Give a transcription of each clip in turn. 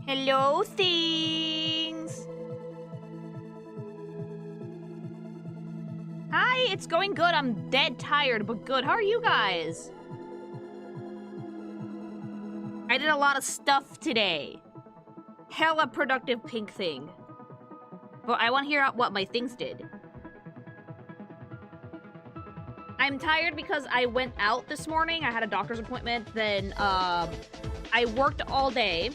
Hello, things! Hi, it's going good. I'm dead tired, but good. How are you guys? I did a lot of stuff today. Hella productive pink thing. But I want to hear what my things did. I'm tired because I went out this morning. I had a doctor's appointment. Then, I worked all day.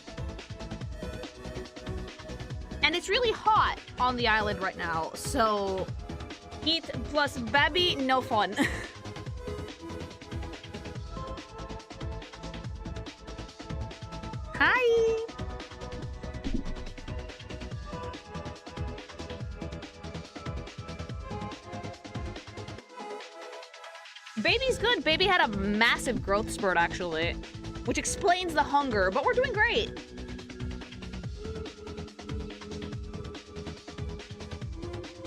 And it's really hot on the island right now, so heat plus baby, no fun. Hi! Baby's good. Baby had a massive growth spurt, actually, which explains the hunger, but we're doing great.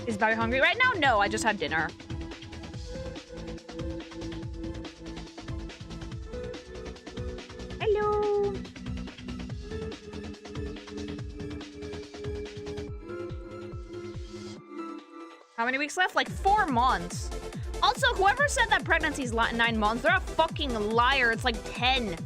Is Bobby hungry right now? No, I just had dinner. Hello. How many weeks left? Like 4 months. Also, whoever said that pregnancy's 9 months, they're a fucking liar. It's like 10.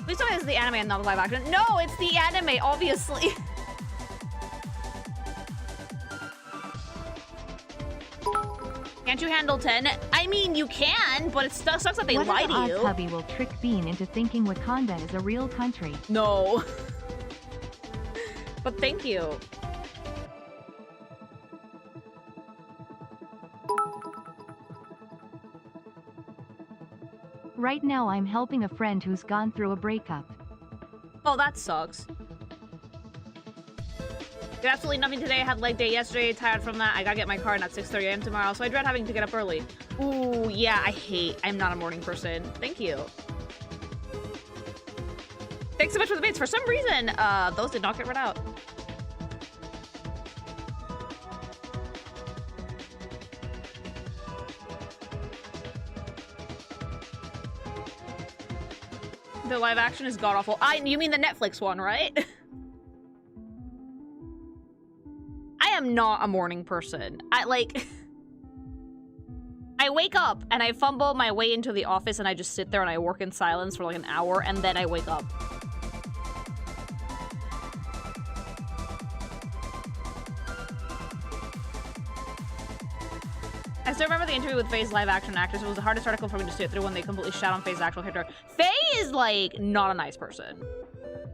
Please tell me it's the anime and not the live action. No, it's the anime, obviously. Can't you handle 10? I mean, you can, but it sucks that they lie to you. What hubby will trick Bean into thinking Wakanda is a real country? No. But thank you. Right now I'm helping a friend who's gone through a breakup. Oh, that sucks. Did absolutely nothing today. I had leg day yesterday. Tired from that. I gotta get my car in at 6:30 a.m. tomorrow, so I dread having to get up early. Ooh, yeah, I'm not a morning person. Thank you. Thanks so much for the bits. For some reason, those did not get read out. The live action is god-awful. You mean the Netflix one, right? I am not a morning person. I wake up and I fumble my way into the office and I just sit there and I work in silence for like an hour and then I wake up. I still remember the interview with Faye's live action actress. It was the hardest article for me to sit through when they completely shat on Faye's actual character. Faye is, like, not a nice person.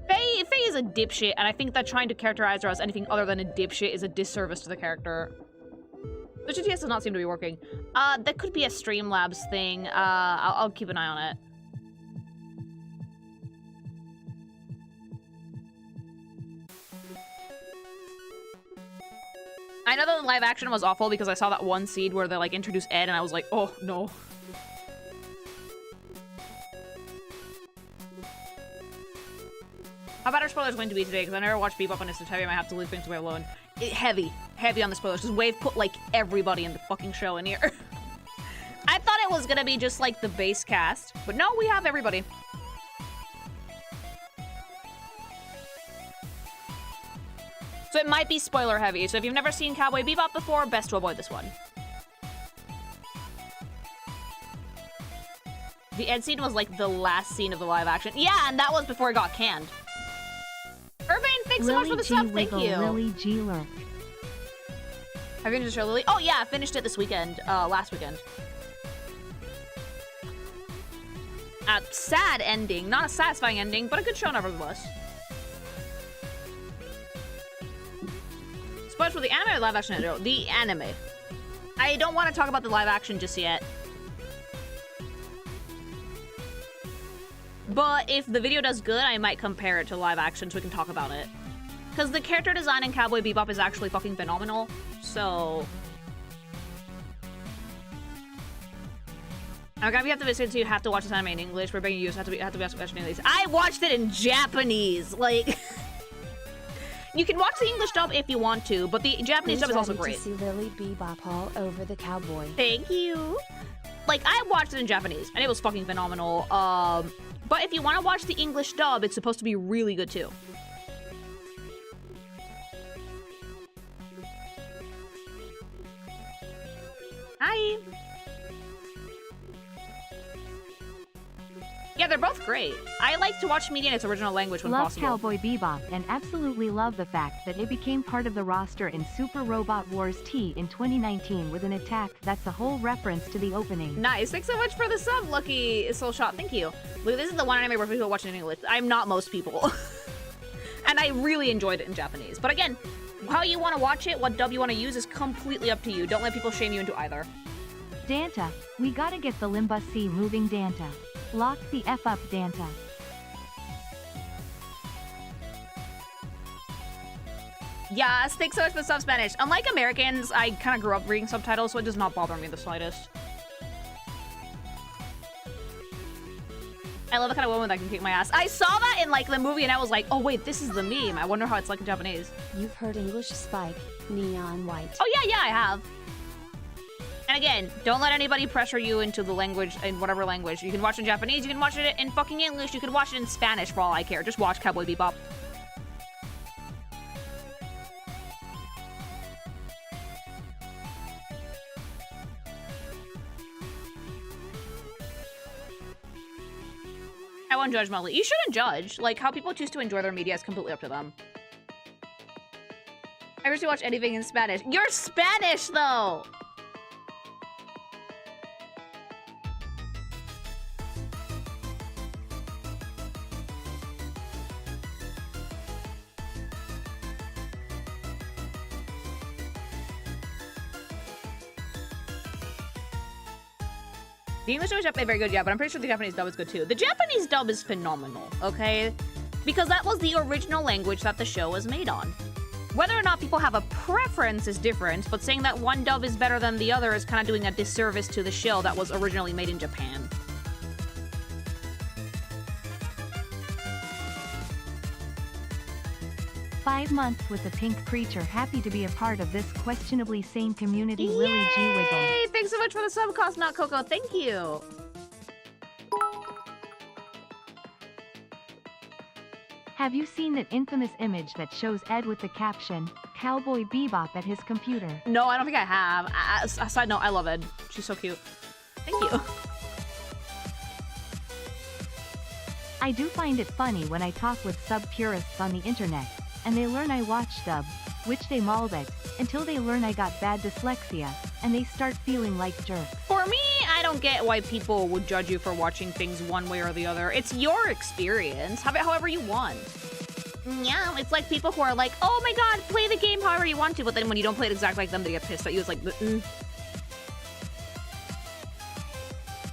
Faye is a dipshit, and I think that trying to characterize her as anything other than a dipshit is a disservice to the character. The GTS does not seem to be working. That could be a Streamlabs thing. I'll keep an eye on it. I know that the live action was awful because I saw that one scene where they like introduced Ed and I was like, oh no. How bad are spoilers going to be today? Because I never watched Bebop and it's so heavy I might have to leave things away alone. Heavy on the spoilers because Wave put like everybody in the fucking show in here. I thought it was gonna be just like the base cast, but no, we have everybody. So it might be spoiler heavy. So if you've never seen Cowboy Bebop before, best to avoid this one. The Ed scene was like the last scene of the live action. Yeah, and that was before it got canned. Urbane, thanks so much for the sub. Thank you. Lily G lurk. Have you finished the show, Lily? Oh yeah, I finished it this weekend. Last weekend. A sad ending. Not a satisfying ending, but a good show nevertheless. Spoilers for the anime or live action? No, the anime. I don't want to talk about the live action just yet. But if the video does good, I might compare it to live action so we can talk about it. Because the character design in Cowboy Bebop is actually fucking phenomenal, so... I'm gonna have to visit so you have to watch this anime in English. We're begging you to have to be watching in English. I watched it in Japanese! Like... You can watch the English dub if you want to, but the Japanese dub is also great. To see Lily Bebop all over the Cowboy. Thank you. Like, I watched it in Japanese, and it was fucking phenomenal. But if you want to watch the English dub, it's supposed to be really good too. Hi. Yeah, they're both great. I like to watch media in its original language when Love possible. Cowboy Bebop and absolutely love the fact that it became part of the roster in Super Robot Wars T in 2019 with an attack that's a whole reference to the opening. Nice. Thanks so much for the sub, Lucky Soul Shot. Thank you. Look, this is the one anime where people watching in English. I'm not most people. And I really enjoyed it in Japanese. But again, how you want to watch it, what dub you want to use is completely up to you. Don't let people shame you into either. Danta, we gotta get the Limba C moving Danta. Lock the F up Danta. Yes, thanks so much for the sub Spanish. Unlike Americans, I kind of grew up reading subtitles, so it does not bother me the slightest. I love the kind of woman that can kick my ass. I saw that in like the movie and I was like, oh wait, this is the meme. I wonder how it's like in Japanese. You've heard English Spike, Neon White. Oh yeah, I have. And again, don't let anybody pressure you into the language, in whatever language. You can watch it in Japanese, you can watch it in fucking English, you can watch it in Spanish for all I care. Just watch Cowboy Bebop. I won't judge Molly. You shouldn't judge. Like, how people choose to enjoy their media is completely up to them. I wish to watch anything in Spanish. You're Spanish, though! The English dub is definitely very good, yeah, but I'm pretty sure the Japanese dub is good too. The Japanese dub is phenomenal, okay? Because that was the original language that the show was made on. Whether or not people have a preference is different, but saying that one dub is better than the other is kind of doing a disservice to the show that was originally made in Japan. "5 months with the pink creature. Happy to be a part of this questionably sane community." Willie G. Wiggle. Hey, thanks so much for the sub, Cost Not Coco. Thank you. Have you seen that infamous image that shows Ed with the caption, "Cowboy Bebop" at his computer? No, I don't think I have. A side note, I love Ed. She's so cute. Thank you. I do find it funny when I talk with sub-purists on the internet, and they learn I watch dub, which they mauled it, until they learn I got bad dyslexia, and they start feeling like jerks. For me, I don't get why people would judge you for watching things one way or the other. It's your experience. Have it however you want. Yeah, it's like people who are like, oh my god, play the game however you want to, but then when you don't play it exactly like them, they get pissed at you. It's like,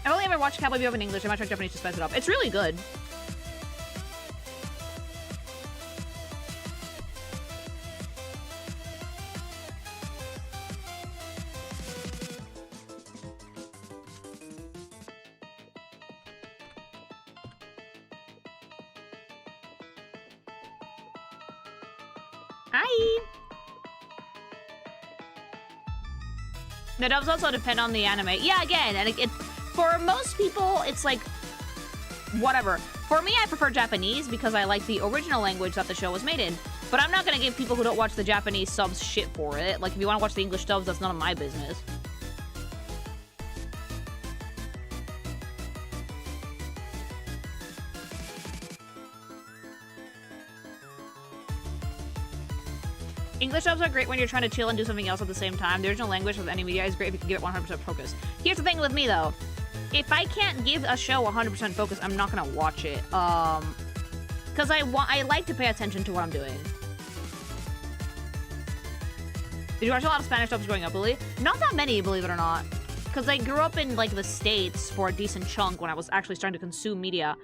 I've only ever watched Cowboy Bebop in English. I might try Japanese to spice it up. It's really good. Hi! The dubs also depend on the anime. Yeah, again, and it for most people, it's like, whatever. For me, I prefer Japanese because I like the original language that the show was made in. But I'm not gonna give people who don't watch the Japanese subs shit for it. Like, if you want to watch the English dubs, that's none of my business. English dubs are great when you're trying to chill and do something else at the same time. The original language of any media is great if you can give it 100% focus. Here's the thing with me, though. If I can't give a show 100% focus, I'm not gonna watch it. Because I like to pay attention to what I'm doing. Did you watch a lot of Spanish dubs growing up, Lily? Not that many, believe it or not. Because I grew up in, like, the States for a decent chunk when I was actually starting to consume media.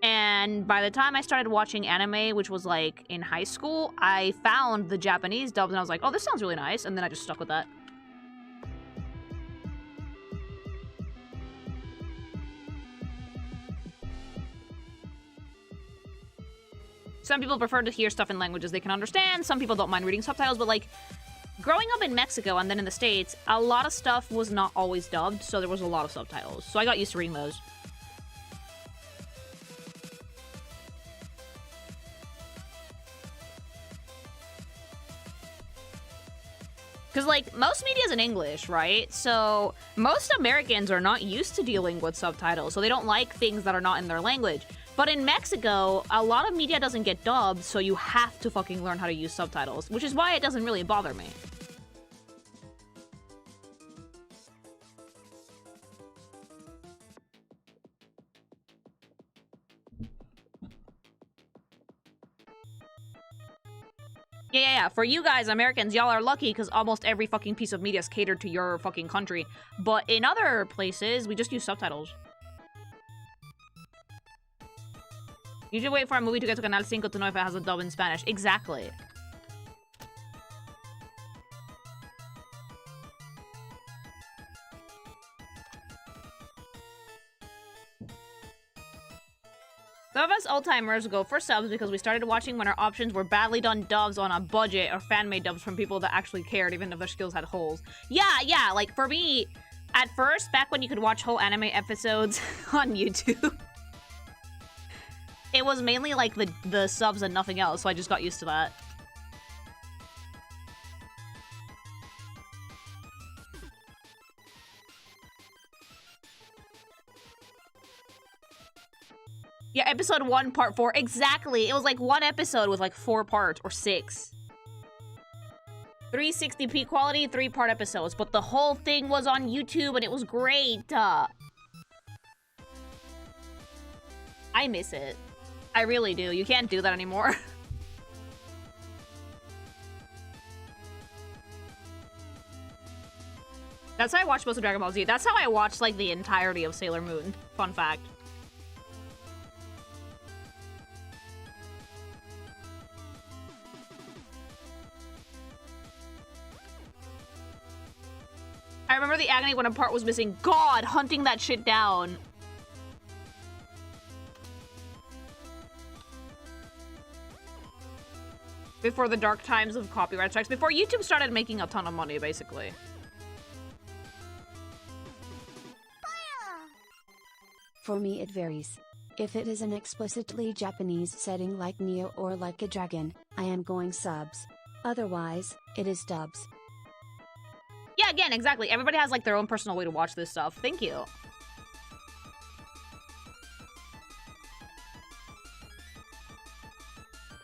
And by the time I started watching anime, which was like in high school, I found the Japanese dubs and I was like, oh, this sounds really nice. And then I just stuck with that. Some people prefer to hear stuff in languages they can understand. Some people don't mind reading subtitles, but like growing up in Mexico and then in the States, a lot of stuff was not always dubbed, so there was a lot of subtitles. So I got used to reading those. Because, like, most media is in English, right? So most Americans are not used to dealing with subtitles, so they don't like things that are not in their language. But in Mexico, a lot of media doesn't get dubbed, so you have to fucking learn how to use subtitles, which is why it doesn't really bother me. Yeah. For you guys, Americans, y'all are lucky because almost every fucking piece of media is catered to your fucking country. But in other places, we just use subtitles. You should wait for a movie to get to Canal 5 to know if it has a dub in Spanish. Exactly. Some of us old-timers go for subs because we started watching when our options were badly done dubs on a budget or fan-made dubs from people that actually cared, even if their skills had holes. Yeah, like, for me, at first, back when you could watch whole anime episodes on YouTube, it was mainly, like, the subs and nothing else, so I just got used to that. Yeah, episode 1, part 4. Exactly. It was like one episode with like 4 parts or 6. 360p quality, 3-part episodes. But the whole thing was on YouTube and it was great. I miss it. I really do. You can't do that anymore. That's how I watched most of Dragon Ball Z. That's how I watched like the entirety of Sailor Moon. Fun fact. I remember the agony when a part was missing. God, hunting that shit down. Before the dark times of copyright strikes. Before YouTube started making a ton of money, basically. For me it varies. If it is an explicitly Japanese setting like Neo or like a dragon, I am going subs. Otherwise, it is dubs. Yeah, again, exactly. Everybody has like their own personal way to watch this stuff. Thank you.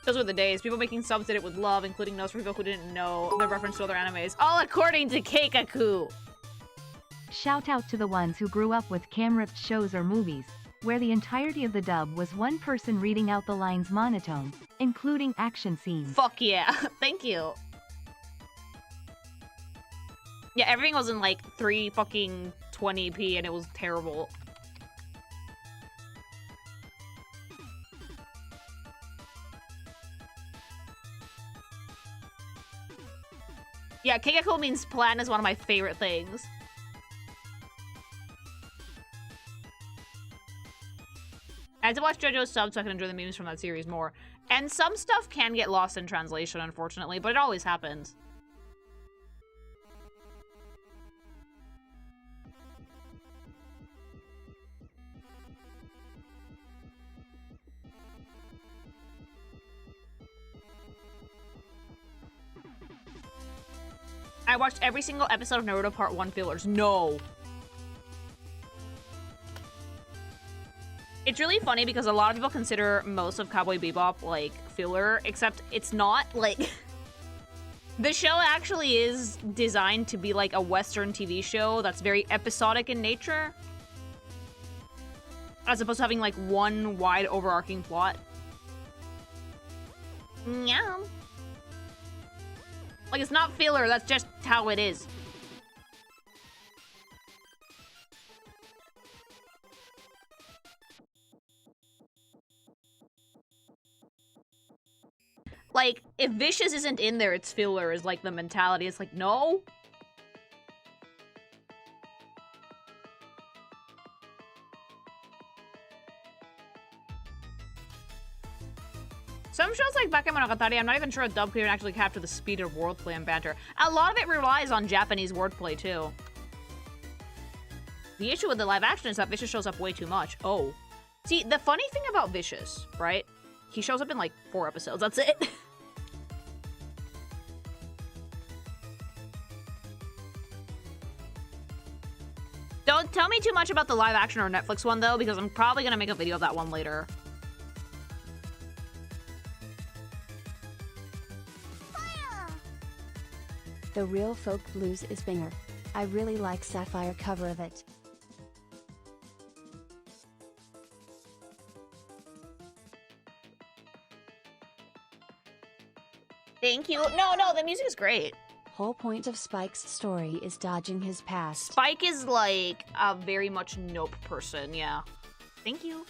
Those were the days. People making subs did it with love, including notes for people who didn't know the reference to other animes. All according to Keikaku. Shout out to the ones who grew up with cam-ripped shows or movies, where the entirety of the dub was one person reading out the lines monotone, including action scenes. Fuck yeah. Thank you. Yeah, everything was in like 3 fucking 20p and it was terrible. Yeah, Keikaku means plan is one of my favorite things. I had to watch JoJo's sub so I can enjoy the memes from that series more. And some stuff can get lost in translation, unfortunately, but it always happens. I watched every single episode of Naruto Part 1 fillers. No. It's really funny because a lot of people consider most of Cowboy Bebop, like, filler, except it's not, like... The show actually is designed to be, like, a Western TV show that's very episodic in nature. As opposed to having, like, one wide overarching plot. Yeah. Like, it's not filler, that's just how it is. Like, if Vicious isn't in there, it's filler, is like the mentality. It's like, no. Some shows like Bakemonogatari, I'm not even sure a dub can actually capture the speed of wordplay and banter. A lot of it relies on Japanese wordplay, too. The issue with the live action is that Vicious shows up way too much. Oh. See, the funny thing about Vicious, right? He shows up in like 4 episodes, that's it. Don't tell me too much about the live action or Netflix one, though, because I'm probably gonna make a video of that one later. The Real Folk Blues is banger. I really like Sapphire cover of it. Thank you. No, the music is great. Whole point of Spike's story is dodging his past. Spike is like a very much nope person, yeah. Thank you.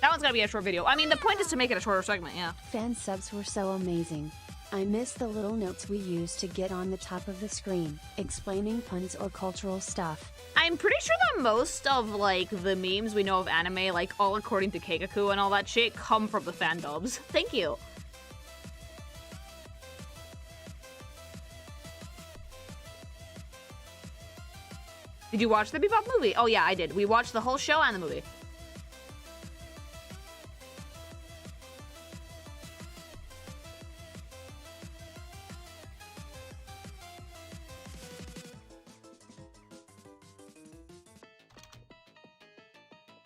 That one's gonna be a short video. I mean, the point is to make it a shorter segment, yeah. Fan subs were so amazing. I miss the little notes we used to get on the top of the screen, explaining puns or cultural stuff. I'm pretty sure that most of, like, the memes we know of anime, like, all according to Keikaku and all that shit, come from the fan dubs. Thank you. Did you watch the Bebop movie? Oh yeah, I did. We watched the whole show and the movie.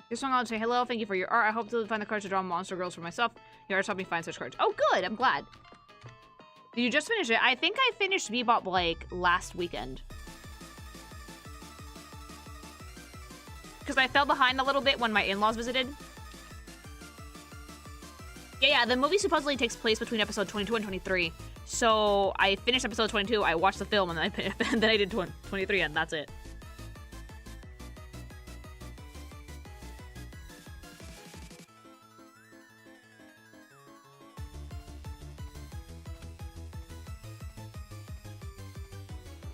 This one I'll say hello, thank you for your art. I hope to find the courage to draw monster girls for myself. Your art's helped me find such courage. Oh good, I'm glad. Did you just finish it? I think I finished Bebop like last weekend. Because I fell behind a little bit when my in-laws visited. Yeah, the movie supposedly takes place between episode 22 and 23. So I finished episode 22, I watched the film, and then I did 23, and that's it.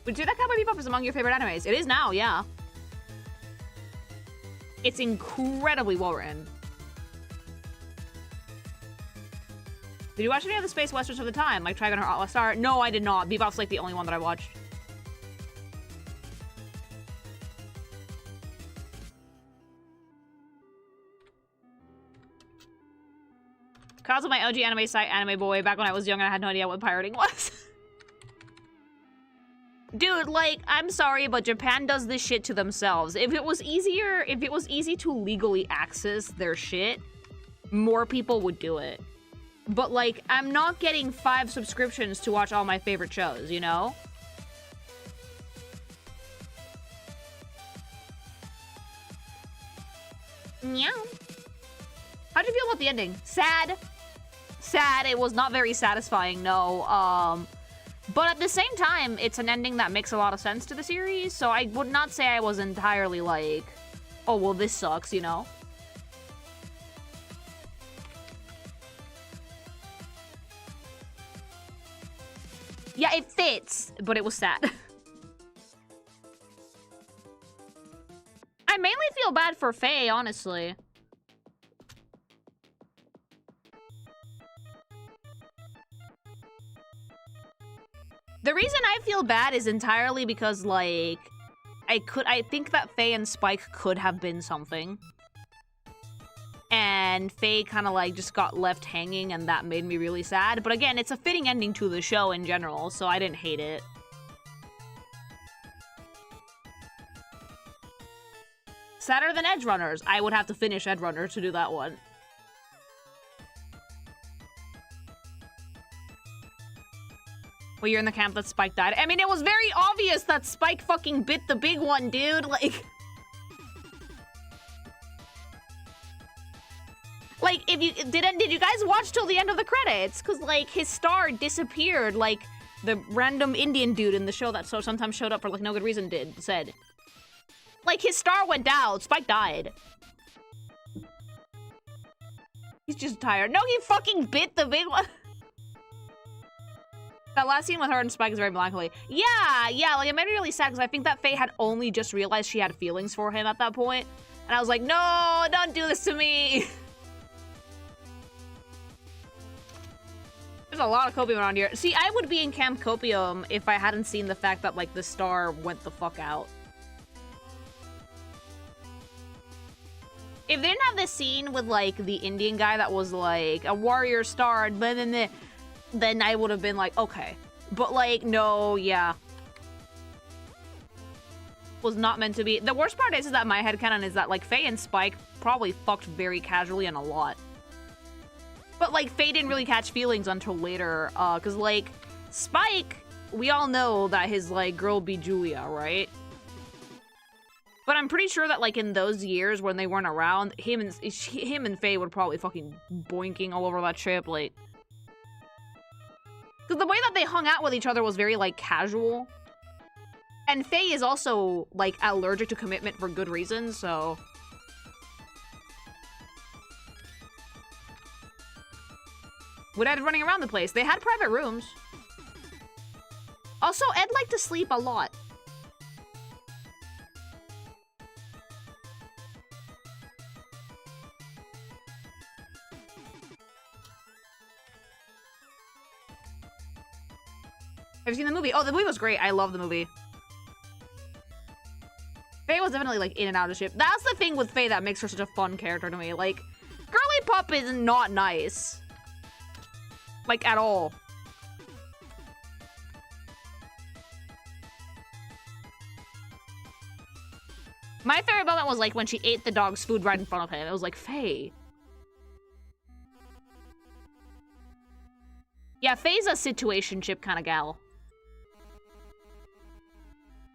Would you say that Cowboy Bebop is among your favorite animes? It is now, yeah. It's incredibly well written. Did you watch any of the space westerns of the time, like Trigun or Atlas Star? No, I did not. Bebop's like the only one that I watched. Cause of my OG anime site, Anime Boy, back when I was young and I had no idea what pirating was. Dude, like, I'm sorry, but Japan does this shit to themselves. If it was easy to legally access their shit, more people would do it. But, like, I'm not getting 5 subscriptions to watch all my favorite shows, you know? Meow. How'd you feel about the ending? Sad. Sad. It was not very satisfying, no. But at the same time, it's an ending that makes a lot of sense to the series, so I would not say I was entirely like, oh, well, this sucks, you know? Yeah, it fits, but it was sad. I mainly feel bad for Faye, honestly. The reason I feel bad is entirely because, like, I think that Faye and Spike could have been something. And Faye kind of, like, just got left hanging, and that made me really sad. But again, it's a fitting ending to the show in general, so I didn't hate it. Sadder than Edge Runners. I would have to finish Edge Runners to do that one. Well, you're in the camp that Spike died. I mean, it was very obvious that Spike fucking bit the big one, dude. Like... Like, if you did you guys watch till the end of the credits? Because, like, his star disappeared, like the random Indian dude in the show that sometimes showed up for, like, no good reason said. Like, his star went down. Spike died. He's just tired. No, he fucking bit the big one. That last scene with her and Spike is very melancholy. Yeah, like, it made me really sad because I think that Faye had only just realized she had feelings for him at that point. And I was like, no, don't do this to me. There's a lot of copium around here. See, I would be in Camp Copium if I hadn't seen the fact that, like, the star went the fuck out. If they didn't have this scene with, like, the Indian guy that was, like, a warrior star, then I would have been like, okay. But, like, no, yeah. Was not meant to be. The worst part is that my headcanon is that, like, Faye and Spike probably fucked very casually and a lot. But, like, Faye didn't really catch feelings until later, because, like, Spike, we all know that his, like, girl be Julia, right? But I'm pretty sure that, like, in those years when they weren't around, him and Faye would probably fucking boinking all over that trip, like... Because the way that they hung out with each other was very, like, casual. And Faye is also, like, allergic to commitment for good reasons, so... With Ed running around the place, they had private rooms. Also, Ed liked to sleep a lot. Have you seen the movie? Oh, the movie was great. I love the movie. Faye was definitely, like, in and out of the ship. That's the thing with Faye that makes her such a fun character to me. Like, Girly Pup is not nice. Like, at all. My favorite moment was, like, when she ate the dog's food right in front of him. It was like, Faye. Yeah, Faye's a situationship kind of gal.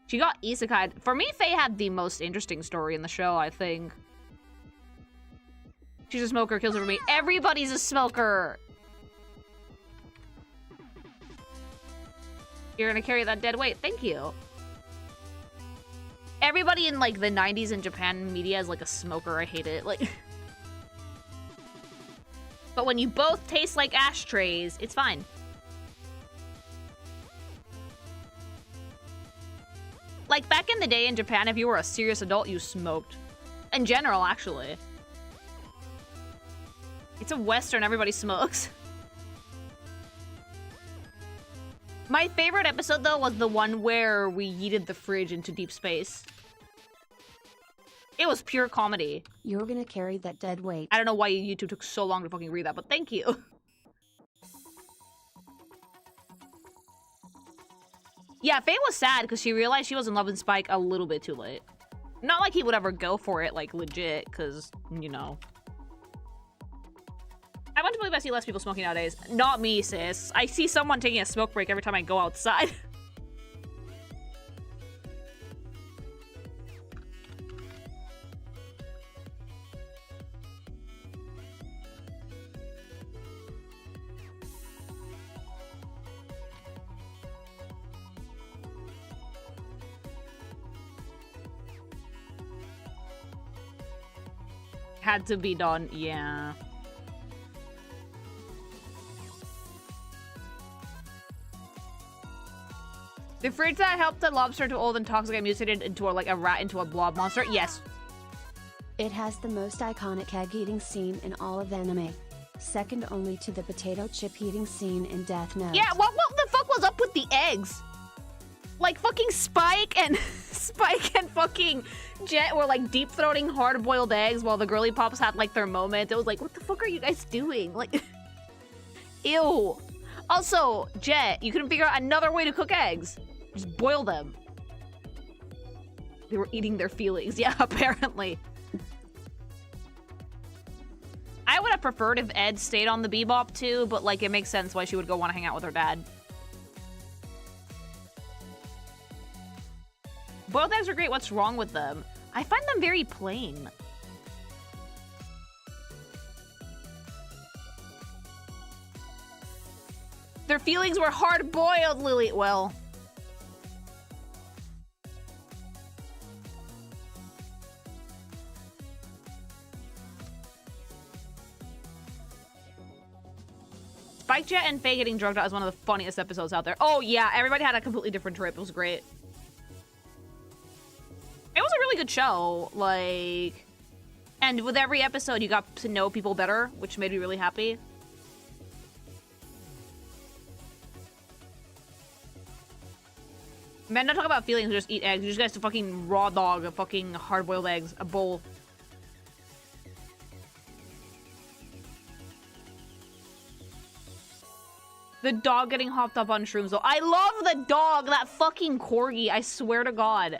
She got isekai'd. For me, Faye had the most interesting story in the show, I think. She's a smoker, kills her for me. Everybody's a smoker! You're gonna carry that dead weight. Thank you. Everybody in, like, the 90s in Japan media is, like, a smoker. I hate it. Like... But when you both taste like ashtrays, it's fine. Like, back in the day in Japan, if you were a serious adult, you smoked. In general, actually. It's a Western, everybody smokes. My favorite episode, though, was the one where we yeeted the fridge into deep space. It was pure comedy. You're gonna carry that dead weight. I don't know why YouTube took so long to fucking read that, but thank you. Yeah, Faye was sad because she realized she was in love with Spike a little bit too late. Not like he would ever go for it, like, legit, because, you know. I want to believe I see less people smoking nowadays. Not me, sis. I see someone taking a smoke break every time I go outside. Had to be done, yeah. The fridge that helped the lobster to old and toxic get mutated into a rat into a blob monster? Yes. It has the most iconic egg eating scene in all of anime. Second only to the potato chip eating scene in Death Note. Yeah, what the fuck was up with the eggs? Like, fucking Spike and fucking Jet were, like, deep-throating hard-boiled eggs while the girly pops had, like, their moment. It was like, what the fuck are you guys doing? Like, ew. Also, Jet, you couldn't figure out another way to cook eggs. Just boil them. They were eating their feelings. Yeah, apparently. I would have preferred if Ed stayed on the Bebop, too, but, like, it makes sense why she would go want to hang out with her dad. Boiled eggs are great. What's wrong with them? I find them very plain. Their feelings were hard-boiled, Lily. Well. Spike, Jet, and Faye getting drugged out is one of the funniest episodes out there. Oh, yeah. Everybody had a completely different trip. It was great. It was a really good show. Like, And with every episode, you got to know people better, which made me really happy. Man, don't talk about feelings, just eat eggs. You just guys to fucking raw dog, a fucking hard-boiled eggs, a bowl. The dog getting hopped up on shrooms, though. I love the dog, that fucking corgi, I swear to God.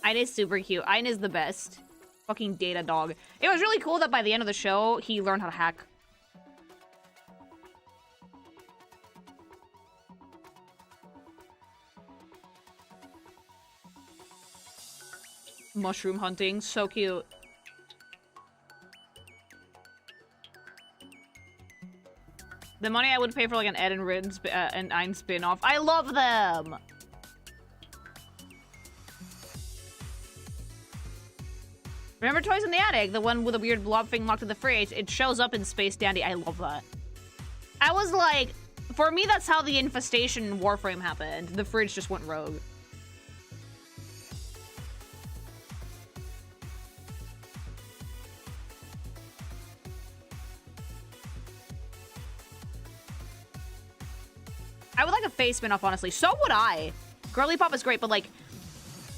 Aine is super cute. Aine is the best. Fucking data dog. It was really cool that by the end of the show, he learned how to hack. Mushroom hunting. So cute. The money I would pay for like an Ed and Rin and Aine spin-off. I love them! Remember Toys in the Attic? The one with a weird blob thing locked in the fridge? It shows up in Space Dandy. I love that. I was like... For me, that's how the infestation in Warframe happened. The fridge just went rogue. I would like a Faye spin-off, honestly. So would I. Girly Pop is great, but like...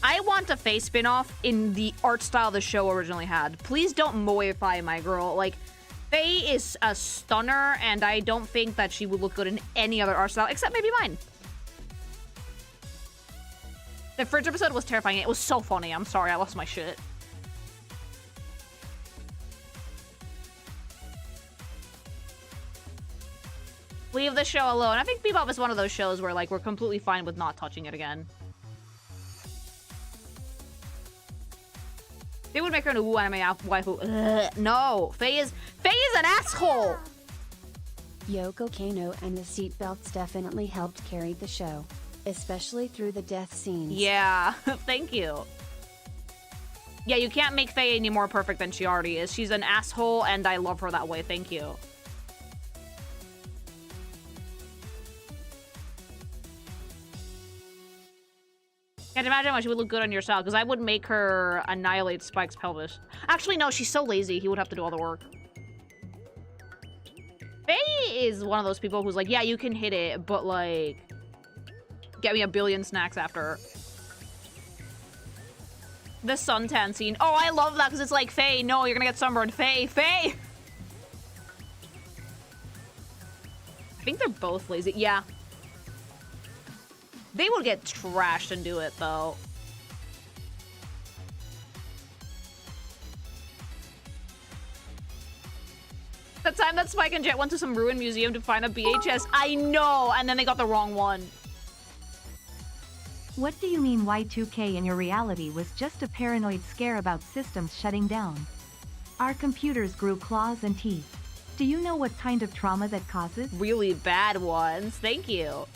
I want a Faye spin-off in the art style the show originally had. Please don't moeify my girl. Like, Faye is a stunner, and I don't think that she would look good in any other art style, except maybe mine. The fridge episode was terrifying. It was so funny. I'm sorry, I lost my shit. Leave the show alone. I think Bebop is one of those shows where, like, we're completely fine with not touching it again. They would make her an ooh anime waifu. Ugh, no, Faye is an asshole. Yoko Kano and the seatbelts definitely helped carry the show, especially through the death scenes. Yeah, thank you. Yeah, you can't make Faye any more perfect than she already is. She's an asshole, and I love her that way. Thank you. Can't imagine how she would look good on your style, because I would make her annihilate Spike's pelvis. Actually, no, she's so lazy, he would have to do all the work. Faye is one of those people who's like, yeah, you can hit it, but like, get me a billion snacks after. The suntan scene. Oh, I love that, because it's like, Faye, no, you're gonna get sunburned. Faye, Faye! I think they're both lazy. Yeah. They would get trashed and do it, though. The time that Spike and Jet went to some ruined museum to find a VHS. I know! And then they got the wrong one. What do you mean Y2K in your reality was just a paranoid scare about systems shutting down? Our computers grew claws and teeth. Do you know what kind of trauma that causes? Really bad ones. Thank you.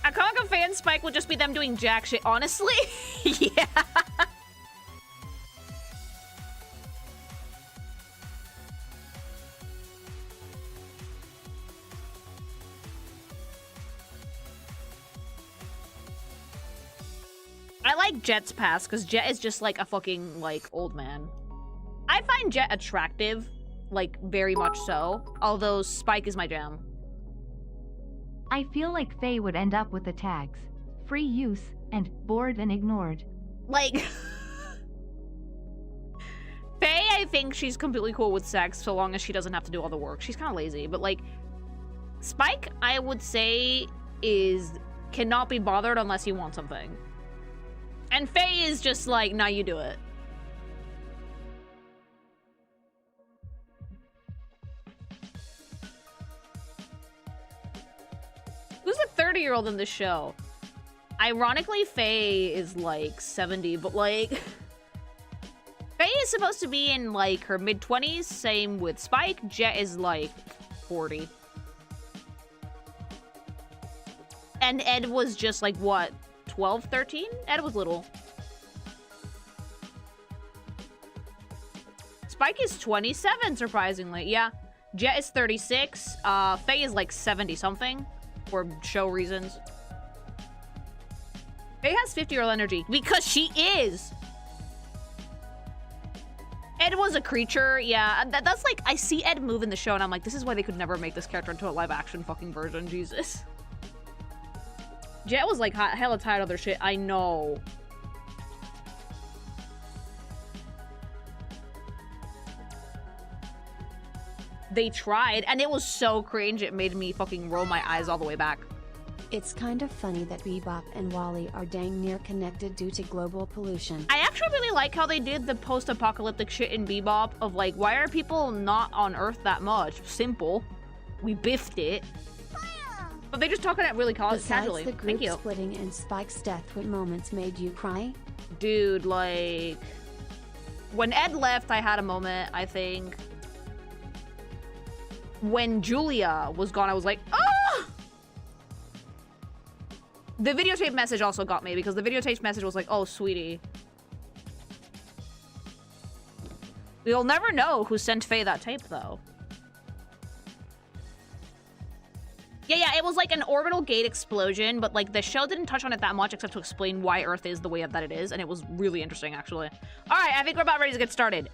A Conga fan Spike would just be them doing jack shit, honestly. Yeah. I like Jet's past, because Jet is just like a fucking, like, old man. I find Jet attractive, like, very much so, although Spike is my jam. I feel like Faye would end up with the tags free use and bored and ignored. Like, Faye, I think she's completely cool with sex so long as she doesn't have to do all the work. She's kind of lazy, but like, Spike, I would say, cannot be bothered unless you want something. And Faye is just like, nah, you do it. Who's the 30-year-old in this show? Ironically, Faye is like 70, but like Faye is supposed to be in like her mid-20s. Same with Spike. Jet is like 40. And Ed was just like, what, 12, 13? Ed was little. Spike is 27, surprisingly. Yeah. Jet is 36. Faye is like 70-something for show reasons. Faye has 50-year-old energy because she is. Ed was a creature. Yeah, that's like, I see Ed move in the show and I'm like, this is why they could never make this character into a live-action fucking version. Jesus. Jet was like hella tired of their shit. I know. They tried, and it was so cringe, it made me fucking roll my eyes all the way back. It's kind of funny that Bebop and Wally are dang near connected due to global pollution. I actually really like how they did the post-apocalyptic shit in Bebop of like, why are people not on Earth that much? Simple. We biffed it. But they just talk about it really casually. The group Thank you. splitting and Spike's death, what moments made you cry? Dude, like... when Ed left, I had a moment, I think. When Julia was gone, I was like, ah! The videotape message also got me, because the videotape message was like, oh, sweetie. We'll never know who sent Faye that tape, though. Yeah, it was like an orbital gate explosion, but like the show didn't touch on it that much except to explain why Earth is the way that it is, and it was really interesting, actually. All right, I think we're about ready to get started.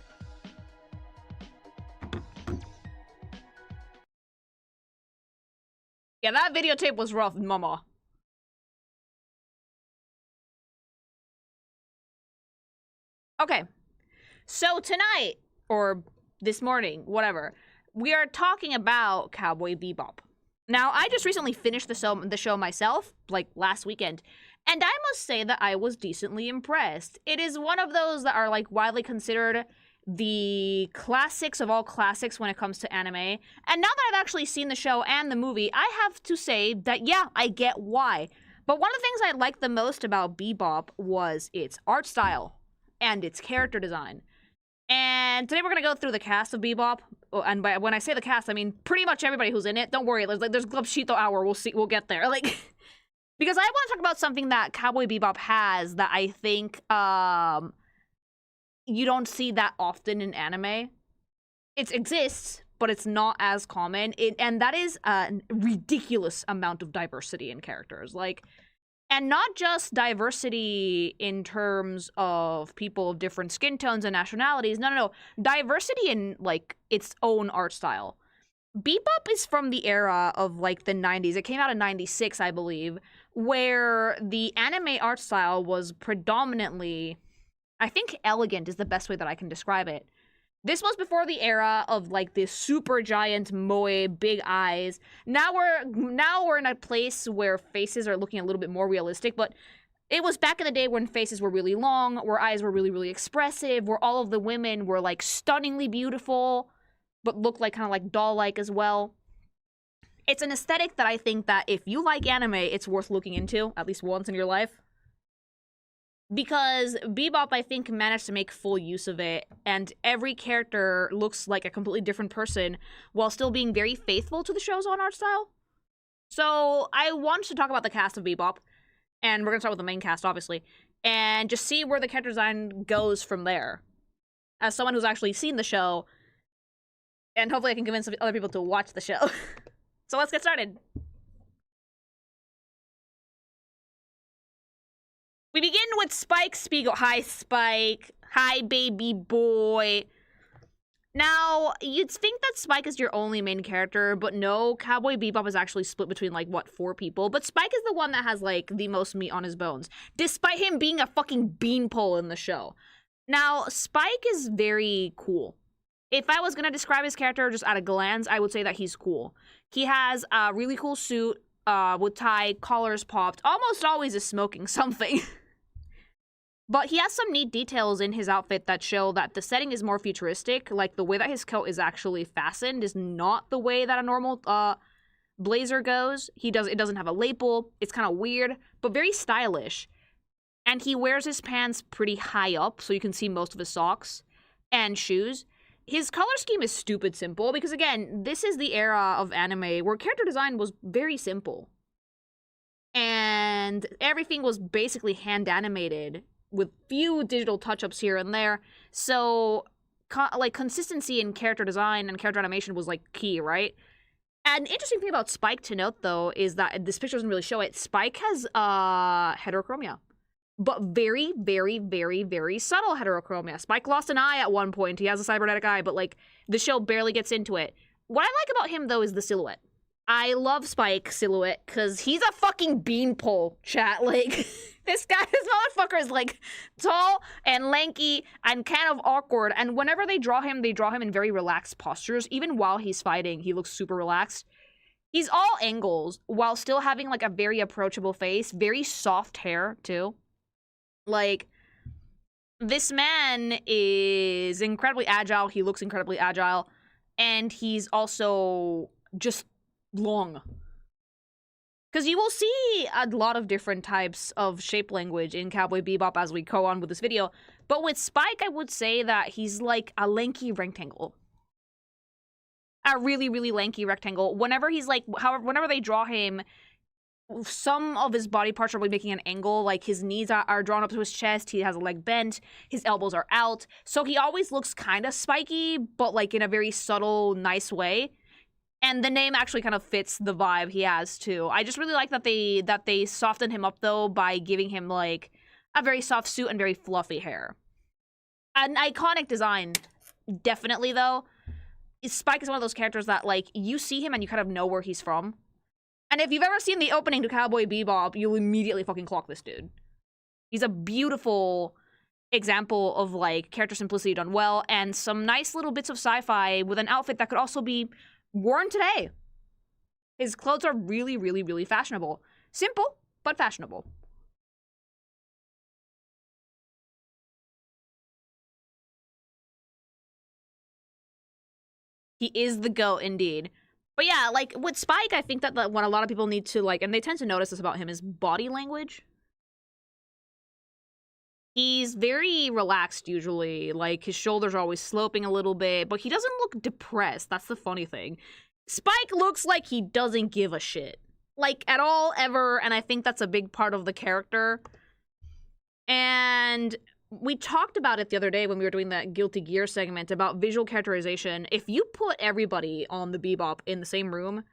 Yeah, that videotape was rough, mama. Okay, so tonight, or this morning, whatever, we are talking about Cowboy Bebop. Now, I just recently finished the show myself, like last weekend, and I must say that I was decently impressed. It is one of those that are like widely considered the classics of all classics when it comes to anime. And now that I've actually seen the show and the movie, I have to say that, yeah, I get why. But one of the things I liked the most about Bebop was its art style and its character design. And today we're going to go through the cast of Bebop. And when I say the cast, I mean pretty much everybody who's in it. Don't worry, there's Glubshito Hour. We'll get there. Like, because I want to talk about something that Cowboy Bebop has that I think you don't see that often in anime. It exists, but it's not as common. And that is a ridiculous amount of diversity in characters. Like, and not just diversity in terms of people of different skin tones and nationalities. No. Diversity in, like, its own art style. Bebop is from the era of, like, the 90s. It came out in 96, I believe, where the anime art style was predominantly, I think elegant is the best way that I can describe it. This was before the era of like this super giant moe, big eyes. Now we're in a place where faces are looking a little bit more realistic, but it was back in the day when faces were really long, where eyes were really, really expressive, where all of the women were like stunningly beautiful, but looked like kind of like doll-like as well. It's an aesthetic that I think that if you like anime, it's worth looking into at least once in your life. Because Bebop, I think, managed to make full use of it, and every character looks like a completely different person while still being very faithful to the show's own art style. So I want to talk about the cast of Bebop, and we're going to start with the main cast, obviously, and just see where the character design goes from there. As someone who's actually seen the show, and hopefully I can convince other people to watch the show. So let's get started. We begin with Spike Spiegel. Hi, Spike. Hi, baby boy. Now, you'd think that Spike is your only main character, but no, Cowboy Bebop is actually split between, like, what, 4 people? But Spike is the one that has, like, the most meat on his bones, despite him being a fucking beanpole in the show. Now, Spike is very cool. If I was gonna describe his character just at a glance, I would say that he's cool. He has a really cool suit, with tie, collars popped, almost always is smoking something. But he has some neat details in his outfit that show that the setting is more futuristic. Like, the way that his coat is actually fastened is not the way that a normal blazer goes, it doesn't have a lapel. It's kind of weird, but very stylish. And he wears his pants pretty high up, so you can see most of his socks and shoes. His color scheme is stupid simple, because again, this is the era of anime where character design was very simple. And everything was basically hand animated with few digital touch-ups here and there. So, like, consistency in character design and character animation was, like, key, right? An interesting thing about Spike to note, though, is that this picture doesn't really show it. Spike has heterochromia. But very, very, very, very subtle heterochromia. Spike lost an eye at one point. He has a cybernetic eye, but, like, the show barely gets into it. What I like about him, though, is the silhouette. I love Spike silhouette, because he's a fucking beanpole, chat. Like, this motherfucker is, like, tall and lanky and kind of awkward. And whenever they draw him in very relaxed postures. Even while he's fighting, he looks super relaxed. He's all angles, while still having, like, a very approachable face. Very soft hair, too. Like, this man is incredibly agile. He looks incredibly agile. And he's also just long. Because you will see a lot of different types of shape language in Cowboy Bebop as we go on with this video. But with Spike, I would say that he's like a lanky rectangle. A really, really lanky rectangle. Whenever he's like, whenever they draw him, some of his body parts are really making an angle. Like, his knees are drawn up to his chest. He has a leg bent. His elbows are out. So he always looks kind of spiky, but like in a very subtle, nice way. And the name actually kind of fits the vibe he has, too. I just really like that they softened him up, though, by giving him, like, a very soft suit and very fluffy hair. An iconic design, definitely, though. Spike is one of those characters that, like, you see him and you kind of know where he's from. And if you've ever seen the opening to Cowboy Bebop, you'll immediately fucking clock this dude. He's a beautiful example of, like, character simplicity done well, and some nice little bits of sci-fi with an outfit that could also be worn today. His clothes are really, really, really fashionable. Simple, but fashionable. He is the GOAT, indeed. But yeah, like, with Spike, I think that what a lot of people need to, like, and they tend to notice this about him, is body language. He's very relaxed, usually. Like, his shoulders are always sloping a little bit, but he doesn't look depressed. That's the funny thing. Spike looks like he doesn't give a shit. Like, at all, ever, and I think that's a big part of the character. And we talked about it the other day when we were doing that Guilty Gear segment about visual characterization. If you put everybody on the Bebop in the same room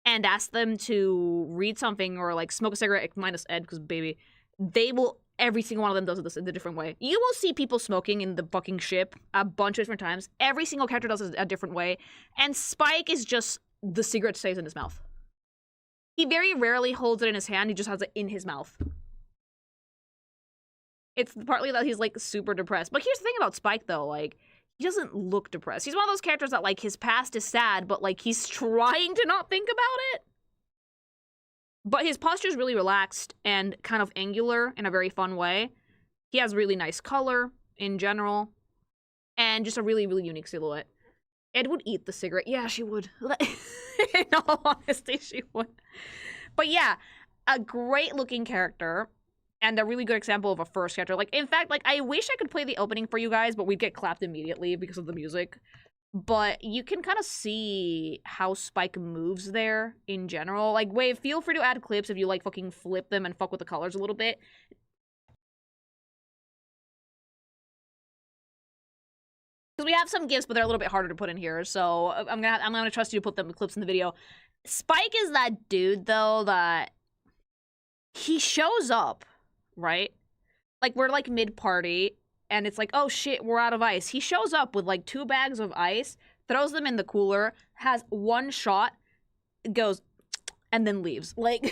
and ask them to read something or, like, smoke a cigarette, minus Ed, because baby, they will... Every single one of them does this in a different way. You will see people smoking in the fucking ship a bunch of different times. Every single character does it a different way. And Spike is just... the cigarette stays in his mouth. He very rarely holds it in his hand. He just has it in his mouth. It's partly that he's, like, super depressed. But here's the thing about Spike, though. Like, he doesn't look depressed. He's one of those characters that, like, his past is sad, but, like, he's trying to not think about it. But his posture is really relaxed and kind of angular in a very fun way. He has really nice color in general. And just a really, really unique silhouette. Ed would eat the cigarette. Yeah, she would. In all honesty, she would. But yeah, a great looking character. And a really good example of a first character. Like, in fact, like, I wish I could play the opening for you guys, but we'd get clapped immediately because of the music. But you can kind of see how Spike moves there in general. Like, Wave, feel free to add clips if you, like, fucking flip them and fuck with the colors a little bit. Because we have some gifs, but they're a little bit harder to put in here. So I'm gonna trust you to put them clips in the video. Spike is that dude, though, that he shows up, right? Like, we're, like, mid-party. And it's like, oh shit, we're out of ice. He shows up with, like, 2 bags of ice, throws them in the cooler, has one shot, goes, and then leaves. Like,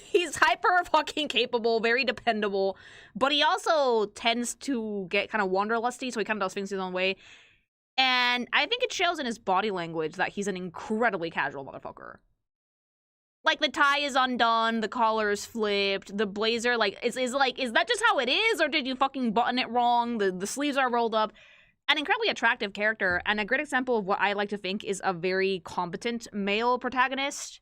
he's hyper fucking capable, very dependable, but he also tends to get kind of wanderlusty, so he kind of does things his own way. And I think it shows in his body language that he's an incredibly casual motherfucker. Like, the tie is undone, the collar is flipped, the blazer, like, is that just how it is, or did you fucking button it wrong? The sleeves are rolled up. An incredibly attractive character, and a great example of what I like to think is a very competent male protagonist.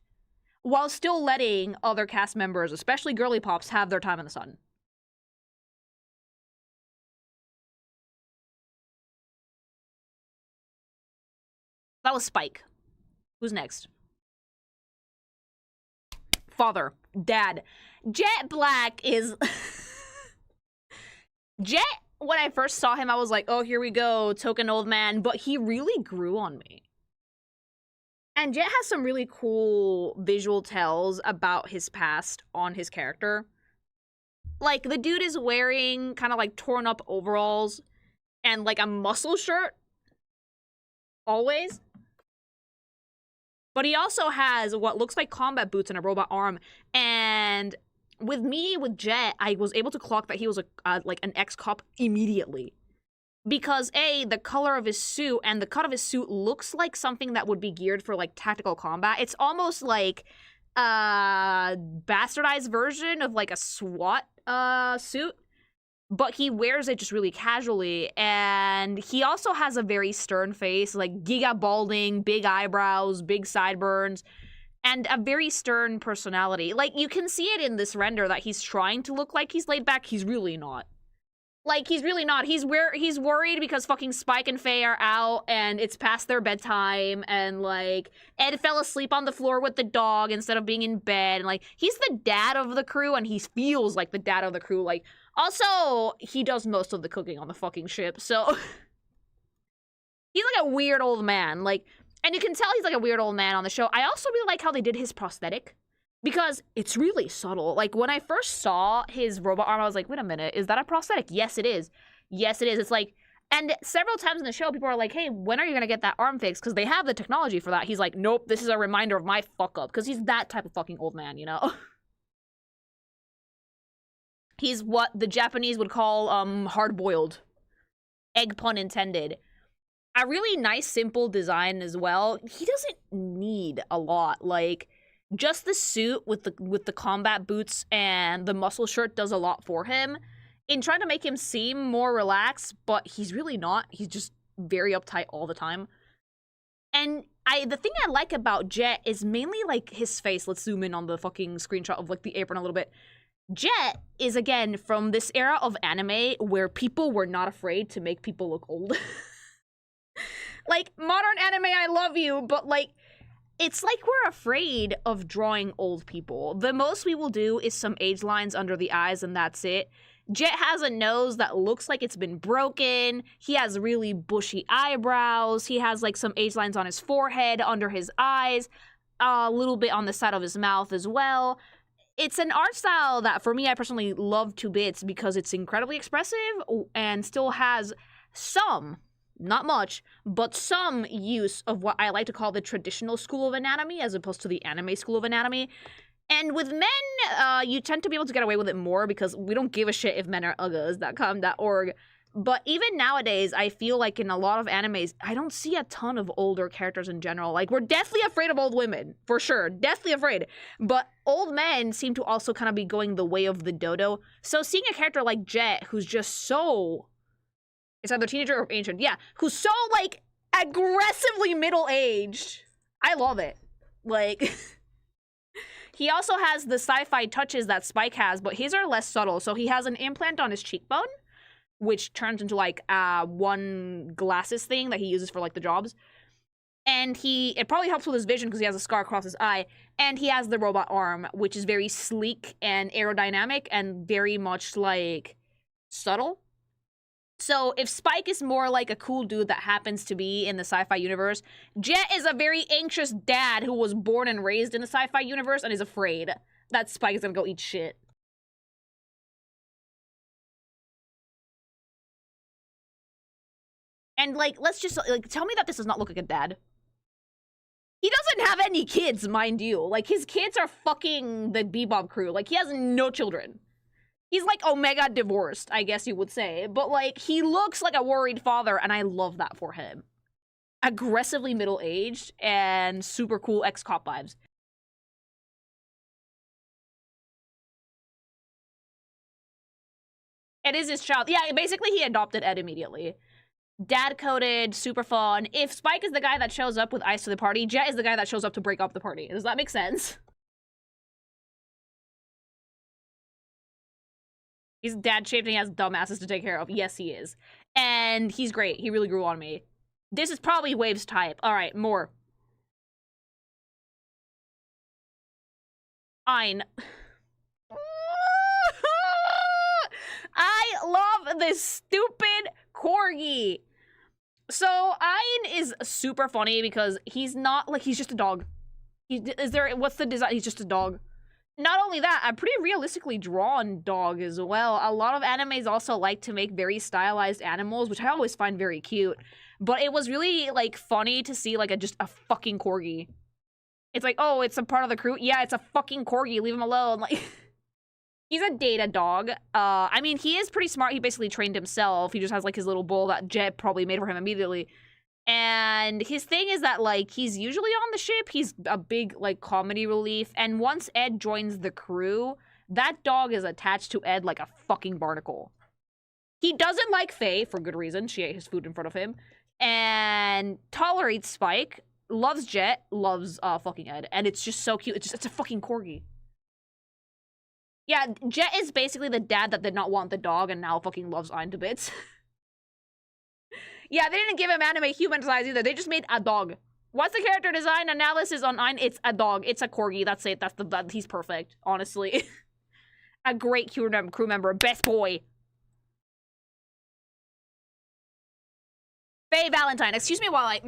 while still letting other cast members, especially girly pops, have their time in the sun. That was Spike. Who's next? Father. Dad. Jet Black is... Jet, when I first saw him, I was like, oh, here we go, token old man. But he really grew on me. And Jet has some really cool visual tells about his past on his character. Like, the dude is wearing kind of like torn up overalls and like a muscle shirt. Always. But he also has what looks like combat boots and a robot arm. And with Jet, I was able to clock that he was like an ex-cop immediately. Because A, the color of his suit and the cut of his suit looks like something that would be geared for like tactical combat. It's almost like a bastardized version of like a SWAT suit. But he wears it just really casually, and he also has a very stern face, like giga balding, big eyebrows, big sideburns, and a very stern personality. Like, you can see it in this render that he's trying to look like he's laid back. He's really not. Like, he's really not. He's worried because fucking Spike and Faye are out, and it's past their bedtime, and, like, Ed fell asleep on the floor with the dog instead of being in bed, and, like, he's the dad of the crew, and he feels like the dad of the crew, like... Also, he does most of the cooking on the fucking ship, so... He's like a weird old man, like... And you can tell he's like a weird old man on the show. I also really like how they did his prosthetic. Because it's really subtle. Like, when I first saw his robot arm, I was like, wait a minute, is that a prosthetic? Yes, it is. Yes, it is. It's like... And several times in the show, people are like, hey, when are you gonna get that arm fixed? Because they have the technology for that. He's like, nope, this is a reminder of my fuck-up. Because he's that type of fucking old man, you know? He's what the Japanese would call, hard-boiled. Egg pun intended. A really nice, simple design as well. He doesn't need a lot. Like, just the suit with the combat boots and the muscle shirt does a lot for him. In trying to make him seem more relaxed, but he's really not. He's just very uptight all the time. And the thing I like about Jet is mainly, like, his face. Let's zoom in on the fucking screenshot of, like, the apron a little bit. Jet is, again, from this era of anime where people were not afraid to make people look old. Like, modern anime, I love you, but, like, it's like we're afraid of drawing old people. The most we will do is some age lines under the eyes, and that's it. Jet has a nose that looks like it's been broken. He has really bushy eyebrows. He has, like, some age lines on his forehead, under his eyes, a little bit on the side of his mouth as well. It's an art style that, for me, I personally love to bits because it's incredibly expressive and still has some, not much, but some use of what I like to call the traditional school of anatomy as opposed to the anime school of anatomy. And with men, you tend to be able to get away with it more because we don't give a shit if men are uggas.com.org. But even nowadays, I feel like in a lot of animes, I don't see a ton of older characters in general. Like, we're deathly afraid of old women, for sure. Deathly afraid. But old men seem to also kind of be going the way of the dodo. So seeing a character like Jet, who's just so... It's either teenager or ancient. Yeah, who's so, like, aggressively middle-aged. I love it. Like... He also has the sci-fi touches that Spike has, but his are less subtle. So he has an implant on his cheekbone, which turns into, like, one glasses thing that he uses for, like, the jobs. And it probably helps with his vision because he has a scar across his eye. And he has the robot arm, which is very sleek and aerodynamic and very much, like, subtle. So if Spike is more like a cool dude that happens to be in the sci-fi universe, Jet is a very anxious dad who was born and raised in the sci-fi universe and is afraid that Spike is gonna go eat shit. And, like, let's just, like, tell me that this does not look like a dad. He doesn't have any kids, mind you. Like, his kids are fucking the Bebop crew. Like, he has no children. He's, like, Omega divorced, I guess you would say. But, like, he looks like a worried father, and I love that for him. Aggressively middle-aged and super cool ex-cop vibes. It is his child. Yeah, basically he adopted Ed immediately. Dad-coded, super fun. If Spike is the guy that shows up with Ice to the party, Jet is the guy that shows up to break up the party. Does that make sense? He's dad-shaped and he has dumbasses to take care of. Yes, he is. And he's great. He really grew on me. This is probably Wave's type. All right, more. Ein. I love this stupid corgi. So Ein is super funny because he's not like, he's just a dog. What's the design? He's just a dog. Not only that, a pretty realistically drawn dog as well. A lot of animes also like to make very stylized animals, which I always find very cute. But it was really like funny to see like just a fucking corgi. It's like, oh, it's a part of the crew. Yeah, it's a fucking corgi. Leave him alone. Like, he's a data dog. I mean, he is pretty smart. He basically trained himself. He just has like his little bowl that Jet probably made for him immediately. And his thing is that, like, he's usually on the ship. He's a big, like, comedy relief. And once Ed joins the crew, that dog is attached to Ed like a fucking barnacle. He doesn't like Faye, for good reason. She ate his food in front of him. And tolerates Spike, loves Jet, loves fucking Ed. And it's just so cute. It's a fucking corgi. Yeah, Jet is basically the dad that did not want the dog and now fucking loves Ein to bits. Yeah, they didn't give him anime human size either. They just made a dog. What's the character design analysis on Ein? It's a dog. It's a corgi. That's it. He's perfect, honestly. A great crew member. Best boy. Faye Valentine. Excuse me while I...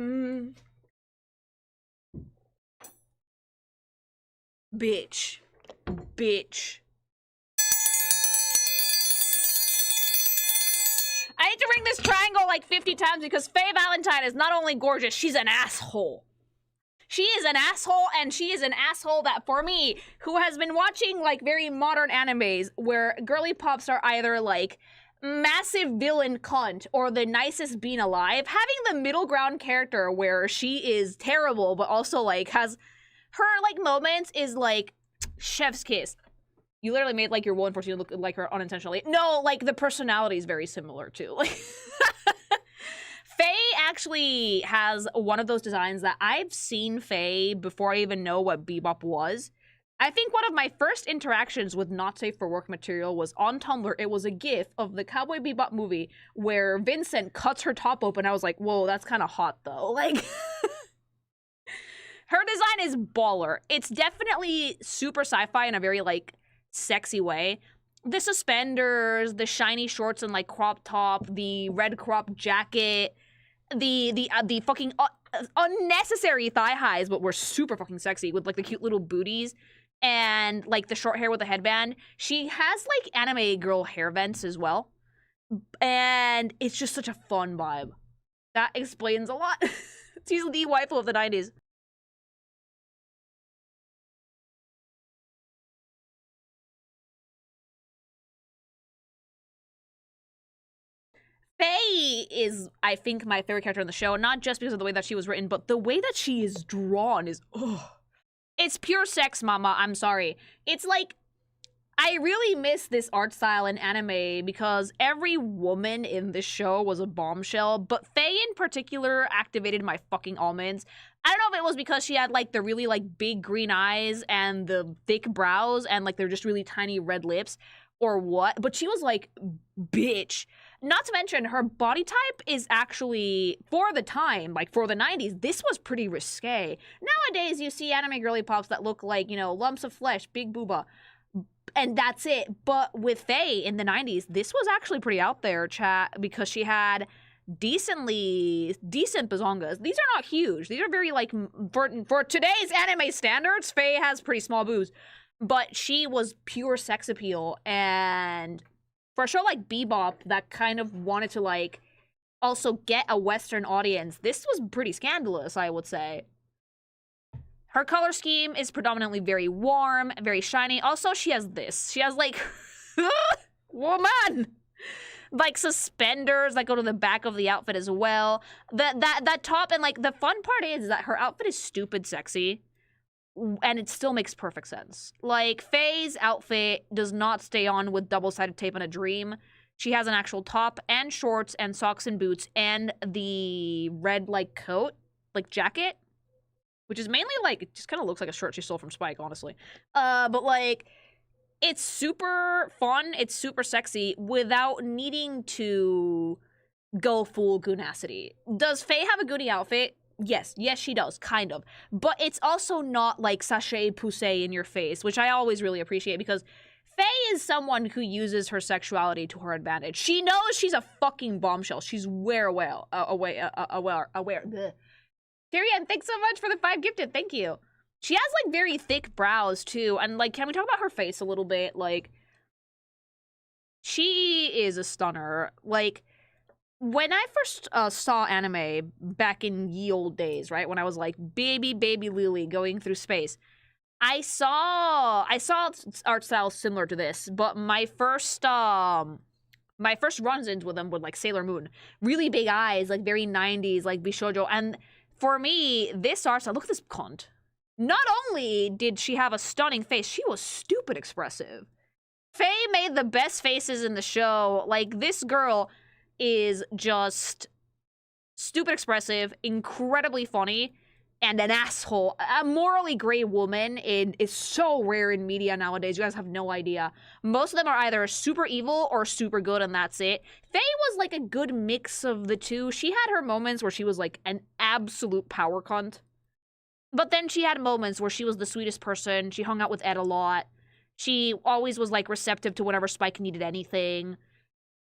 Bitch. Bitch. I need to ring this triangle like 50 times because Faye Valentine is not only gorgeous, she's an asshole. She is an asshole, and she is an asshole that, for me, who has been watching, like, very modern animes where girly pops are either, like, massive villain cunt or the nicest being alive, having the middle ground character where she is terrible but also, like, has her, like, moments is, like, chef's kiss. You literally made, like, your 114 look like her unintentionally. No, like, the personality is very similar, too. Like, Faye actually has one of those designs that I've seen Faye before I even know what Bebop was. I think one of my first interactions with not safe for work material was on Tumblr. It was a gif of the Cowboy Bebop movie where Vincent cuts her top open. I was like, whoa, that's kind of hot, though. Like... Her design is baller. It's definitely super sci-fi in a very, like, sexy way. The suspenders, the shiny shorts and like crop top, the red crop jacket, the fucking unnecessary thigh highs, but were super fucking sexy with like the cute little booties and like the short hair with the headband. She has like anime girl hair vents as well, and it's just such a fun vibe. That explains a lot. She's the waifu of the 90s. Faye is, I think, my favorite character in the show, not just because of the way that she was written, but the way that she is drawn is, ugh. It's pure sex, mama, I'm sorry. It's like, I really miss this art style in anime because every woman in this show was a bombshell, but Faye in particular activated my fucking almonds. I don't know if it was because she had, like, the really, like, big green eyes and the thick brows and, like, they're just really tiny red lips or what, but she was, like, bitch. Not to mention, her body type is actually, for the time, like, for the 90s, this was pretty risque. Nowadays, you see anime girly pops that look like, you know, lumps of flesh, big booba, and that's it. But with Faye in the 90s, this was actually pretty out there, chat, because she had decent bazongas. These are not huge. These are very, like, for today's anime standards, Faye has pretty small boobs. But she was pure sex appeal, and for a show like Bebop that kind of wanted to, like, also get a Western audience, this was pretty scandalous, I would say. Her color scheme is predominantly very warm, very shiny. Also, she has this. She has, like, woman! Like, suspenders that go to the back of the outfit as well. That top, and, like, the fun part is that her outfit is stupid sexy. And it still makes perfect sense. Like, Faye's outfit does not stay on with double-sided tape on a dream. She has an actual top and shorts and socks and boots and the red, like, coat, like, jacket, which is mainly, like, it just kind of looks like a shirt she stole from Spike, honestly. But, like, it's super fun, it's super sexy, without needing to go full goonacity. Does Faye have a Goonie outfit? Yes, she does, kind of. But it's also not like sachet poussé in your face, which I always really appreciate because Faye is someone who uses her sexuality to her advantage. She knows she's a fucking bombshell. She's aware. Bleh. Tyrion, thanks so much for the 5 gifted. Thank you. She has like very thick brows too, and like, can we talk about her face a little bit? Like, she is a stunner. Like, when I first saw anime back in ye old days, right, when I was like baby Lily going through space, I saw art styles similar to this, but my first runs-ins with them were like Sailor Moon, really big eyes, like very 90s, like Bishoujo. And for me, this art style, look at this cunt. Not only did she have a stunning face, she was stupid expressive. Faye made the best faces in the show. Like, this girl is just stupid expressive, incredibly funny, and an asshole. A morally gray woman is so rare in media nowadays. You guys have no idea. Most of them are either super evil or super good, and that's it. Faye was like a good mix of the two. She had her moments where she was like an absolute power cunt. But then she had moments where she was the sweetest person. She hung out with Ed a lot. She always was like receptive to whenever Spike needed anything.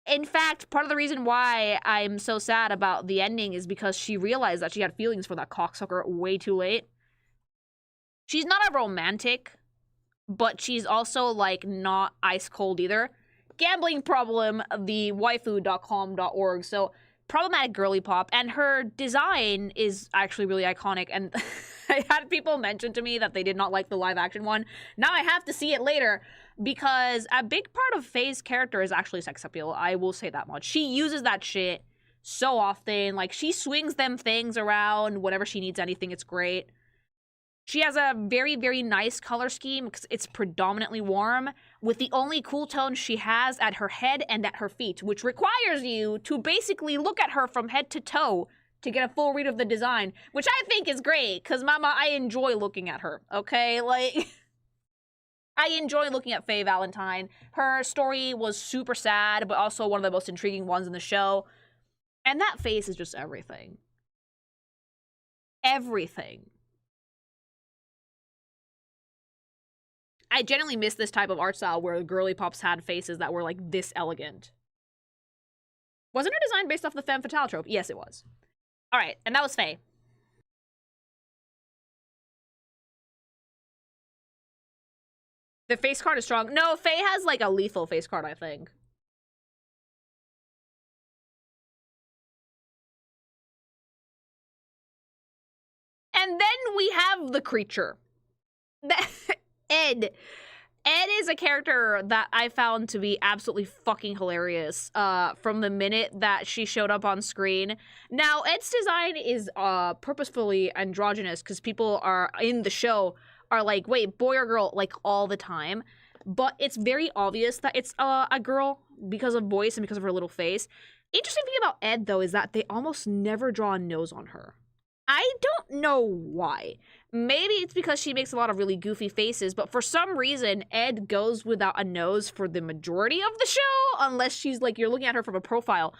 In fact, part of the reason why I'm so sad about the ending is because she realized that she had feelings for that cocksucker way too late. She's not a romantic, but she's also, like, not ice cold either. Gambling problem, the waifu.com.org, so problematic girly pop, and her design is actually really iconic, and I had people mention to me that they did not like the live action one. Now I have to see it later, because a big part of Faye's character is actually sex appeal. I will say that much. She uses that shit so often. Like, she swings them things around whenever she needs anything. It's great. She has a very, very nice color scheme because it's predominantly warm, with the only cool tone she has at her head and at her feet, which requires you to basically look at her from head to toe to get a full read of the design, which I think is great, because, mama, I enjoy looking at her, okay? Like, I enjoy looking at Faye Valentine. Her story was super sad, but also one of the most intriguing ones in the show. And that face is just everything. Everything. I genuinely miss this type of art style where girly pops had faces that were, like, this elegant. Wasn't her design based off the femme fatale trope? Yes, it was. All right, and that was Faye. The face card is strong. No, Faye has, like, a lethal face card, I think. And then we have the creature. Ed. Ed is a character that I found to be absolutely fucking hilarious from the minute that she showed up on screen. Now, Ed's design is purposefully androgynous because people are in the show are like, wait, boy or girl, like, all the time. But it's very obvious that it's a girl because of voice and because of her little face. Interesting thing about Ed, though, is that they almost never draw a nose on her. I don't know why. Maybe it's because she makes a lot of really goofy faces, but for some reason, Ed goes without a nose for the majority of the show, unless she's, like, you're looking at her from a profile.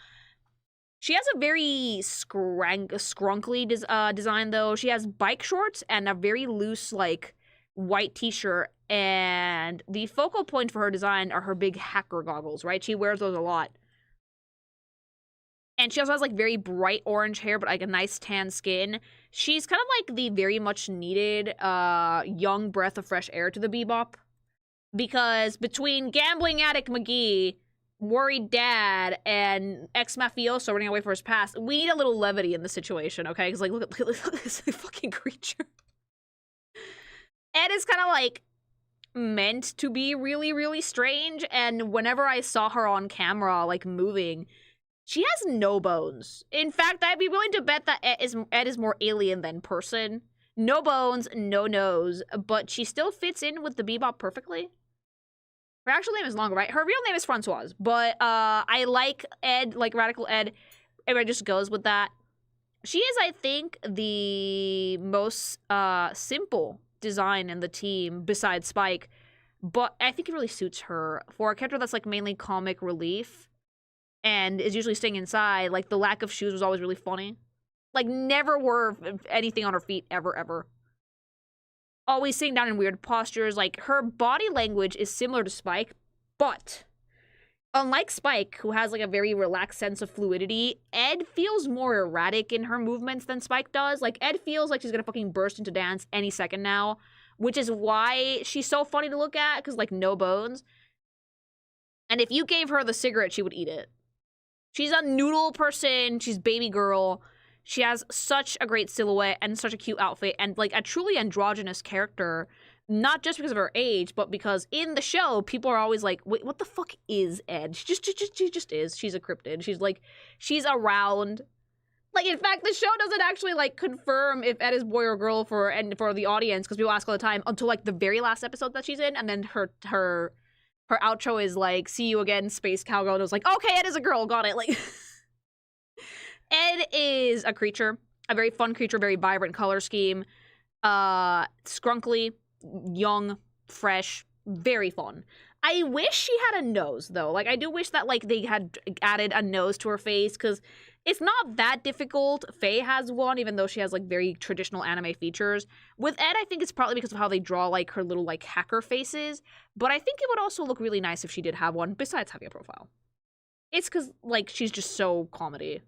She has a very scrunkly design, though. She has bike shorts and a very loose, like, white t-shirt, and the focal point for her design are her big hacker goggles, right? She wears those a lot. And she also has, like, very bright orange hair, but, like, a nice tan skin. She's kind of like the very much needed young breath of fresh air to the Bebop. Because between gambling addict McGee, worried dad, and ex-mafioso running away from his past, we need a little levity in the situation, okay? Because, like, look at this fucking creature. Ed is kind of, like, meant to be really, really strange, and whenever I saw her on camera, like, moving, she has no bones. In fact, I'd be willing to bet that Ed is more alien than person. No bones, no nose, but she still fits in with the Bebop perfectly. Her actual name is longer, right? Her real name is Francoise, but I like Ed, like Radical Ed. Everybody just goes with that. She is, I think, the most simple design in the team besides Spike. but I think it really suits her. For a character that's, like, mainly comic relief and is usually staying inside, like, the lack of shoes was always really funny. Like, never wore anything on her feet, ever. Always sitting down in weird postures. Like, her body language is similar to Spike, but unlike Spike, who has, like, a very relaxed sense of fluidity, Ed feels more erratic in her movements than Spike does. Like, Ed feels like she's gonna fucking burst into dance any second now, which is why she's so funny to look at, because, like, no bones. And if you gave her the cigarette, she would eat it. She's a noodle person. She's baby girl. She has such a great silhouette and such a cute outfit and, like, a truly androgynous character. Not just because of her age, but because in the show, people are always like, wait, what the fuck is Ed? She just is. She's a cryptid. She's, like, she's around. Like, in fact, the show doesn't actually, like, confirm if Ed is boy or girl for the audience, because people ask all the time, until, like, the very last episode that she's in, and then her outro is, like, see you again, Space Cowgirl, and it was like, okay, Ed is a girl, got it, like... Ed is a creature, a very fun creature, very vibrant color scheme, scrunkly, young, fresh, very fun. I wish she had a nose, though. Like, I do wish that, like, they had added a nose to her face, because it's not that difficult. Faye has one, even though she has, like, very traditional anime features. With Ed, I think it's partly because of how they draw, like, her little, like, hacker faces, but I think it would also look really nice if she did have one, besides having a profile. It's because, like, she's just so comedy.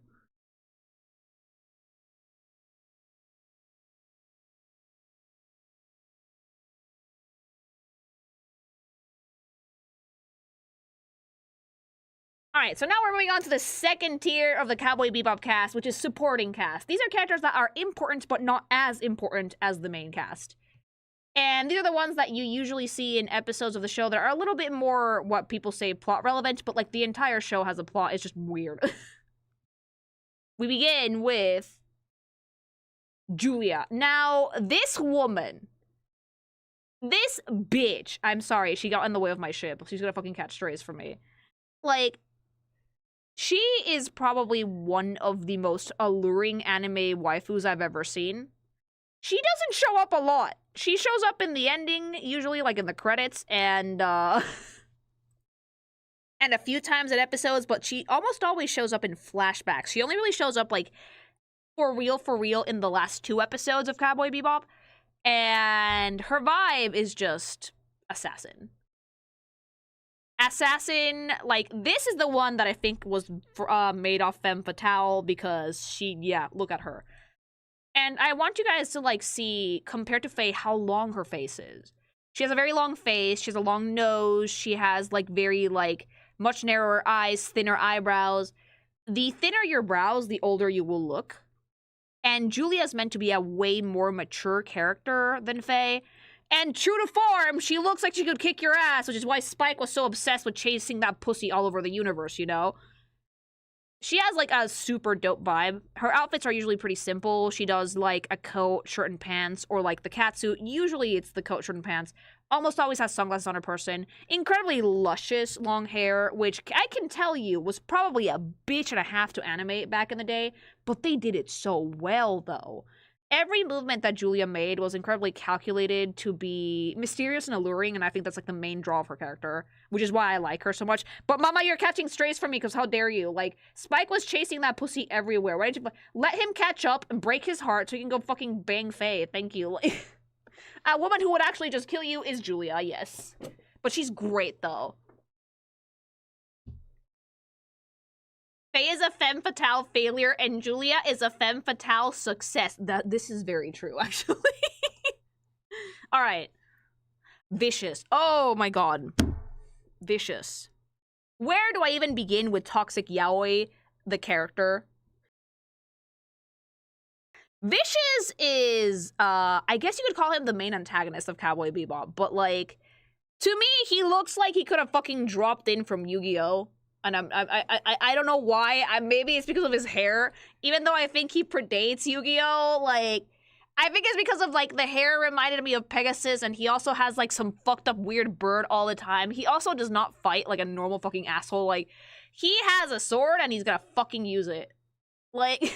All right, so now we're moving on to the second tier of the Cowboy Bebop cast, which is supporting cast. These are characters that are important, but not as important as the main cast. And these are the ones that you usually see in episodes of the show that are a little bit more, what people say, plot relevant, but, like, the entire show has a plot. It's just weird. We begin with Julia. Now, this woman, this bitch, I'm sorry, she got in the way of my ship. She's gonna fucking catch strays from me. Like, she is probably one of the most alluring anime waifus I've ever seen. She doesn't show up a lot. She shows up in the ending, usually, like, in the credits, and and a few times in episodes, but she almost always shows up in flashbacks. She only really shows up, like, for real, in the last 2 episodes of Cowboy Bebop, and her vibe is just assassin. Assassin, like, this is the one that I think was made off Femme Fatale, because she, yeah, look at her. And I want you guys to, like, see, compared to Faye, how long her face is. She has a very long face, she has a long nose, she has, like, very, like, much narrower eyes, thinner eyebrows. The thinner your brows, the older you will look. And Julia's meant to be a way more mature character than Faye. And true to form, she looks like she could kick your ass, which is why Spike was so obsessed with chasing that pussy all over the universe, you know? She has, like, a super dope vibe. Her outfits are usually pretty simple. She does, like, a coat, shirt, and pants, or, like, the catsuit. Usually it's the coat, shirt, and pants. Almost always has sunglasses on her person. Incredibly luscious long hair, which I can tell you was probably a bitch and a half to animate back in the day, but they did it so well, though. Every movement that Julia made was incredibly calculated to be mysterious and alluring, and I think that's, like, the main draw of her character, which is why I like her so much. But, Mama, you're catching strays from me, because how dare you? Like, Spike was chasing that pussy everywhere. Why didn't you let him catch up and break his heart so he can go fucking bang Faye? Thank you. A woman who would actually just kill you is Julia, yes. But she's great, though. Faye is a femme fatale failure, and Julia is a femme fatale success. This is very true, actually. All right. Vicious. Oh my god. Vicious. Where do I even begin with Toxic Yaoi, the character? Vicious is, I guess you could call him the main antagonist of Cowboy Bebop, but, like, to me, he looks like he could have fucking dropped in from Yu-Gi-Oh! And I don't know why. Maybe it's because of his hair. Even though I think he predates Yu-Gi-Oh! Like, I think it's because of, like, the hair reminded me of Pegasus, and he also has, like, some fucked up weird bird all the time. He also does not fight like a normal fucking asshole. Like, he has a sword, and he's gonna fucking use it. Like,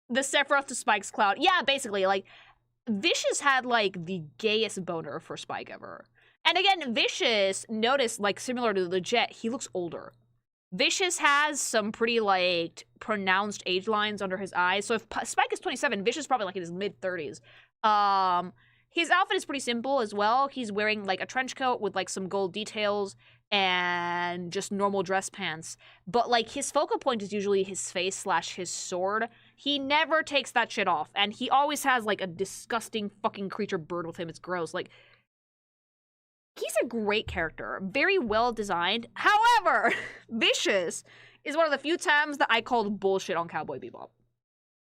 the Sephiroth to Spike's Cloud. Yeah, basically, like, Vicious had, like, the gayest boner for Spike ever. And again, Vicious, notice, like, similar to the Jet, he looks older. Vicious has some pretty, like, pronounced age lines under his eyes. So if Spike is 27, Vicious is probably, like, in his mid-30s. His outfit is pretty simple as well. He's wearing, like, a trench coat with, like, some gold details and just normal dress pants. But, like, his focal point is usually his face / his sword. He never takes that shit off. And he always has, like, a disgusting fucking creature bird with him. It's gross. Like, he's a great character. Very well designed. However, Vicious is one of the few times that I called bullshit on Cowboy Bebop.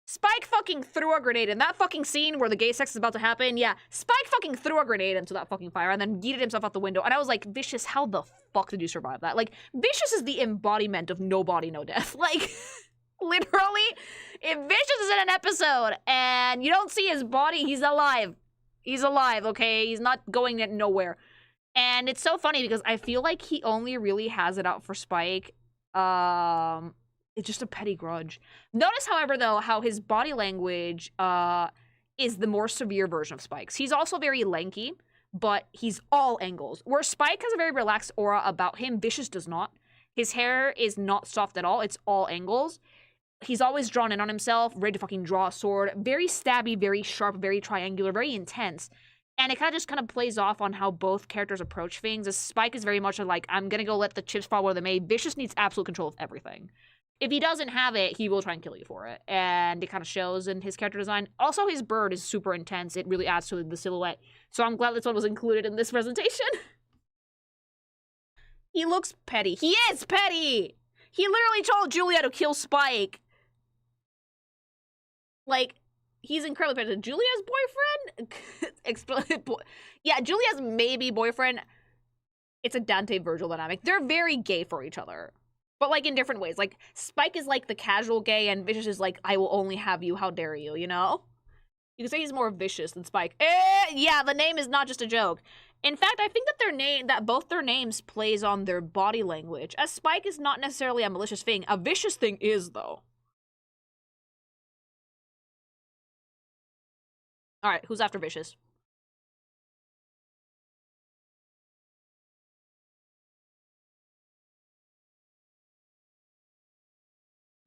Spike fucking threw a grenade in that fucking scene where the gay sex is about to happen. Yeah, Spike fucking threw a grenade into that fucking fire and then yeeted himself out the window. And I was like, Vicious, how the fuck did you survive that? Like, Vicious is the embodiment of no body, no death. Like, literally, if Vicious is in an episode and you don't see his body, he's alive. He's alive, okay? He's not going nowhere. And it's so funny because I feel like he only really has it out for Spike. It's just a petty grudge. Notice, however, though, how his body language is the more severe version of Spike's. He's also very lanky, but he's all angles. Where Spike has a very relaxed aura about him, Vicious does not. His hair is not soft at all. It's all angles. He's always drawn in on himself, ready to fucking draw a sword. Very stabby, very sharp, very triangular, very intense. And it kind of just kind of plays off on how both characters approach things. As Spike is very much like, I'm gonna go let the chips fall where they may. Vicious needs absolute control of everything. If he doesn't have it, he will try and kill you for it. And it kind of shows in his character design. Also, his bird is super intense. It really adds to the silhouette. So I'm glad this one was included in this presentation. He looks petty. He is petty! He literally told Julia to kill Spike. Like, he's incredibly petty. Julia's boyfriend? Yeah, Julia's maybe boyfriend. It's a Dante-Virgil dynamic. They're very gay for each other. But, like, in different ways. Like, Spike is, like, the casual gay, and Vicious is, like, I will only have you, how dare you, you know? You can say he's more vicious than Spike. Yeah, the name is not just a joke. In fact, I think that both their names plays on their body language, as Spike is not necessarily a malicious thing. A vicious thing is, though. Alright, who's after Vicious?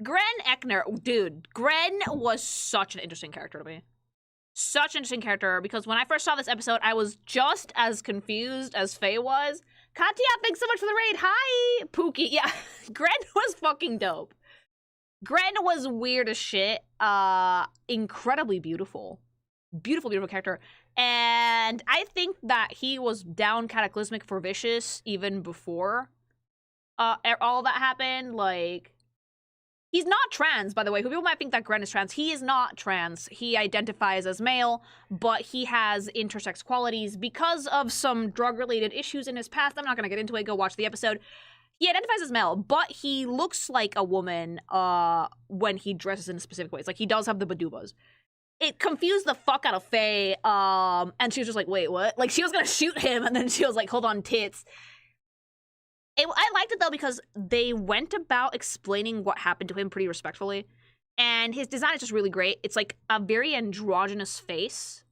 Gren Eckner, dude, Gren was such an interesting character to me. Such an interesting character, because when I first saw this episode, I was just as confused as Faye was. Katya, thanks so much for the raid. Hi, Pookie. Yeah, Gren was fucking dope. Gren was weird as shit. Incredibly beautiful. Beautiful, beautiful character. And I think that he was down cataclysmic for Vicious even before all that happened. Like, he's not trans, by the way. Who people might think that Gren is trans. He is not trans. He identifies as male, but he has intersex qualities because of some drug-related issues in his past. I'm not going to get into it. Go watch the episode. He identifies as male, but he looks like a woman when he dresses in specific ways. Like, he does have the badubas. It confused the fuck out of Faye, and she was just like, wait, what? Like, she was gonna shoot him, and then she was like, hold on, tits. I liked it, though, because they went about explaining what happened to him pretty respectfully, and his design is just really great. It's, like, a very androgynous face,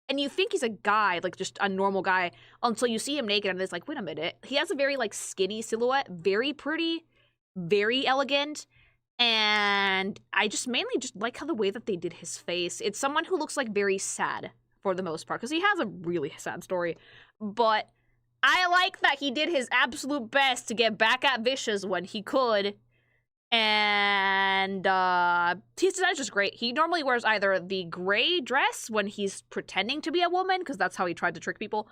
and you think he's a guy, like, just a normal guy, until you see him naked, and it's like, wait a minute. He has a very, like, skinny silhouette, very pretty, very elegant, and I just mainly just like how the way that they did his face. It's someone who looks, like, very sad, for the most part, because he has a really sad story, but I like that he did his absolute best to get back at Vicious when he could, and his design is just great. He normally wears either the gray dress when he's pretending to be a woman, because that's how he tried to trick people,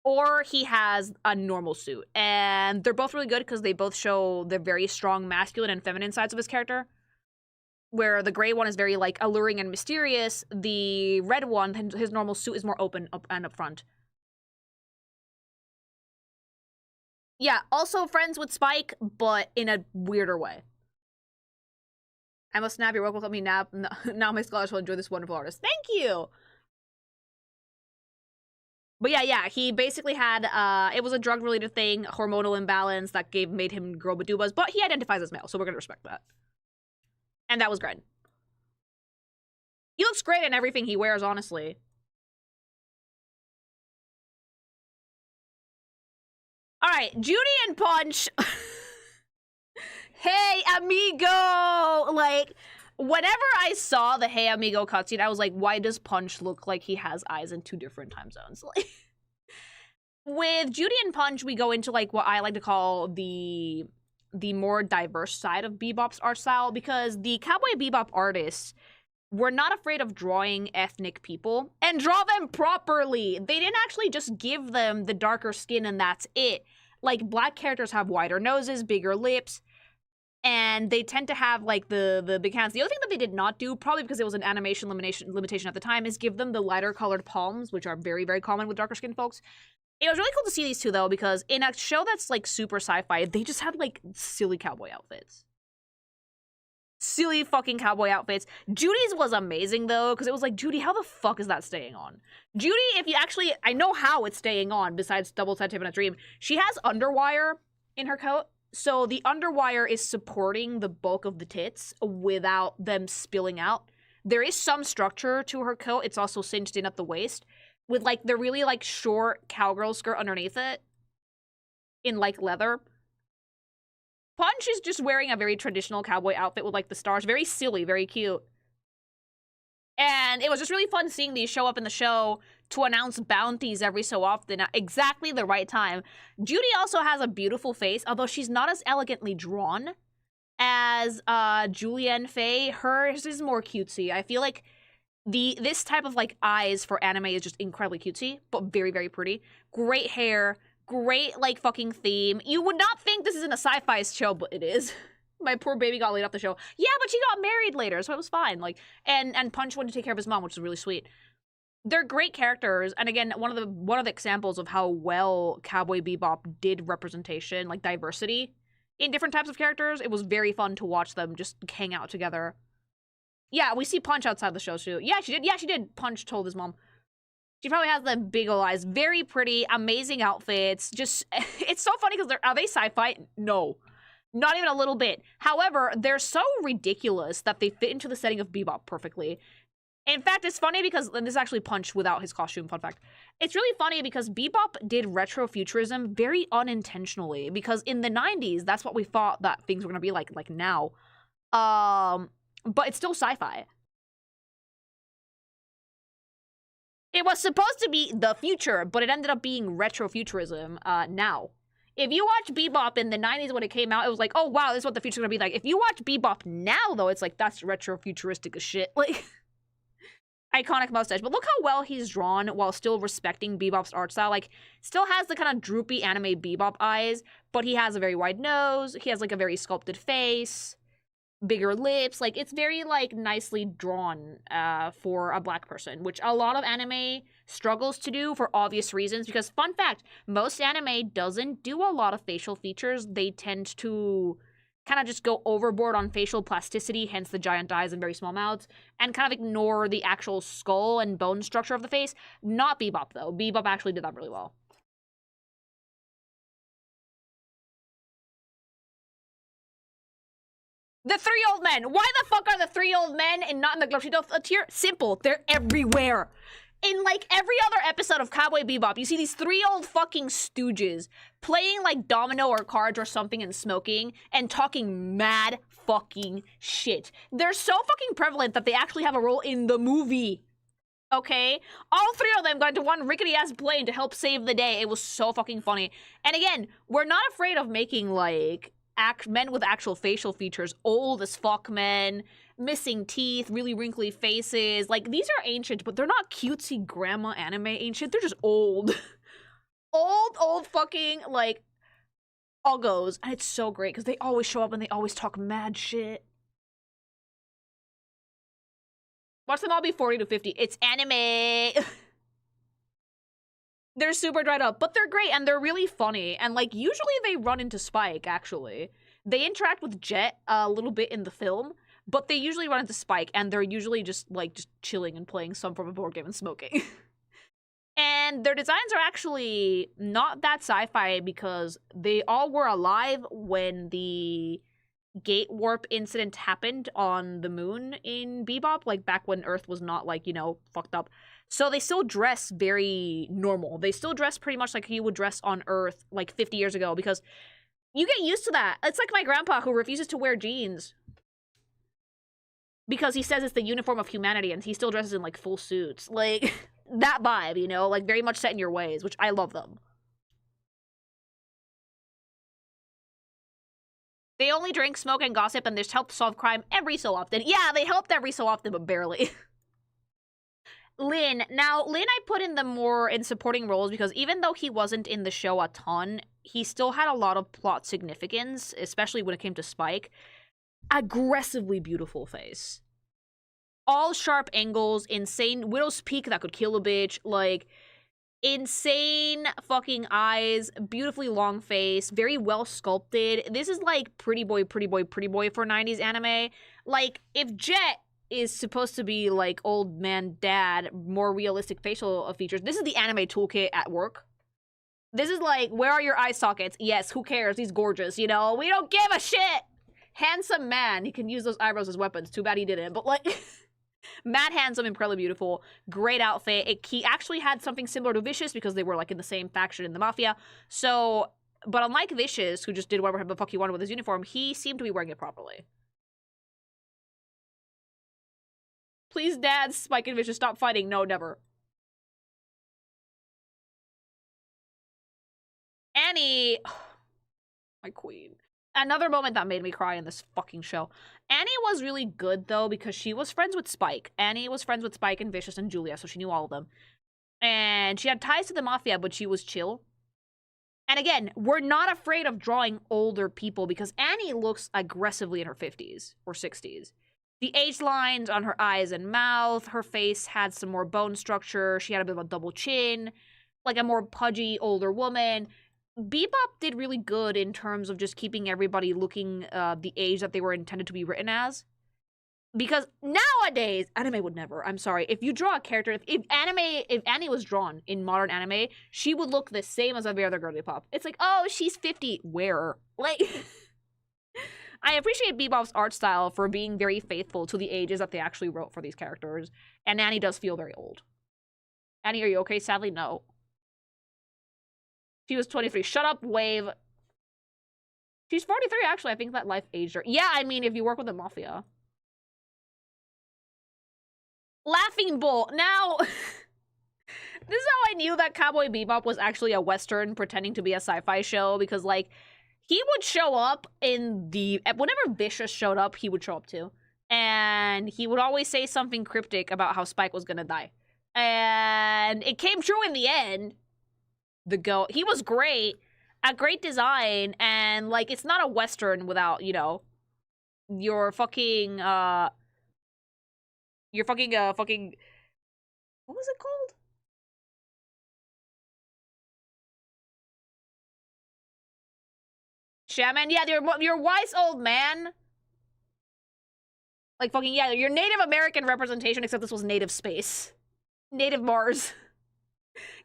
or he has a normal suit. And they're both really good because they both show the very strong masculine and feminine sides of his character. Where the gray one is very, like, alluring and mysterious, the red one, his normal suit, is more open and upfront. Yeah, also friends with Spike, but in a weirder way. I must nab your work will help me nab. Now my scholars will enjoy this wonderful artist. Thank you! But yeah, he basically had, it was a drug-related thing, hormonal imbalance that made him grow badubas, but he identifies as male, so we're gonna respect that. And that was Gren. He looks great in everything he wears, honestly. All right, Judy and Punch. Hey, amigo! Like, whenever I saw the Hey, amigo cutscene, I was like, why does Punch look like he has eyes in 2 different time zones? Like, with Judy and Punch, we go into, like, what I like to call the more diverse side of Bebop's art style, because the Cowboy Bebop artists were not afraid of drawing ethnic people and draw them properly. They didn't actually just give them the darker skin and that's it. Like, black characters have wider noses, bigger lips, and they tend to have, like, the big hands. The other thing that they did not do, probably because it was an animation limitation at the time, is give them the lighter colored palms, which are very, very common with darker skinned folks. It was really cool to see these two, though, because in a show that's, like, super sci-fi, they just had, like, silly cowboy outfits. Silly fucking cowboy outfits. Judy's was amazing, though, because it was like, Judy, how the fuck is that staying on? Judy, if you actually, I know how it's staying on, besides double-side tip in a dream. She has underwire in her coat, so the underwire is supporting the bulk of the tits without them spilling out. There is some structure to her coat. It's also cinched in at the waist, with, like, the really, like, short cowgirl skirt underneath it in, like, leather. Punch is just wearing a very traditional cowboy outfit with, like, the stars. Very silly, very cute. And it was just really fun seeing these show up in the show to announce bounties every so often at exactly the right time. Judy also has a beautiful face, although she's not as elegantly drawn as Julienne Faye. Hers is more cutesy. I feel like this type of, like, eyes for anime is just incredibly cutesy, but very, very pretty. Great hair. Great, like, fucking theme. You would not think this isn't a sci-fi show, but it is. My poor baby got laid off the show. Yeah, but she got married later, so it was fine. Like, and Punch wanted to take care of his mom, which is really sweet. They're great characters, and again, one of the examples of how well Cowboy Bebop did representation, like diversity, in different types of characters. It was very fun to watch them just hang out together. Yeah, we see Punch outside the show too. Yeah, she did. Yeah, she did. Punch told his mom. She probably has the big ol' eyes. Very pretty, amazing outfits. Just, it's so funny because are they sci-fi? No. Not even a little bit. However, they're so ridiculous that they fit into the setting of Bebop perfectly. In fact, it's funny because, and this is actually Punch without his costume, fun fact. It's really funny because Bebop did retrofuturism very unintentionally, because in the 90s, that's what we thought that things were going to be like now. But it's still sci-fi. It was supposed to be the future, but it ended up being retrofuturism now. If you watch Bebop in the 90s when it came out, it was like, oh wow, this is what the future's gonna be like. If you watch Bebop now, though, it's like, that's retrofuturistic as shit. Like, iconic mustache. But look how well he's drawn while still respecting Bebop's art style. Like, still has the kind of droopy anime Bebop eyes, but he has a very wide nose. He has, like, a very sculpted face. Bigger lips. Like, it's very, like, nicely drawn for a black person, which a lot of anime struggles to do for obvious reasons, because, fun fact, most anime doesn't do a lot of facial features. They tend to kind of just go overboard on facial plasticity, hence the giant eyes and very small mouths, and kind of ignore the actual skull and bone structure of the face. Not Bebop, though. Bebop actually did that really well. The 3 old men. Why the fuck are the 3 old men and not in the grocery tier? Simple. They're everywhere. In, like, every other episode of Cowboy Bebop, you see these 3 old fucking stooges playing, like, domino or cards or something and smoking and talking mad fucking shit. They're so fucking prevalent that they actually have a role in the movie. Okay? All 3 of them got into one rickety-ass plane to help save the day. It was so fucking funny. And again, we're not afraid of making, like, men with actual facial features, old as fuck men, missing teeth, really wrinkly faces. Like, these are ancient, but they're not cutesy grandma anime ancient. They're just old. old fucking, like, uggos. And it's so great, because they always show up and they always talk mad shit. Watch them all be 40 to 50. It's anime. They're super dried up, but they're great, and they're really funny. And, like, usually they run into Spike, actually. They interact with Jet a little bit in the film, but they usually run into Spike, and they're usually just, like, just chilling and playing some form of board game and smoking. And their designs are actually not that sci-fi, because they all were alive when the gate warp incident happened on the moon in Bebop, like back when Earth was not like, you know, fucked up. So they still dress very normal. They still dress pretty much like you would dress on Earth like 50 years ago because you get used to that. It's like my grandpa who refuses to wear jeans because he says it's the uniform of humanity and he still dresses in like full suits. Like that vibe, you know, like very much set in your ways, which I love them. They only drink, smoke, and gossip, and just help solve crime every so often. Yeah, they helped every so often, but barely. Lin. Now, Lin I put in the more in supporting roles because even though he wasn't in the show a ton, he still had a lot of plot significance, especially when it came to Spike. Aggressively beautiful face. All sharp angles, insane widow's peak that could kill a bitch, like insane fucking eyes, beautifully long face, very well sculpted. This is like pretty boy for 90s anime. Like, if Jet is supposed to be like old man dad, more realistic facial features, this is the anime toolkit at work. This is like, where are your eye sockets? Yes, who cares? He's gorgeous, you know? We don't give a shit! Handsome man. He can use those eyebrows as weapons. Too bad he didn't, but like... mad handsome, incredibly beautiful, great outfit. He actually had something similar to Vicious because they were like in the same faction in the Mafia. So, but unlike Vicious, who just did whatever the fuck he wanted with his uniform, he seemed to be wearing it properly. Please, Dad, Spike and Vicious, stop fighting. No, never. Annie, my queen. Another moment that made me cry in this fucking show. Annie was really good, though, because she was friends with Spike. Annie was friends with Spike and Vicious and Julia, so she knew all of them. And she had ties to the Mafia, but she was chill. And again, we're not afraid of drawing older people because Annie looks aggressively in her 50s or 60s. The age lines on her eyes and mouth, her face had some more bone structure, she had a bit of a double chin, like a more pudgy older woman. Bebop did really good in terms of just keeping everybody looking the age that they were intended to be written as. Because nowadays, anime would never. I'm sorry. If you draw a character, if Annie was drawn in modern anime, she would look the same as every other girly pop. It's like, oh, she's 50. Where? Like, I appreciate Bebop's art style for being very faithful to the ages that they actually wrote for these characters. And Annie does feel very old. Annie, are you okay? Sadly, no. She was 23. Shut up, Wave. She's 43, actually. I think that life aged her. Yeah, I mean, if you work with the Mafia. Laughing Bull. Now, this is how I knew that Cowboy Bebop was actually a Western pretending to be a sci-fi show, because, like, he would show up in the... whenever Vicious showed up, he would show up too. And he would always say something cryptic about how Spike was gonna die. And it came true in the end. He was great, a great design, and, like, it's not a Western without, you know, your fucking, what was it called? Shaman? Yeah, your wise old man. Like, fucking, yeah, your Native American representation, except this was native space. Native Mars.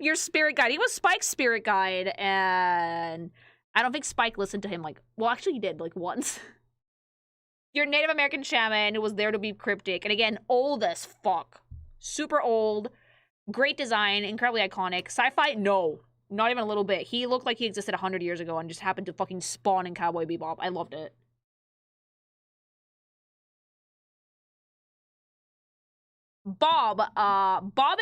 Your spirit guide. He was Spike's spirit guide, and I don't think Spike listened to him, like, well, actually he did, like, once. Your Native American shaman who was there to be cryptic, and again, old as fuck. Super old, great design, incredibly iconic. Sci-fi? No. Not even a little bit. He looked like he existed 100 years ago and just happened to fucking spawn in Cowboy Bebop. I loved it. Bob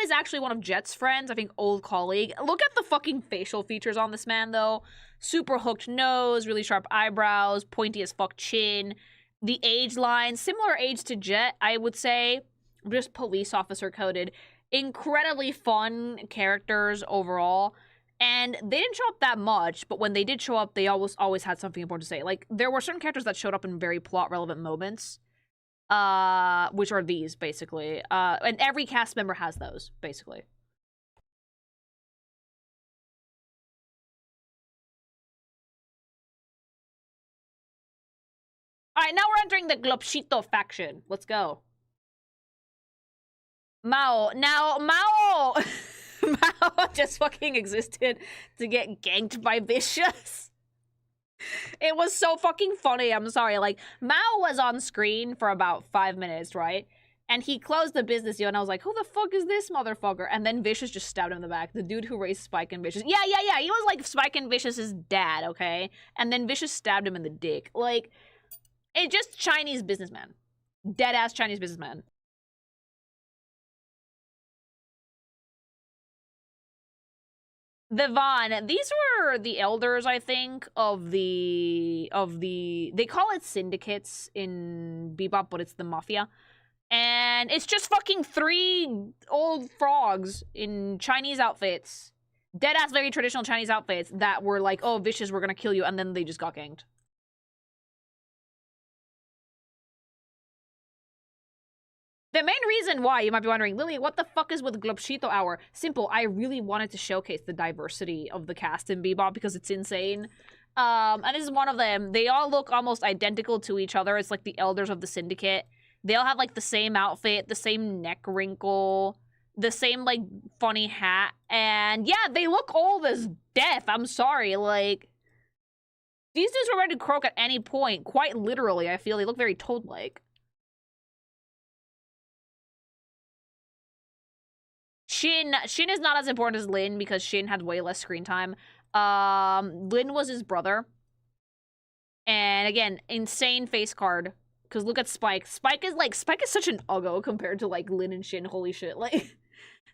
is actually one of Jet's friends, I think old colleague. Look at the fucking facial features on this man, though. Super hooked nose, really sharp eyebrows, pointy as fuck chin. The age line, similar age to Jet, I would say. Just police officer coded. Incredibly fun characters overall. And they didn't show up that much, but when they did show up, they always had something important to say. Like, there were certain characters that showed up in very plot-relevant moments. Which are these, basically. And every cast member has those, basically. Alright, now we're entering the Glopshito faction. Let's go. Mao. Now, Mao! Mao just fucking existed to get ganked by Vicious. It was so fucking funny. I'm sorry. Like, Mao was on screen for about 5 minutes, right? And he closed the business deal, and I was like, who the fuck is this motherfucker? And then Vicious just stabbed him in the back. The dude who raised Spike and Vicious. Yeah. He was like Spike and Vicious's dad, okay? And then Vicious stabbed him in the dick. Like, it's just Chinese businessman. Dead-ass Chinese businessman. The Vaughn, these were the elders, I think, of the they call it syndicates in Bebop, but it's the mafia. And it's just fucking 3 old frogs in Chinese outfits. Dead-ass very traditional Chinese outfits that were like, oh, Vicious, we're gonna kill you, and then they just got ganged. The main reason why, you might be wondering, Lily, what the fuck is with Globshito Hour? Simple, I really wanted to showcase the diversity of the cast in Bebop because it's insane. And this is one of them. They all look almost identical to each other. It's like the elders of the syndicate. They all have like the same outfit, the same neck wrinkle, the same like funny hat. And yeah, they look old as death. I'm sorry, like... These dudes were ready to croak at any point. Quite literally, I feel. They look very toad-like. Shin is not as important as Lin because Shin had way less screen time. Lin was his brother. And again, insane face card. Because look at Spike. Spike is such an uggo compared to like Lin and Shin. Holy shit. Like,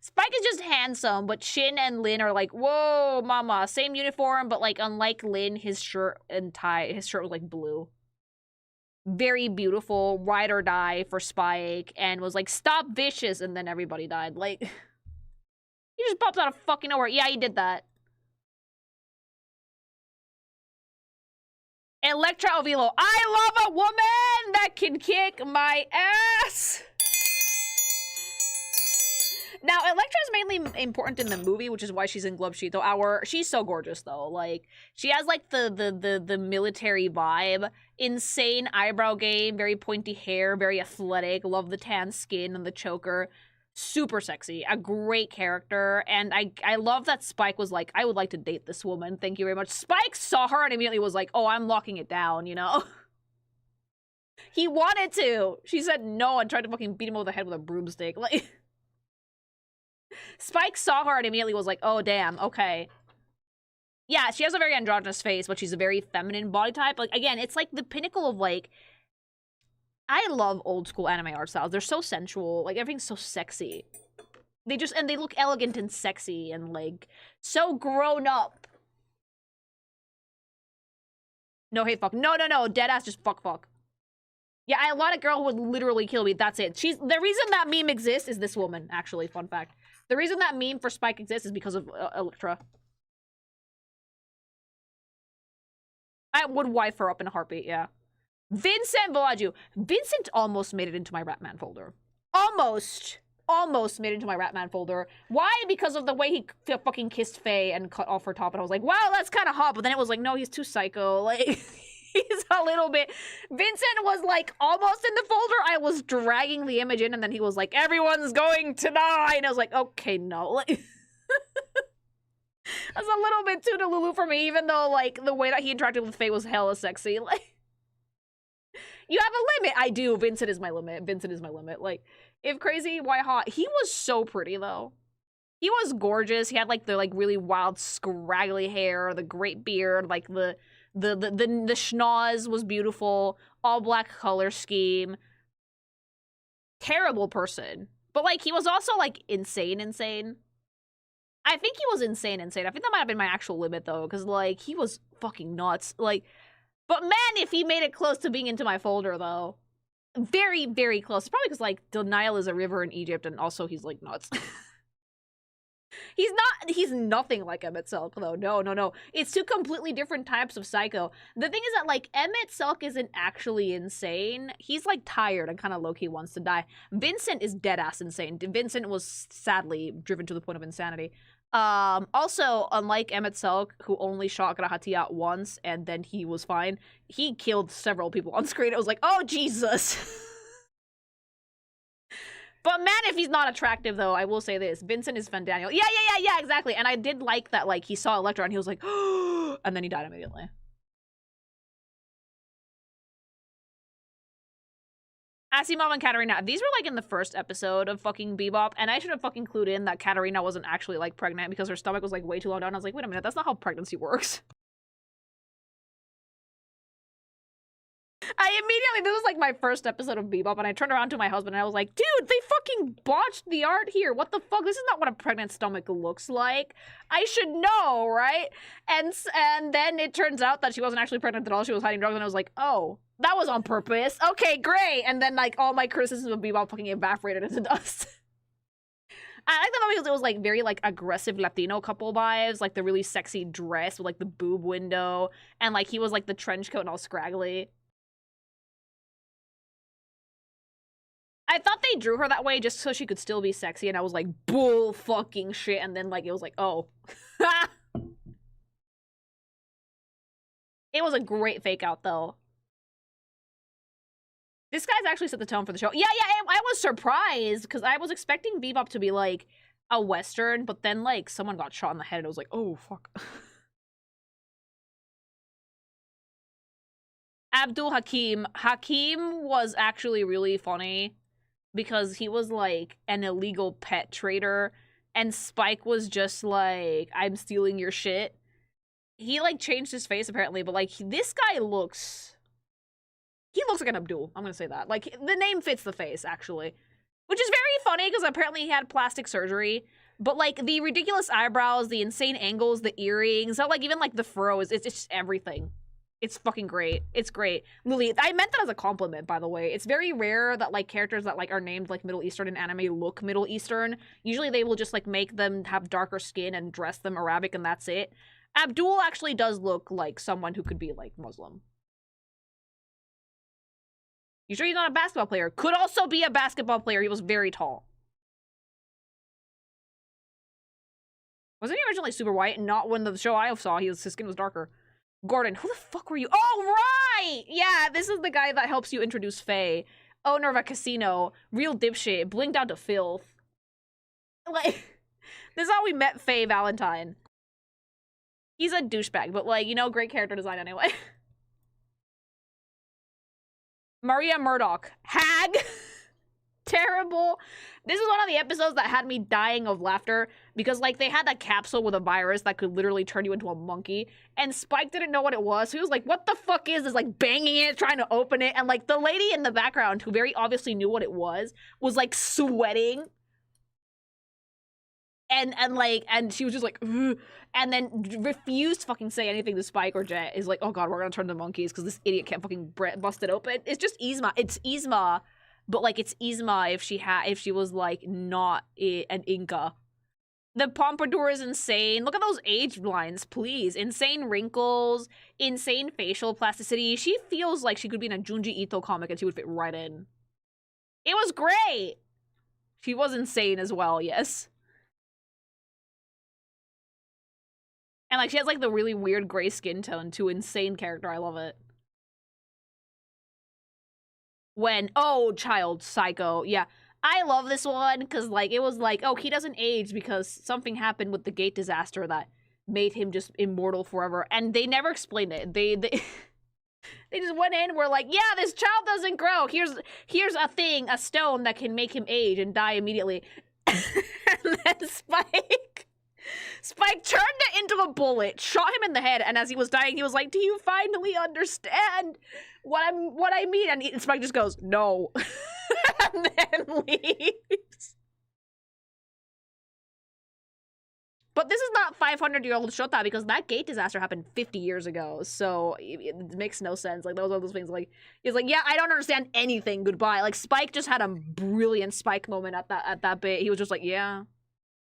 Spike is just handsome, but Shin and Lin are like, whoa, mama. Same uniform, but like unlike Lin, his shirt was like blue. Very beautiful, ride or die for Spike, and was like, stop Vicious, and then everybody died. Like, he just popped out of fucking nowhere. Yeah, he did that. Electra Ovilo. I love a woman that can kick my ass! Now, Electra is mainly important in the movie, which is why she's in Globshito Hour. She's so gorgeous, though. Like, she has, like, the military vibe. Insane eyebrow game, very pointy hair, very athletic. Love the tan skin and the choker. Super sexy. A great character. And I love that Spike was like, I would like to date this woman. Thank you very much. Spike saw her and immediately was like, oh, I'm locking it down, you know? He wanted to. She said no and tried to fucking beat him over the head with a broomstick. Like... Spike saw her and immediately was like, oh, damn, okay. Yeah, she has a very androgynous face, but she's a very feminine body type. Like, again, it's like the pinnacle of, like... I love old school anime art styles. They're so sensual. Like, everything's so sexy. And they look elegant and sexy and, like, so grown up. No hate fuck. No. Deadass just fuck. Yeah, I want a girl who would literally kill me. That's it. The reason that meme exists is this woman, actually. Fun fact. The reason that meme for Spike exists is because of Electra. I would wife her up in a heartbeat, yeah. Vincent Voaju. Vincent almost made it into my Ratman folder. Almost made it into my Ratman folder. Why? Because of the way he fucking kissed Faye and cut off her top. And I was like, wow, that's kind of hot. But then it was like, no, he's too psycho. Like... He's a little bit... Vincent was, like, almost in the folder. I was dragging the image in, and then he was like, everyone's going to die! And I was like, okay, no. Like, that's a little bit too Delulu for me, even though, like, the way that he interacted with Faye was hella sexy. Like, you have a limit. I do. Vincent is my limit. Like, if crazy, why hot? He was so pretty, though. He was gorgeous. He had, like, the, like, really wild, scraggly hair, the great beard, like, the schnoz was beautiful, all black color scheme. Terrible person. But, like, he was also, like, insane. I think he was insane. I think that might have been my actual limit, though, because, like, he was fucking nuts. Like, but man, if he made it close to being into my folder, though. Very, very close. Probably because, like, the Nile is a river in Egypt, and also he's, like, nuts. He's nothing like Emmett Selk, though. No. It's two completely different types of psycho. The thing is that, like, Emmett Selk isn't actually insane. He's, like, tired and kind of low-key wants to die. Vincent is dead-ass insane. Vincent was sadly driven to the point of insanity. Also, unlike Emmett Selk, who only shot Grahatia once and then he was fine, he killed several people on screen. It was like, oh, Jesus. But man, if he's not attractive, though, I will say this. Vincent is Fandaniel. Yeah, exactly. And I did like that, like, he saw Electra and he was like, and then he died immediately. Asimov and Katarina, these were like in the first episode of fucking Bebop, and I should have fucking clued in that Katarina wasn't actually like pregnant because her stomach was like way too low down. I was like, wait a minute, that's not how pregnancy works. This was like my first episode of Bebop, and I turned around to my husband and I was like, dude, they fucking botched the art here. What the fuck? This is not what a pregnant stomach looks like. I should know, right? And then it turns out that she wasn't actually pregnant at all. She was hiding drugs, and I was like, oh, that was on purpose. Okay, great. And then like all my criticisms of Bebop fucking evaporated into dust. I like that because it was like very like aggressive Latino couple vibes, like the really sexy dress with like the boob window, and like he was like the trench coat and all scraggly. I thought they drew her that way just so she could still be sexy, and I was like, bull fucking shit, and then, like, it was like, oh. It was a great fake out, though. This guy's actually set the tone for the show. Yeah, I was surprised, because I was expecting Bebop to be, like, a Western, but then, like, someone got shot in the head, and I was like, oh, fuck. Abdul Hakim. Hakim was actually really funny, because he was, like, an illegal pet trader, and Spike was just like, I'm stealing your shit. He, like, changed his face, apparently, but, like, this guy looks... He looks like an Abdul, I'm gonna say that. Like, the name fits the face, actually. Which is very funny, because apparently he had plastic surgery, but, like, the ridiculous eyebrows, the insane angles, the earrings, like, even, like, the furrows, it's just everything. It's fucking great. It's great. Lily, I meant that as a compliment, by the way. It's very rare that, like, characters that, like, are named, like, Middle Eastern in anime look Middle Eastern. Usually they will just, like, make them have darker skin and dress them Arabic, and that's it. Abdul actually does look like someone who could be, like, Muslim. You sure he's not a basketball player? Could also be a basketball player. He was very tall. Wasn't he originally super white? Not when the show I saw, his skin was darker. Gordon, who the fuck were you? Oh, right! Yeah, this is the guy that helps you introduce Faye. Owner of a casino. Real dipshit. Blinked out to filth. Like, this is how we met Faye Valentine. He's a douchebag, but, like, you know, great character design anyway. Maria Murdoch. Hag! Terrible. This is one of the episodes that had me dying of laughter because, like, they had that capsule with a virus that could literally turn you into a monkey, and Spike didn't know what it was, so he was like, what the fuck is this? Like, banging it, trying to open it, and, like, the lady in the background, who very obviously knew what it was, like, sweating. And she was just like, ugh, and then refused to fucking say anything to Spike or Jet. Is like, oh god, we're gonna turn to monkeys because this idiot can't fucking bust it open. It's just Yzma. It's Yzma. But, like, it's Yzma if she was, like, not an Inca. The pompadour is insane. Look at those age lines, please. Insane wrinkles, insane facial plasticity. She feels like she could be in a Junji Ito comic and she would fit right in. It was great. She was insane as well, yes. And, like, she has, like, the really weird gray skin tone, too. Insane character. I love it. When, oh, child psycho. Yeah, I love this one because, like, it was like, oh, he doesn't age because something happened with the gate disaster that made him just immortal forever. And they never explained it. They they just went in and were like, yeah, this child doesn't grow. Here's a thing, a stone that can make him age and die immediately. And then Spike turned it into a bullet, shot him in the head, and as he was dying, he was like, do you finally understand what I mean? And Spike just goes, no. And then leaves. But this is not 500-year-old Shota because that gate disaster happened 50 years ago, so it makes no sense. Like, those are those things, like, he's like, yeah, I don't understand anything, goodbye. Like, Spike just had a brilliant Spike moment at that bit. He was just like, yeah.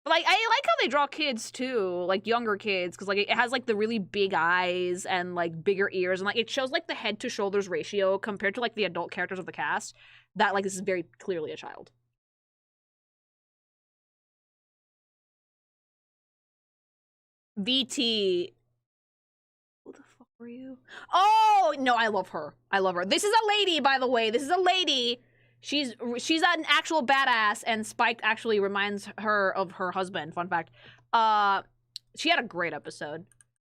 Like, I like how they draw kids, too, like, younger kids, because, like, it has, like, the really big eyes and, like, bigger ears, and, like, it shows, like, the head-to-shoulders ratio compared to, like, the adult characters of the cast, that, like, this is very clearly a child. VT. Who the fuck were you? Oh, no, I love her. I love her. This is a lady, by the way. This is a lady. She's an actual badass, and Spike actually reminds her of her husband. Fun fact. She had a great episode.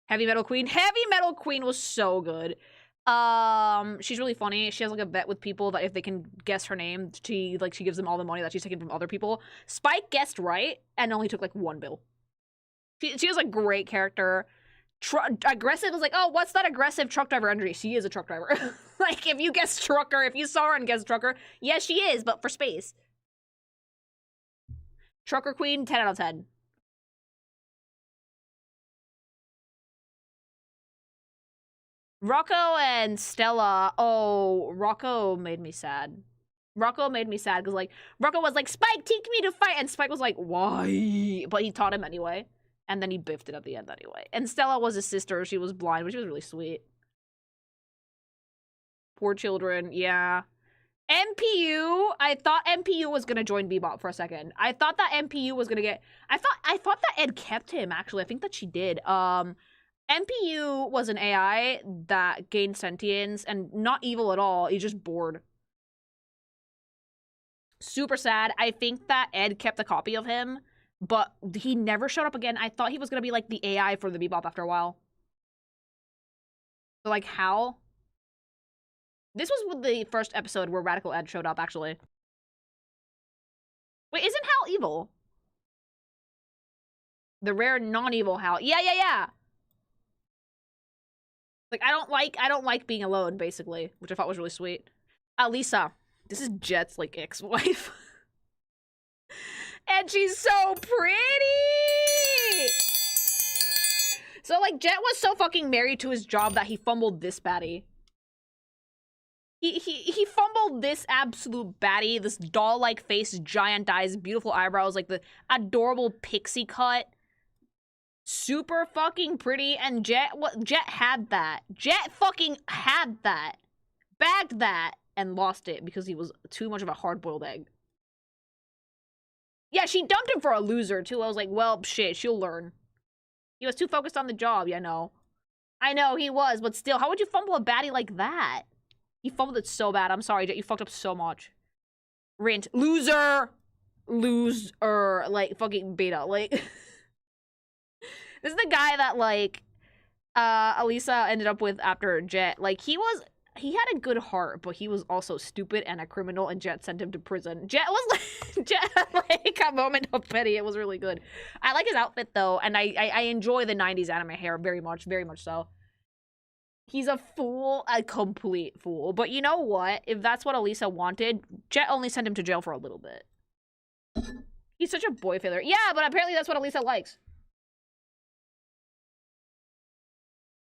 Heavy Metal Queen. Heavy Metal Queen was so good. She's really funny. She has like a bet with people that if they can guess her name, she gives them all the money that she's taken from other people. Spike guessed right and only took like 1 bill. She has a great character. Aggressive is like, oh, what's that aggressive truck driver energy? She is a truck driver. Like, if you guess trucker, if you saw her and guessed trucker, yes, she is, but for space. Trucker queen, 10 out of 10. Rocco and Stella. Oh, Rocco made me sad. Rocco made me sad because, like, Rocco was like, Spike, teach me to fight. And Spike was like, why? But he taught him anyway. And then he biffed it at the end anyway. And Stella was his sister. She was blind, but she was really sweet. Poor children. Yeah. MPU. I thought MPU was gonna join Bebop for a second. I thought that MPU was gonna get... I thought that Ed kept him, actually. I think that she did. MPU was an AI that gained sentience and not evil at all. He's just bored. Super sad. I think that Ed kept a copy of him, but he never showed up again. I thought he was going to be like the AI for the Bebop after a while. So like Hal? This was with the first episode where Radical Ed showed up, actually. Wait, isn't Hal evil? The rare non-evil Hal. Yeah. Like, I don't like being alone, basically, which I thought was really sweet. Lisa. This is Jet's, like, ex-wife. And she's so pretty! So, like, Jet was so fucking married to his job that he fumbled this baddie. He fumbled this absolute baddie, this doll-like face, giant eyes, beautiful eyebrows, like the adorable pixie cut. Super fucking pretty, and Jet had that. Jet fucking had that. Bagged that, and lost it because he was too much of a hard-boiled egg. Yeah, she dumped him for a loser, too. I was like, well, shit, she'll learn. He was too focused on the job, yeah, no. I know, he was, but still, how would you fumble a baddie like that? He fumbled it so bad. I'm sorry, Jet, you fucked up so much. Rint. Loser! Loser. Like, fucking beta. Like... This is the guy that, like, Elisa ended up with after Jet. Like, he had a good heart, but he was also stupid and a criminal, and Jet sent him to prison. Jet was, like, Jet had, like, a moment of pity. It was really good. I like his outfit, though, and I enjoy the 90s anime hair very much so. He's a fool, a complete fool. But you know what? If that's what Elisa wanted, Jet only sent him to jail for a little bit. He's such a boy failure. Yeah, but apparently that's what Elisa likes.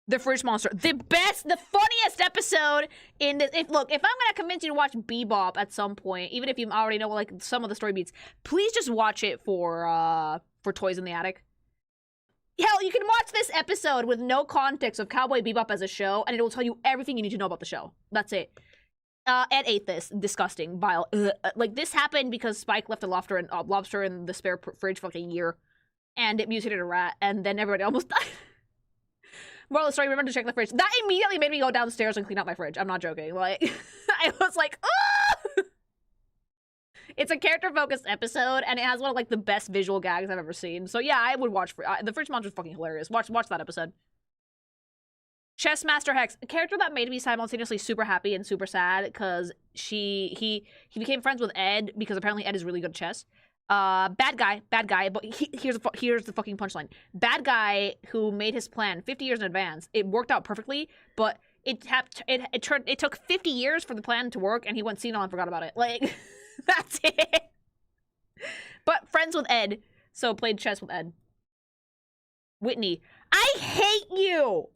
The Fridge Monster. The best, the funniest episode in the... Look, if I'm gonna convince you to watch Bebop at some point, even if you already know, like, some of the story beats, please just watch it for Toys in the Attic. Hell, you can watch this episode with no context of Cowboy Bebop as a show, and it will tell you everything you need to know about the show. That's it. Ed ate this. Disgusting. Vile. Like, this happened because Spike left a lobster in the spare fridge for like a year, and it mutated a rat, and then everybody almost died. Moral of the story, remember to check the fridge. That immediately made me go downstairs and clean out my fridge. I'm not joking. Like, I was like, oh! It's a character-focused episode, and it has one of, like, the best visual gags I've ever seen. So, yeah, I would watch... the Fridge Monster's fucking hilarious. Watch that episode. Chess Master Hex. A character that made me simultaneously super happy and super sad, because he became friends with Ed, because apparently Ed is really good at chess. Bad guy, but here's the fucking punchline. Bad guy who made his plan 50 years in advance. It worked out perfectly, but it took 50 years for the plan to work, and he went senile and forgot about it. Like, that's it. But friends with Ed, so played chess with Ed. Whitney. I hate you!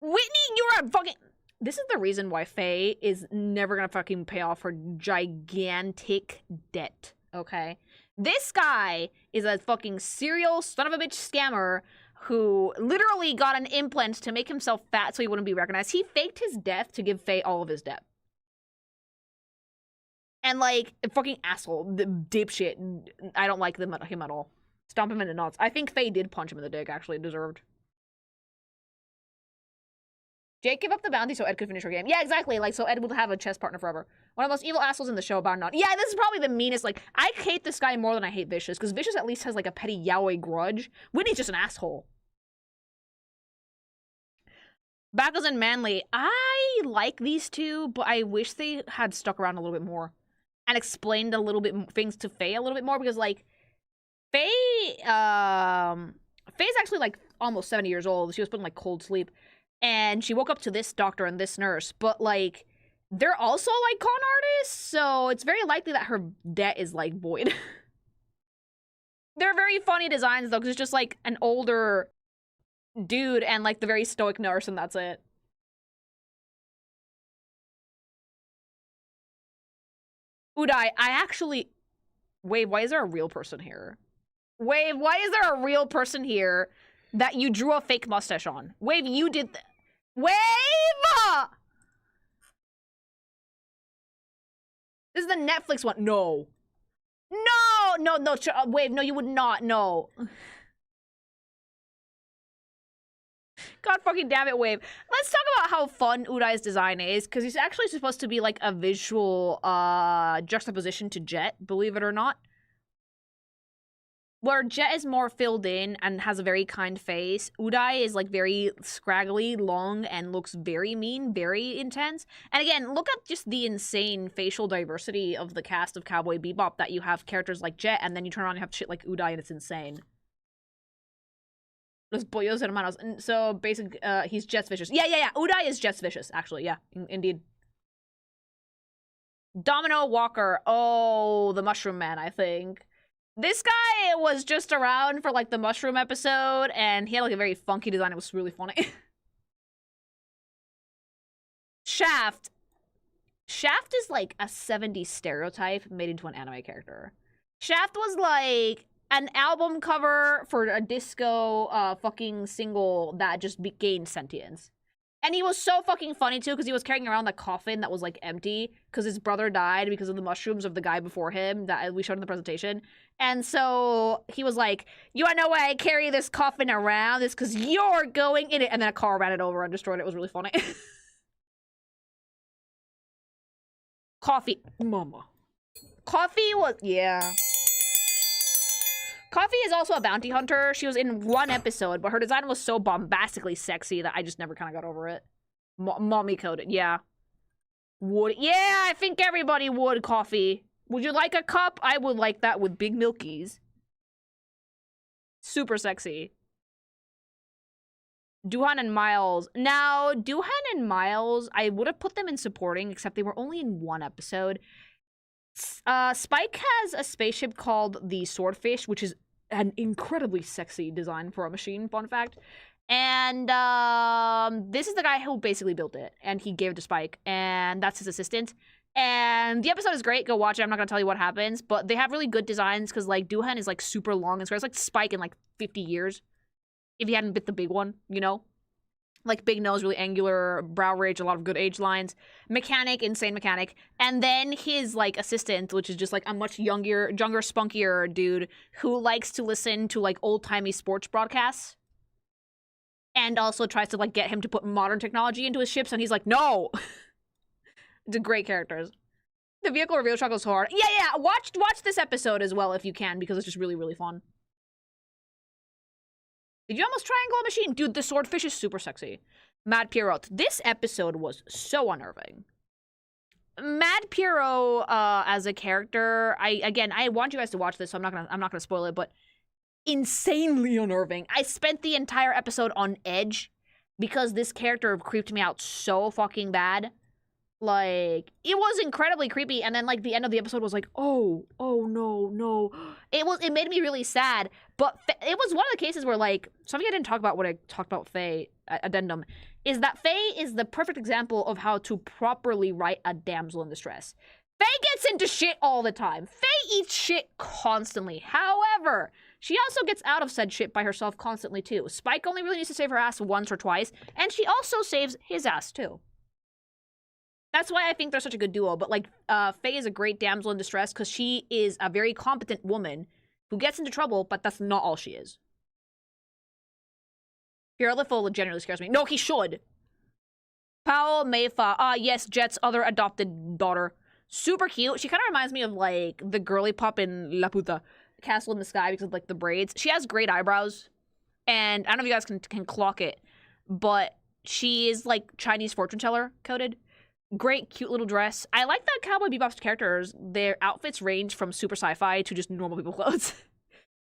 Whitney, you're a fucking... This is the reason why Faye is never gonna fucking pay off her gigantic debt. Okay? This guy is a fucking serial son of a bitch scammer who literally got an implant to make himself fat so he wouldn't be recognized. He faked his death to give Faye all of his debt. And, like, fucking asshole. The dipshit. I don't like him at all. Stomp him in the nuts. I think Faye did punch him in the dick, actually. Deserved. Jake gave up the bounty so Ed could finish her game. Yeah, exactly. Like, so Ed would have a chess partner forever. One of the most evil assholes in the show, bar none. Yeah, this is probably the meanest. Like, I hate this guy more than I hate Vicious, because Vicious at least has, like, a petty yaoi grudge. Whitney's just an asshole. Backles and Manly. I like these two, but I wish they had stuck around a little bit more and explained a little bit things to Faye a little bit more, because like Faye's actually like almost 70 years old. She was put in like cold sleep, and she woke up to this doctor and this nurse, but like they're also like con artists, so it's very likely that her debt is like void. They're very funny designs though, because it's just like an older dude and like the very stoic nurse, and that's it. Udai, I actually... Wave, why is there a real person here? Wave, why is there a real person here that you drew a fake mustache on? Wave, you did Wave! This is the Netflix one. No. No, Wave, no, you would not, no. God fucking damn it, Wave. Let's talk about how fun Udai's design is, because he's actually supposed to be like a visual juxtaposition to Jet, believe it or not. Where Jet is more filled in and has a very kind face, Udai is like very scraggly, long, and looks very mean, very intense. And again, look at just the insane facial diversity of the cast of Cowboy Bebop, that you have characters like Jet, and then you turn around and have shit like Udai, and it's insane. Los pollos hermanos. And so basically, he's Jet's vicious. Yeah. Udai is Jet's vicious, actually. Yeah, indeed. Domino Walker. Oh, the Mushroom Man, I think. This guy was just around for like the Mushroom episode, and he had like a very funky design. It was really funny. Shaft. Shaft is like a 70s stereotype made into an anime character. Shaft was like an album cover for a disco fucking single that just gained sentience. And he was so fucking funny too, because he was carrying around the coffin that was like empty because his brother died because of the mushrooms of the guy before him that we showed in the presentation. And so he was like, you wanna know why I carry this coffin around? It's because you're going in it. And then a car ran it over and destroyed it. It was really funny. Coffee. Mama. Coffee was, yeah. Coffee is also a bounty hunter. She was in one episode, but her design was so bombastically sexy that I just never kind of got over it. Mommy coded, yeah. Would, yeah, I think everybody would, Coffee. Would you like a cup? I would like that with big milkies. Super sexy. Duhan and Miles. Now, Duhan and Miles, I would have put them in supporting, except they were only in one episode. Spike has a spaceship called the Swordfish, which is an incredibly sexy design for a machine, fun fact. And this is the guy who basically built it, and he gave it to Spike, and that's his assistant. And the episode is great. Go watch it. I'm not gonna tell you what happens, but they have really good designs, because like Duhan is like super long and square. It's like Spike in like 50 years, if he hadn't bit the big one, you know? Like big nose, really angular, brow ridge, a lot of good age lines. Mechanic, insane mechanic. And then his like assistant, which is just like a much younger, spunkier dude who likes to listen to like old-timey sports broadcasts. And also tries to like get him to put modern technology into his ships, and he's like, no! It's great characters. The vehicle reveal shot goes so hard. Yeah, watch this episode as well if you can, because it's just really, really fun. Did you almost triangle a machine? Dude, the Swordfish is super sexy. Mad Pierrot. This episode was so unnerving. Mad Pierrot, as a character, I want you guys to watch this, so I'm not gonna spoil it, but insanely unnerving. I spent the entire episode on edge because this character creeped me out so fucking bad. Like, it was incredibly creepy, and then like the end of the episode was like, oh no. It made me really sad, but it was one of the cases where like, something I didn't talk about when I talked about Faye, addendum, is that Faye is the perfect example of how to properly write a damsel in distress. Faye gets into shit all the time. Faye eats shit constantly. However, she also gets out of said shit by herself constantly too. Spike only really needs to save her ass once or twice, and she also saves his ass too. That's why I think they're such a good duo. But like, Faye is a great damsel in distress because she is a very competent woman who gets into trouble, but that's not all she is. Pierrot generally scares me. No, he should. Pao Meifa. Yes, Jet's other adopted daughter. Super cute. She kind of reminds me of like the girly pup in La Puta, Castle in the Sky, because of like the braids. She has great eyebrows, and I don't know if you guys can clock it, but She is like Chinese fortune teller coded. Great, cute little dress. I like that Cowboy Bebop's characters, their outfits range from super sci-fi to just normal people clothes.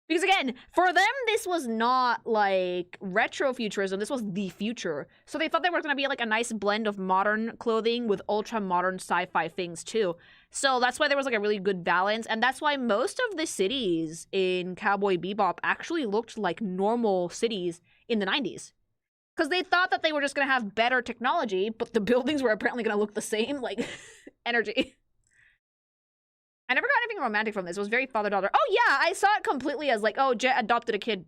Because again, for them, this was not like retro futurism. This was the future. So they thought they were going to be like a nice blend of modern clothing with ultra modern sci-fi things too. So that's why there was like a really good balance. And that's why most of the cities in Cowboy Bebop actually looked like normal cities in the 90s. Because they thought that they were just going to have better technology, but the buildings were apparently going to look the same. Like, energy. I never got anything romantic from this. It was very father-daughter. Oh, yeah, I saw it completely as like, oh, Jet adopted a kid.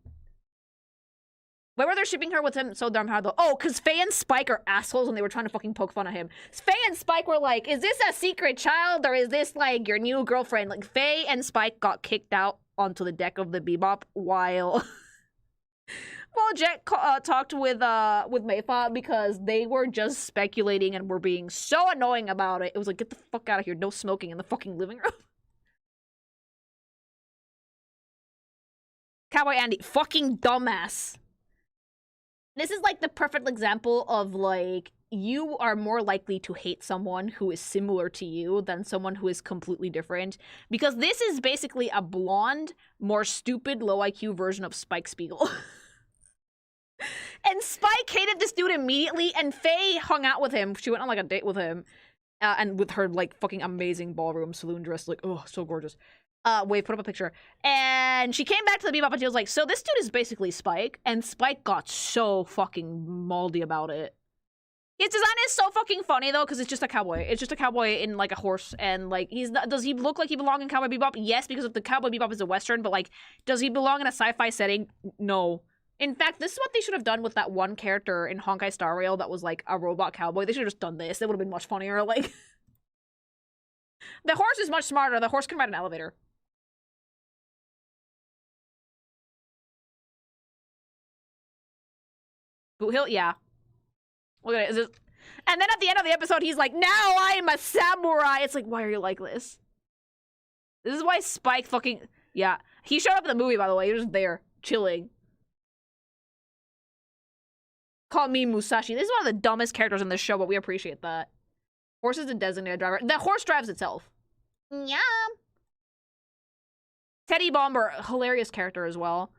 Why were they shipping her with him so damn hard, though? Oh, because Faye and Spike are assholes and they were trying to fucking poke fun at him. Faye and Spike were like, is this a secret child or is this, like, your new girlfriend? Like, Faye and Spike got kicked out onto the deck of the Bebop while... Well, Jet talked with Mayfa because they were just speculating and were being so annoying about it. It was like, get the fuck out of here. No smoking in the fucking living room. Cowboy Andy, fucking dumbass. This is like the perfect example of like, you are more likely to hate someone who is similar to you than someone who is completely different. Because this is basically a blonde, more stupid, low IQ version of Spike Spiegel. And Spike hated this dude immediately, and Faye hung out with him. She went on, like, a date with him. And with her, like, fucking amazing ballroom saloon dress. Like, oh, so gorgeous. Wait, put up a picture. And she came back to the Bebop and she was like, so this dude is basically Spike. And Spike got so fucking moldy about it. His design is so fucking funny, though, because it's just a cowboy. It's just a cowboy in, like, a horse. And, like, he's not... Does he look like he belongs in Cowboy Bebop? Yes, because of the Cowboy Bebop is a Western. But, like, does he belong in a sci-fi setting? No. In fact, this is what they should have done with that one character in Honkai Star Rail that was, like, a robot cowboy. They should have just done this. It would have been much funnier, like... The horse is much smarter. The horse can ride an elevator. Boot Hill? Yeah. Look at it. And then at the end of the episode, he's like, now I am a samurai! It's like, why are you like this? This is why Spike fucking... Yeah. He showed up in the movie, by the way. He was just there, chilling. Call me Musashi. This is one of the dumbest characters in this show, but we appreciate that. Horse is a designated driver. The horse drives itself. Yeah. Teddy Bomber, hilarious character as well.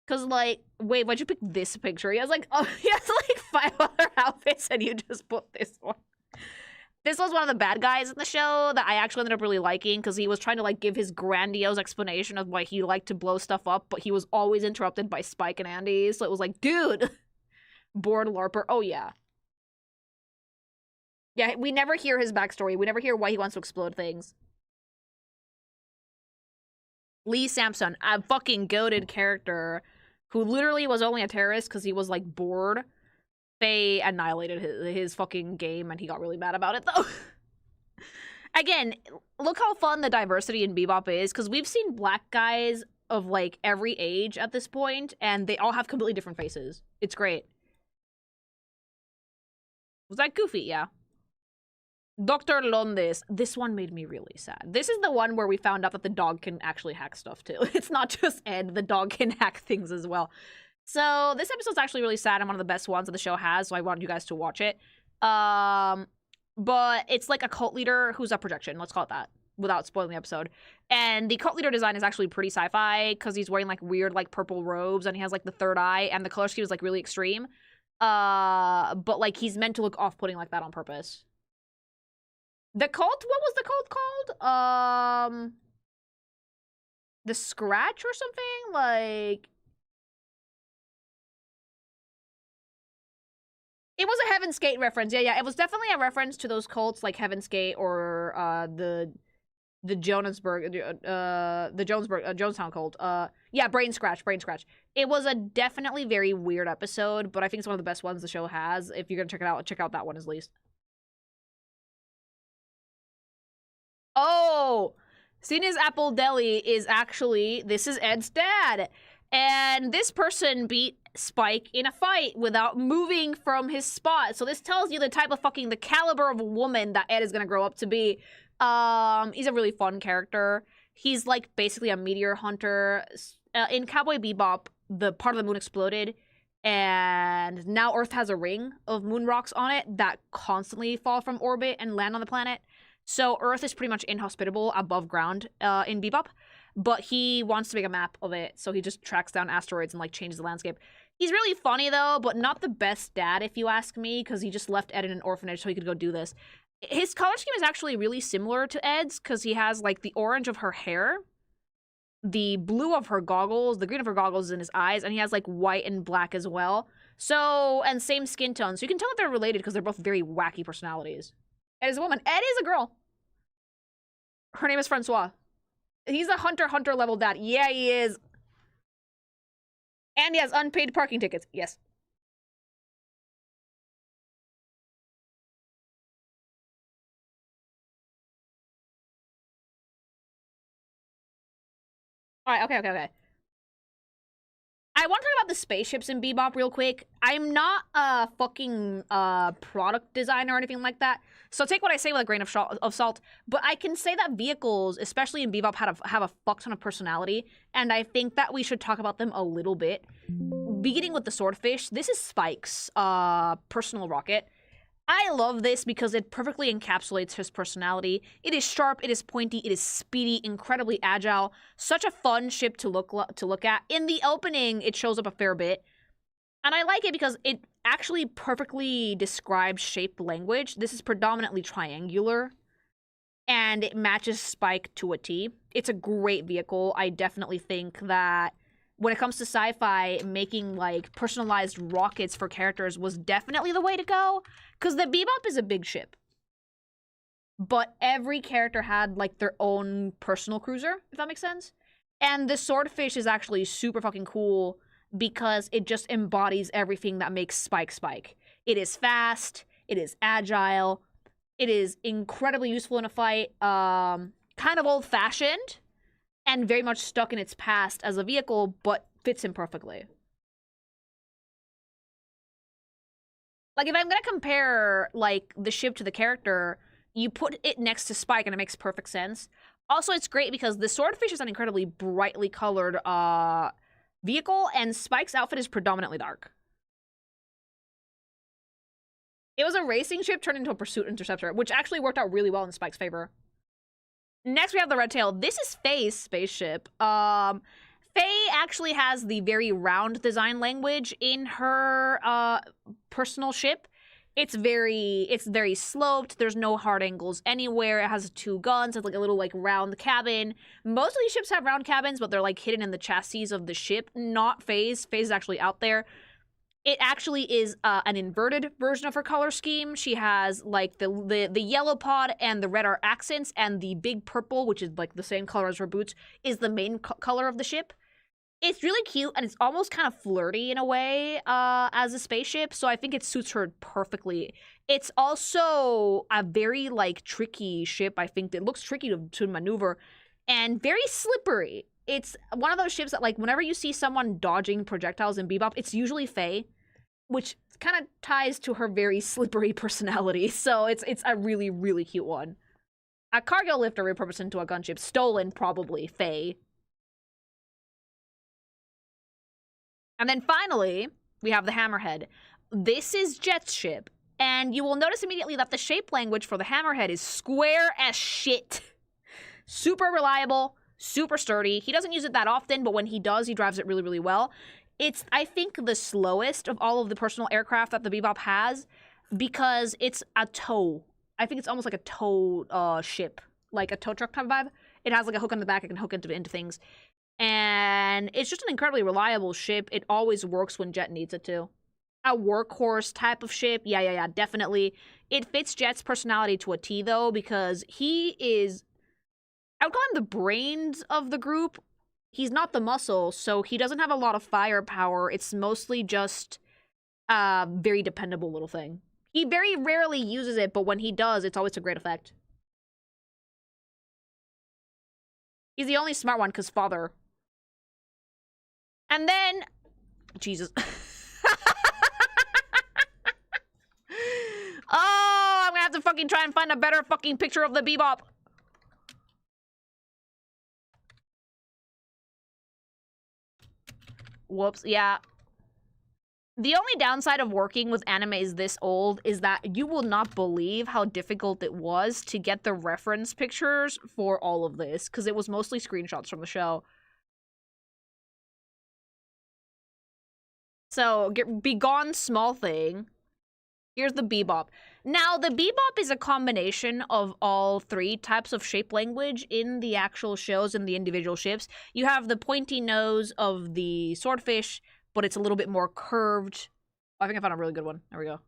Cause like, wait, why'd you pick this picture? He has like, oh, he has like 5 other outfits, and you just put this one. This was one of the bad guys in the show that I actually ended up really liking because he was trying to like give his grandiose explanation of why he liked to blow stuff up, but he was always interrupted by Spike and Andy. So it was like, dude. Bored LARPer. Oh, yeah. Yeah, we never hear his backstory. We never hear why he wants to explode things. Lee Sampson, a fucking goated character who literally was only a terrorist because he was, like, bored. They annihilated his fucking game, and he got really mad about it, though. Again, look how fun the diversity in Bebop is, because we've seen black guys of, like, every age at this point, and they all have completely different faces. It's great. Was that Goofy? Yeah. Dr. Londes. This one made me really sad. This is the one where we found out that the dog can actually hack stuff, too. It's not just Ed. The dog can hack things as well. So this episode's actually really sad and one of the best ones that the show has, so I want you guys to watch it. But it's like a cult leader who's a projection. Let's call it that, without spoiling the episode. And the cult leader design is actually pretty sci-fi because he's wearing, like, weird, like, purple robes, and he has, like, the third eye, and the color scheme is, like, really extreme. But like he's meant to look off-putting like that on purpose. The cult? What was the cult called? The Scratch or something? Like... It was a Heaven's Gate reference. Yeah, it was definitely a reference to those cults like Heaven's Gate or the Jonesburg, the Jonestown cult. Yeah, Brain Scratch. It was a definitely very weird episode, but I think it's one of the best ones the show has. If you're gonna check it out, check out that one at least. Oh, Sina's Apple Deli is actually, this is Ed's dad. And this person beat Spike in a fight without moving from his spot. So this tells you the type of fucking, the caliber of woman that Ed is gonna grow up to be. He's a really fun character. He's like basically a meteor hunter. In Cowboy Bebop, the part of the moon exploded, And now Earth has a ring of moon rocks on it that constantly fall from orbit and land on the planet. So Earth is pretty much inhospitable above ground in Bebop. But he wants to make a map of it, so he just tracks down asteroids and like changes the landscape. He's really funny though, but not the best dad if you ask me, because he just left Ed in an orphanage so he could go do this. His color scheme is actually really similar to Ed's, because he has like the orange of her hair, the blue of her goggles, the green of her goggles is in his eyes, and he has like white and black as well. So, and same skin tone. So you can tell that they're related because they're both very wacky personalities. Ed is a woman. Ed is a girl. Her name is Francois. He's a hunter level dad. Yeah, he is. And he has unpaid parking tickets. Yes. Alright, okay. I want to talk about the spaceships in Bebop real quick. I'm not a fucking product designer or anything like that, so take what I say with a grain of salt. But I can say that vehicles, especially in Bebop, have a fuck ton of personality, and I think that we should talk about them a little bit. Beginning with the Swordfish, this is Spike's personal rocket. I love this because it perfectly encapsulates his personality. It is sharp, it is pointy, it is speedy, incredibly agile. Such a fun ship to look at. In the opening, it shows up a fair bit. And I like it because it actually perfectly describes shaped language. This is predominantly triangular. And it matches Spike to a T. It's a great vehicle. I definitely think that when it comes to sci-fi, making like personalized rockets for characters was definitely the way to go. Because the Bebop is a big ship. But every character had like their own personal cruiser, if that makes sense. And the Swordfish is actually super fucking cool because it just embodies everything that makes Spike Spike. It is fast, it is agile, it is incredibly useful in a fight, kind of old-fashioned, and very much stuck in its past as a vehicle, but fits him perfectly. Like, if I'm gonna compare, like, the ship to the character, you put it next to Spike and it makes perfect sense. Also, it's great because the Swordfish is an incredibly brightly colored vehicle, and Spike's outfit is predominantly dark. It was a racing ship turned into a pursuit interceptor, which actually worked out really well in Spike's favor. Next, we have the Red Tail. This is Faye's spaceship. Faye actually has the very round design language in her personal ship. It's very sloped. There's no hard angles anywhere. It has 2 guns. It's like a little like round cabin. Most of these ships have round cabins, but they're like hidden in the chassis of the ship. Not Faye's. Faye's is actually out there. It actually is an inverted version of her color scheme. She has like the yellow pod and the red are accents, and the big purple, which is like the same color as her boots, is the main color of the ship. It's really cute, and it's almost kind of flirty in a way as a spaceship, so I think it suits her perfectly. It's also a very, like, tricky ship, I think. It looks tricky to maneuver, and very slippery. It's one of those ships that, like, whenever you see someone dodging projectiles in Bebop, it's usually Faye, which kind of ties to her very slippery personality, so it's a really, really cute one. A cargo lifter repurposed into a gunship. Stolen, probably, Faye. And then finally, we have the Hammerhead. This is Jet's ship, and you will notice immediately that the shape language for the Hammerhead is square as shit. Super reliable, super sturdy. He doesn't use it that often, but when he does, he drives it really, really well. It's, I think, the slowest of all of the personal aircraft that the Bebop has because it's a tow. I think it's almost like a tow ship, like a tow truck type of vibe. It has like a hook on the back. It can hook into things. And it's just an incredibly reliable ship. It always works when Jet needs it to. A workhorse type of ship. Yeah, definitely. It fits Jet's personality to a T, though, because he is... I would call him the brains of the group. He's not the muscle, so he doesn't have a lot of firepower. It's mostly just a very dependable little thing. He very rarely uses it, but when he does, it's always to great effect. He's the only smart one, because father... And then, Jesus. Oh, I'm gonna have to fucking try and find a better fucking picture of the Bebop. Whoops, yeah. The only downside of working with animes this old is that you will not believe how difficult it was to get the reference pictures for all of this, because it was mostly screenshots from the show. So, be gone, small thing. Here's the Bebop. Now, the Bebop is a combination of all three types of shape language in the actual shows and the individual ships. You have the pointy nose of the swordfish, but it's a little bit more curved. Oh, I think I found a really good one. There we go.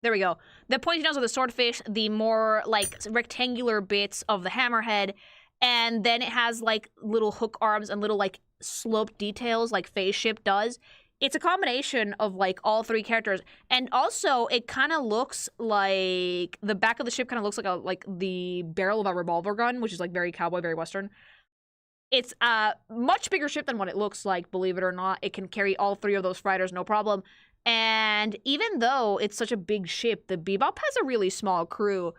There we go. The pointy nose of the swordfish, the more, like, rectangular bits of the hammerhead, and then it has, like, little hook arms and little, like, sloped details like Faye's ship does. It's a combination of, like, all three characters. And also, it kind of looks like... The back of the ship kind of looks like the barrel of a revolver gun, which is, like, very cowboy, very Western. It's a much bigger ship than what it looks like, believe it or not. It can carry all three of those fighters, no problem. And even though it's such a big ship, the Bebop has a really small crew.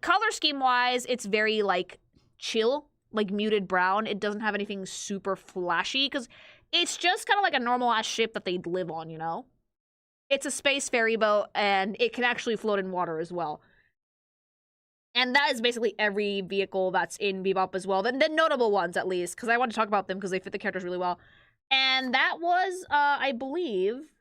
Color scheme-wise, it's very, like, chill, like muted brown. It doesn't have anything super flashy, because it's just kind of like a normal-ass ship that they'd live on, you know? It's a space ferry boat, and it can actually float in water as well. And that is basically every vehicle that's in Bebop as well. The notable ones, at least, because I want to talk about them because they fit the characters really well. And that was, I believe,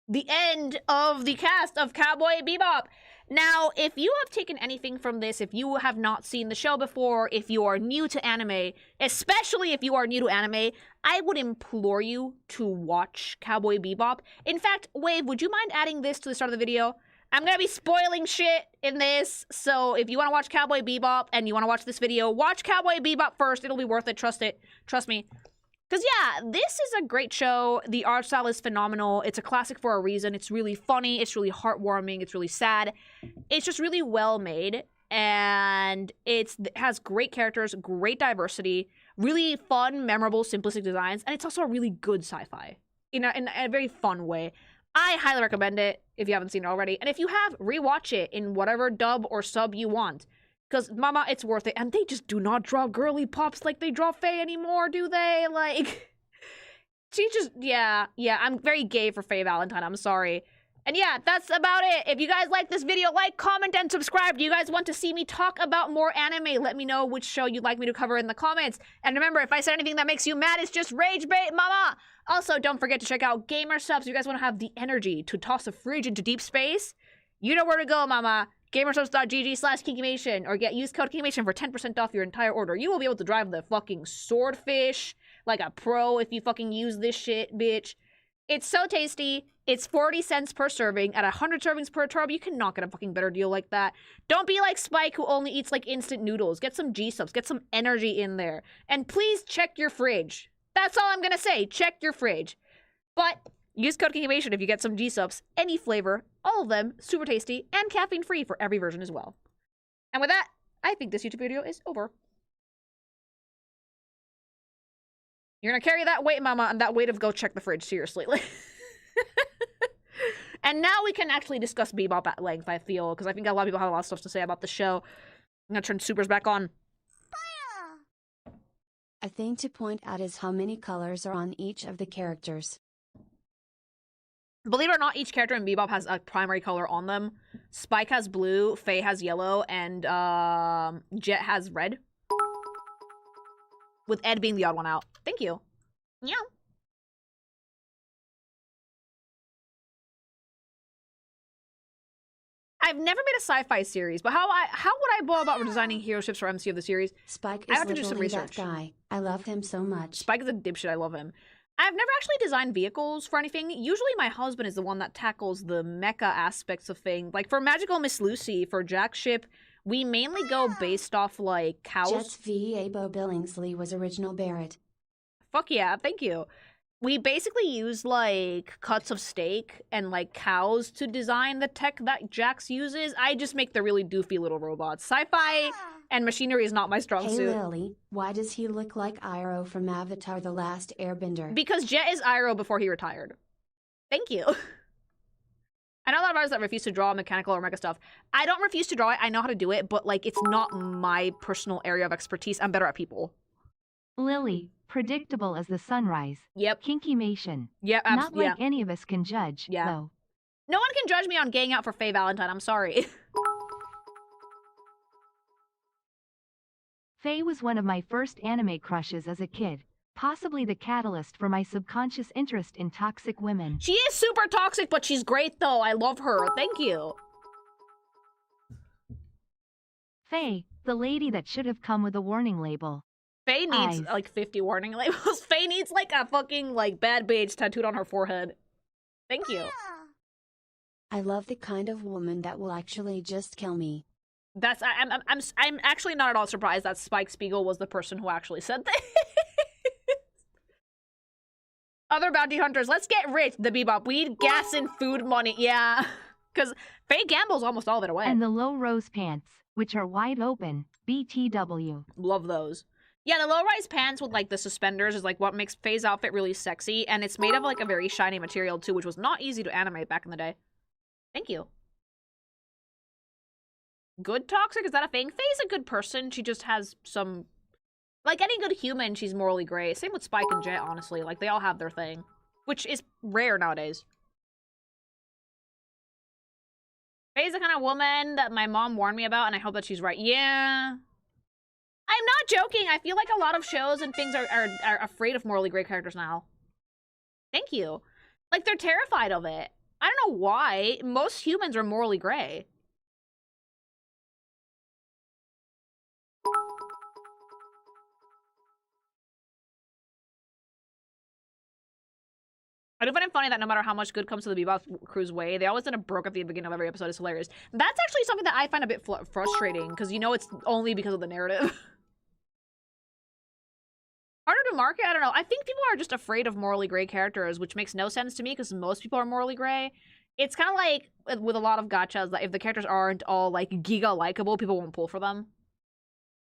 the end of the cast of Cowboy Bebop. Now, if you have taken anything from this, if you have not seen the show before, if you are new to anime, especially if you are new to anime, I would implore you to watch Cowboy Bebop. In fact, Wave, would you mind adding this to the start of the video? I'm gonna be spoiling shit in this, so if you want to watch Cowboy Bebop and you want to watch this video, watch Cowboy Bebop first. It'll be worth it. Trust it. Trust me. Because, yeah, this is a great show. The art style is phenomenal. It's a classic for a reason. It's really funny. It's really heartwarming. It's really sad. It's just really well made. And it has great characters, great diversity, really fun, memorable, simplistic designs. And it's also a really good sci-fi in a very fun way. I highly recommend it if you haven't seen it already. And if you have, rewatch it in whatever dub or sub you want. Because, mama, it's worth it. And they just do not draw girly pops like they draw Faye anymore, do they? Like, she just, yeah, I'm very gay for Faye Valentine. I'm sorry. And yeah, that's about it. If you guys like this video, like, comment, and subscribe. Do you guys want to see me talk about more anime? Let me know which show you'd like me to cover in the comments. And remember, if I said anything that makes you mad, it's just rage bait, mama. Also, don't forget to check out Gamer Subs. If you guys want to have the energy to toss a fridge into deep space, you know where to go, mama. Gamersubs.gg/Kinkymation, or use code Kinkymation for 10% off your entire order. You will be able to drive the fucking swordfish like a pro if you fucking use this shit, bitch. It's so tasty. It's 40 cents per serving. At 100 servings per tub, you cannot get a fucking better deal like that. Don't be like Spike, who only eats like instant noodles. Get some gsupps. Get some energy in there. And please check your fridge. That's all I'm gonna say. Check your fridge. But use code Kinkymation if you get some gsupps. Any flavor. All of them super tasty and caffeine-free for every version as well. And with that, I think this YouTube video is over. You're gonna carry that weight, mama, and that weight of go check the fridge, seriously. And now we can actually discuss Bebop at length, I feel, because I think a lot of people have a lot of stuff to say about the show. I'm gonna turn supers back on. A thing to point out is how many colors are on each of the characters. Believe it or not, each character in Bebop has a primary color on them. Spike has blue, Faye has yellow, and Jet has red. With Ed being the odd one out. Thank you. Yeah. I've never made a sci-fi series, but how would I go about designing hero ships for MC of the series? Spike I is have to do some literally research. that guy. I love him so much. Spike is a dipshit. I love him. I've never actually designed vehicles for anything. Usually my husband is the one that tackles the mecha aspects of things. Like for Magical Miss Lucy, for Jack's ship, we mainly go based off like cows. Jet's VA Bo Billingsley was original Barrett. Fuck yeah, thank you. We basically use like cuts of steak and like cows to design the tech that Jax uses. I just make the really doofy little robots. Sci-fi and machinery is not my strong Hey suit. Lily, why does he look like Iroh from Avatar: The Last Airbender? Because Jet is Iroh before he retired. Thank you. I know a lot of artists that refuse to draw mechanical or mecha stuff. I don't refuse to draw it. I know how to do it, but like it's not my personal area of expertise. I'm better at people. Lily, predictable as the sunrise. Yep. Kinkymation. Yep. Not like any of us can judge, Yeah. though. No one can judge me on gaying out for Faye Valentine. I'm sorry. Faye was one of my first anime crushes as a kid, possibly the catalyst for my subconscious interest in toxic women. She is super toxic, but she's great though. I love her. Thank you. Faye, the lady that should have come with a warning label. Faye needs Eyes. like 50 warning labels. Faye needs like a fucking like bad bitch tattooed on her forehead. Thank you. I love the kind of woman that will actually just kill me. That's I'm actually not at all surprised that Spike Spiegel was the person who actually said this. Other bounty hunters, let's get rich. The Bebop, we need gas and food money. Yeah, because Faye gambles almost all of it away. And the low rose pants, which are wide open. BTW. Love those. Yeah, the low-rise pants with like the suspenders is like what makes Faye's outfit really sexy, and it's made of like a very shiny material too, which was not easy to animate back in the day. Thank you. Good toxic? Is that a thing? Faye's a good person. She just has some... Like any good human, she's morally gray. Same with Spike and Jet, honestly. Like, they all have their thing. Which is rare nowadays. Faye's the kind of woman that my mom warned me about, and I hope that she's right. Yeah. I'm not joking. I feel like a lot of shows and things are afraid of morally gray characters now. Thank you. Like, they're terrified of it. I don't know why. Most humans are morally gray. I do find it funny that no matter how much good comes to the Bebop crew's way, they always end up broke at the beginning of every episode. It's hilarious. That's actually something that I find a bit frustrating, because you know it's only because of the narrative. Harder to market? I don't know. I think people are just afraid of morally gray characters, which makes no sense to me, because most people are morally gray. It's kind of like with a lot of gachas, that if the characters aren't all, like, giga-likable, people won't pull for them.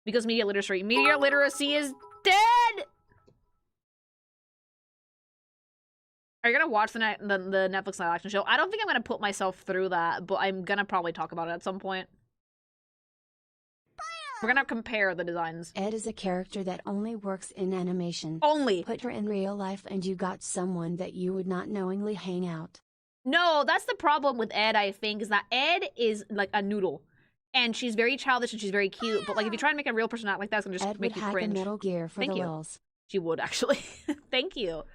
Because media literacy is dead! Are you gonna watch the Netflix live action show? I don't think I'm gonna put myself through that, but I'm gonna probably talk about it at some point. We're gonna compare the designs. Ed is a character that only works in animation. Only! Put her in real life and you got someone that you would not knowingly hang out. No, that's the problem with Ed, I think, is that Ed is like a noodle. And she's very childish and she's very cute, but like if you try and make a real person act like that, it's gonna just Ed make would you hack cringe. a Metal Gear for Thank the you. lulz. She would, actually. Thank you.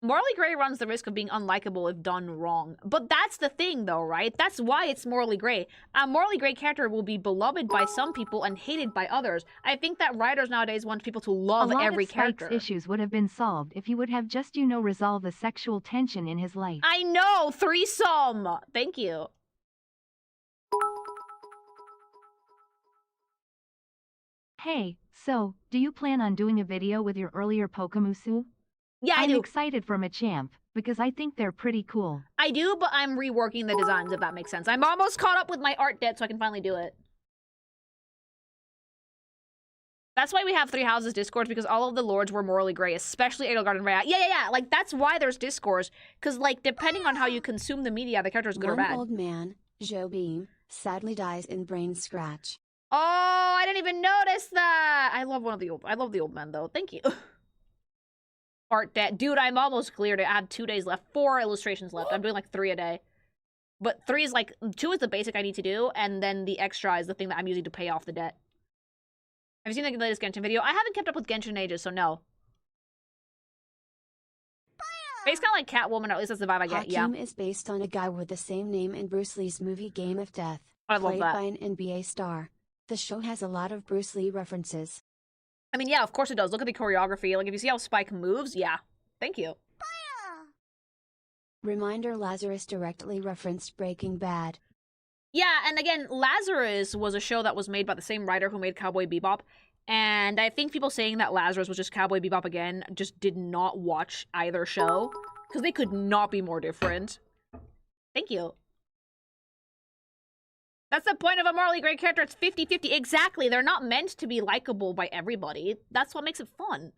Morally gray runs the risk of being unlikable if done wrong. But that's the thing, though, right? That's why it's morally gray. A morally gray character will be beloved by some people and hated by others. I think that writers nowadays want people to love every character. A lot of Spike's issues would have been solved if he would have just, resolved the sexual tension in his life. I know! Threesome! Thank you. Hey, so, do you plan on doing a video with your earlier Pokemusu? Yeah, I I'm do. excited for Machamp, because I think they're pretty cool. I do, but I'm reworking the designs, if that makes sense. I'm almost caught up with my art debt, so I can finally do it. That's why we have Three Houses Discords, because all of the lords were morally gray, especially Edelgard and Rhea. Yeah. Like, that's why there's Discords. Because, like, depending on how you consume the media, the character is good or bad. One old man, Joe Beam, sadly dies in brain scratch. Oh, I didn't even notice that! I love the old men, though. Thank you. Art debt. Dude, I'm almost cleared it. I have 2 days left. 4 illustrations left. I'm doing like 3 a day. But 3 is like... 2 is the basic I need to do, and then the extra is the thing that I'm using to pay off the debt. Have you seen the latest Genshin video? I haven't kept up with Genshin in ages, so no. It's kind of like Catwoman, or at least that's the vibe I get, yeah. Hakim is based on a guy with the same name in Bruce Lee's movie Game of Death. I love played that. by an NBA star. The show has a lot of Bruce Lee references. I mean, yeah, of course it does. Look at the choreography. Like, if you see how Spike moves, yeah. Thank you. Reminder: Lazarus directly referenced Breaking Bad. Yeah, and again, Lazarus was a show that was made by the same writer who made Cowboy Bebop. And I think people saying that Lazarus was just Cowboy Bebop again just did not watch either show. Because they could not be more different. Thank you. That's the point of a morally gray character. It's 50-50. Exactly. They're not meant to be likable by everybody. That's what makes it fun.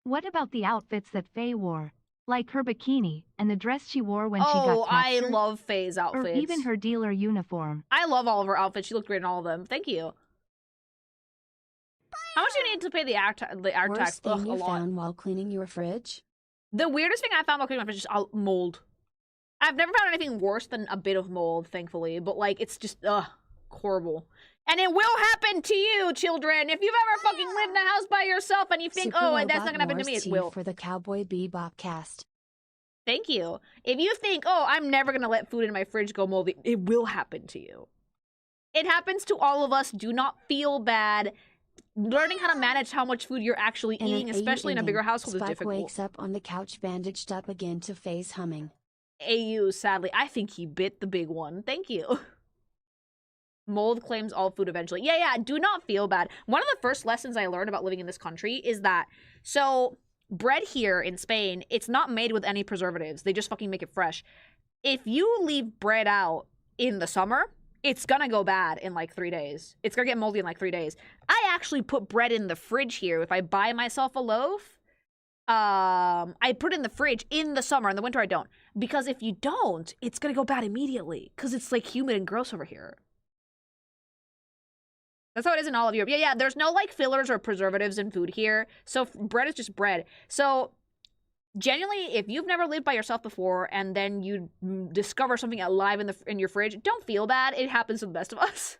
What about the outfits that Faye wore? Like her bikini, and the dress she wore when she got captured? I love Faye's outfits. Or even her dealer uniform. I love all of her outfits. She looked great in all of them. Thank you. How much do you need to pay the art tax? Worst Ugh, thing a you lot. found while cleaning your fridge? The weirdest thing I found while cleaning my fridge is mold. I've never found anything worse than a bit of mold, thankfully, but like it's just horrible. And it will happen to you, children. If you've ever fucking lived in a house by yourself and you think, Super oh, that's Robot not gonna happen to me, Wars it T will. for the Cowboy Bebop cast. Thank you. If you think, oh, I'm never gonna let food in my fridge go moldy, it will happen to you. It happens to all of us. Do not feel bad. Learning how to manage how much food you're actually In eating, an especially in a AU bigger household, is Spike difficult. wakes up on the couch bandaged up again to face humming. AU, sadly. I think he bit the big one. Thank you. Mold claims all food eventually. Yeah, do not feel bad. One of the first lessons I learned about living in this country is that, so, bread here in Spain, it's not made with any preservatives. They just fucking make it fresh. If you leave bread out in the summer, it's gonna go bad in like 3 days. It's gonna get moldy in like 3 days. I actually put bread in the fridge here. If I buy myself a loaf, I put it in the fridge in the summer. In the winter, I don't. Because if you don't, it's gonna go bad immediately. Because it's like humid and gross over here. That's how it is in all of Europe. Yeah, there's no like fillers or preservatives in food here. So bread is just bread. So genuinely, if you've never lived by yourself before and then you discover something alive in your fridge, don't feel bad. It happens to the best of us.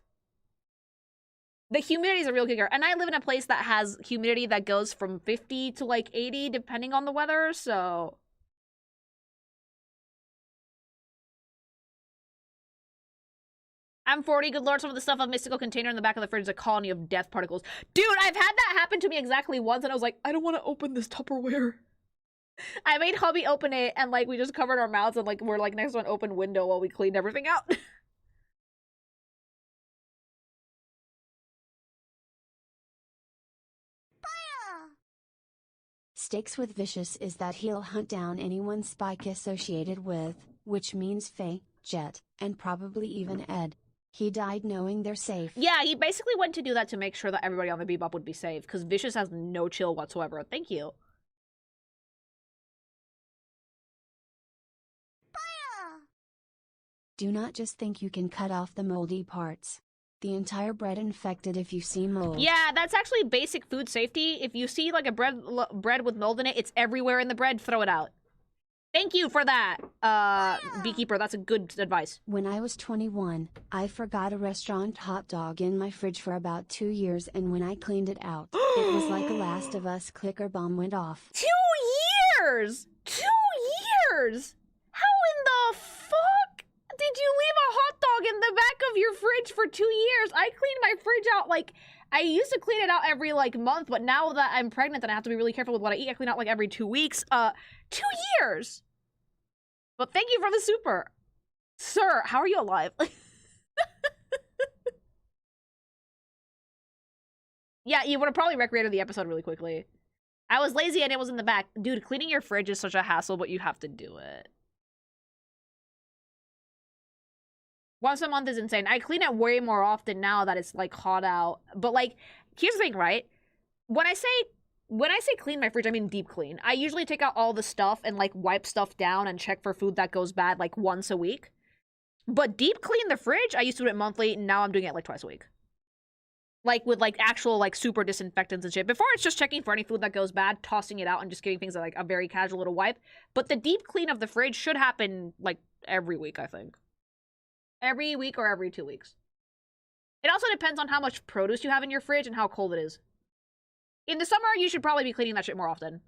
The humidity is a real kicker. And I live in a place that has humidity that goes from 50 to like 80 depending on the weather, so... I'm 40, good lord, some of the stuff of mystical container in the back of the fridge is a colony of death particles. Dude, I've had that happen to me exactly once, and I was like, I don't want to open this Tupperware. I made hubby open it, and like, we just covered our mouths, and like, we're like next to an open window while we cleaned everything out. Stakes with Vicious is that he'll hunt down anyone Spike associated with, which means Faye, Jet, and probably even Ed. He died knowing they're safe. Yeah, he basically went to do that to make sure that everybody on the Bebop would be safe, because Vicious has no chill whatsoever. Thank you. Do not just think you can cut off the moldy parts. The entire bread infected if you see mold. Yeah, that's actually basic food safety. If you see like a bread with mold in it, it's everywhere in the bread, throw it out. Thank you for that, Beekeeper. That's a good advice. When I was 21, I forgot a restaurant hot dog in my fridge for about 2 years, and when I cleaned it out, it was like a Last of Us clicker bomb went off. 2 years! 2 years! How in the fuck did you leave a hot dog in the back of your fridge for 2 years? I cleaned my fridge out like... I used to clean it out every, like, month, but now that I'm pregnant and I have to be really careful with what I eat, I clean out, like, every 2 weeks. 2 years! But thank you for the super. Sir, how are you alive? Yeah, you would have probably recreated the episode really quickly. I was lazy and it was in the back. Dude, cleaning your fridge is such a hassle, but you have to do it. Once a month is insane. I clean it way more often now that it's like hot out. But like, here's the thing, right? When I say clean my fridge, I mean deep clean. I usually take out all the stuff and like wipe stuff down and check for food that goes bad like once a week. But deep clean the fridge, I used to do it monthly, and now I'm doing it like twice a week. Like with like actual like super disinfectants and shit. Before it's just checking for any food that goes bad, tossing it out and just giving things like a very casual little wipe. But the deep clean of the fridge should happen like every week, I think. Every week or every 2 weeks. It also depends on how much produce you have in your fridge and how cold it is. In the summer, you should probably be cleaning that shit more often.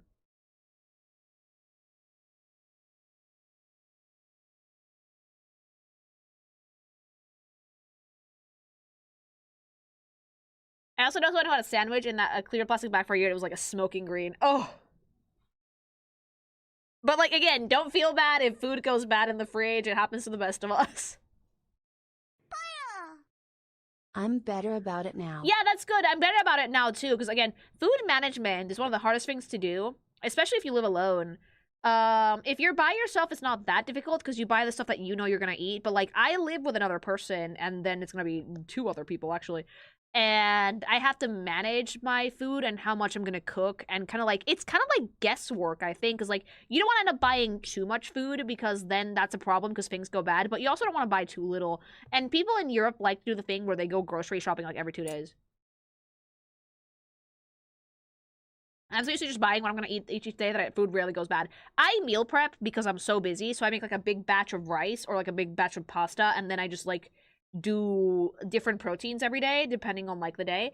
I also know how to sandwich in that clear plastic bag for a year. It was like a smoking green. Oh. But like, again, don't feel bad if food goes bad in the fridge. It happens to the best of us. I'm better about it now. Yeah, that's good. I'm better about it now, too. Because, again, food management is one of the hardest things to do. Especially if you live alone. If you're by yourself, it's not that difficult. Because you buy the stuff that you know you're going to eat. But, like, I live with another person. And then it's going to be 2 other people, actually. And I have to manage my food and how much I'm going to cook. And kind of like, it's kind of like guesswork, I think. Because, like, you don't want to end up buying too much food because then that's a problem because things go bad. But you also don't want to buy too little. And people in Europe like to do the thing where they go grocery shopping like every 2 days. I'm so used to just buying what I'm gonna eat each day that food rarely goes bad. I meal prep because I'm so busy, so I make like a big batch of rice or like a big batch of pasta, and then I just like do different proteins every day depending on like the day.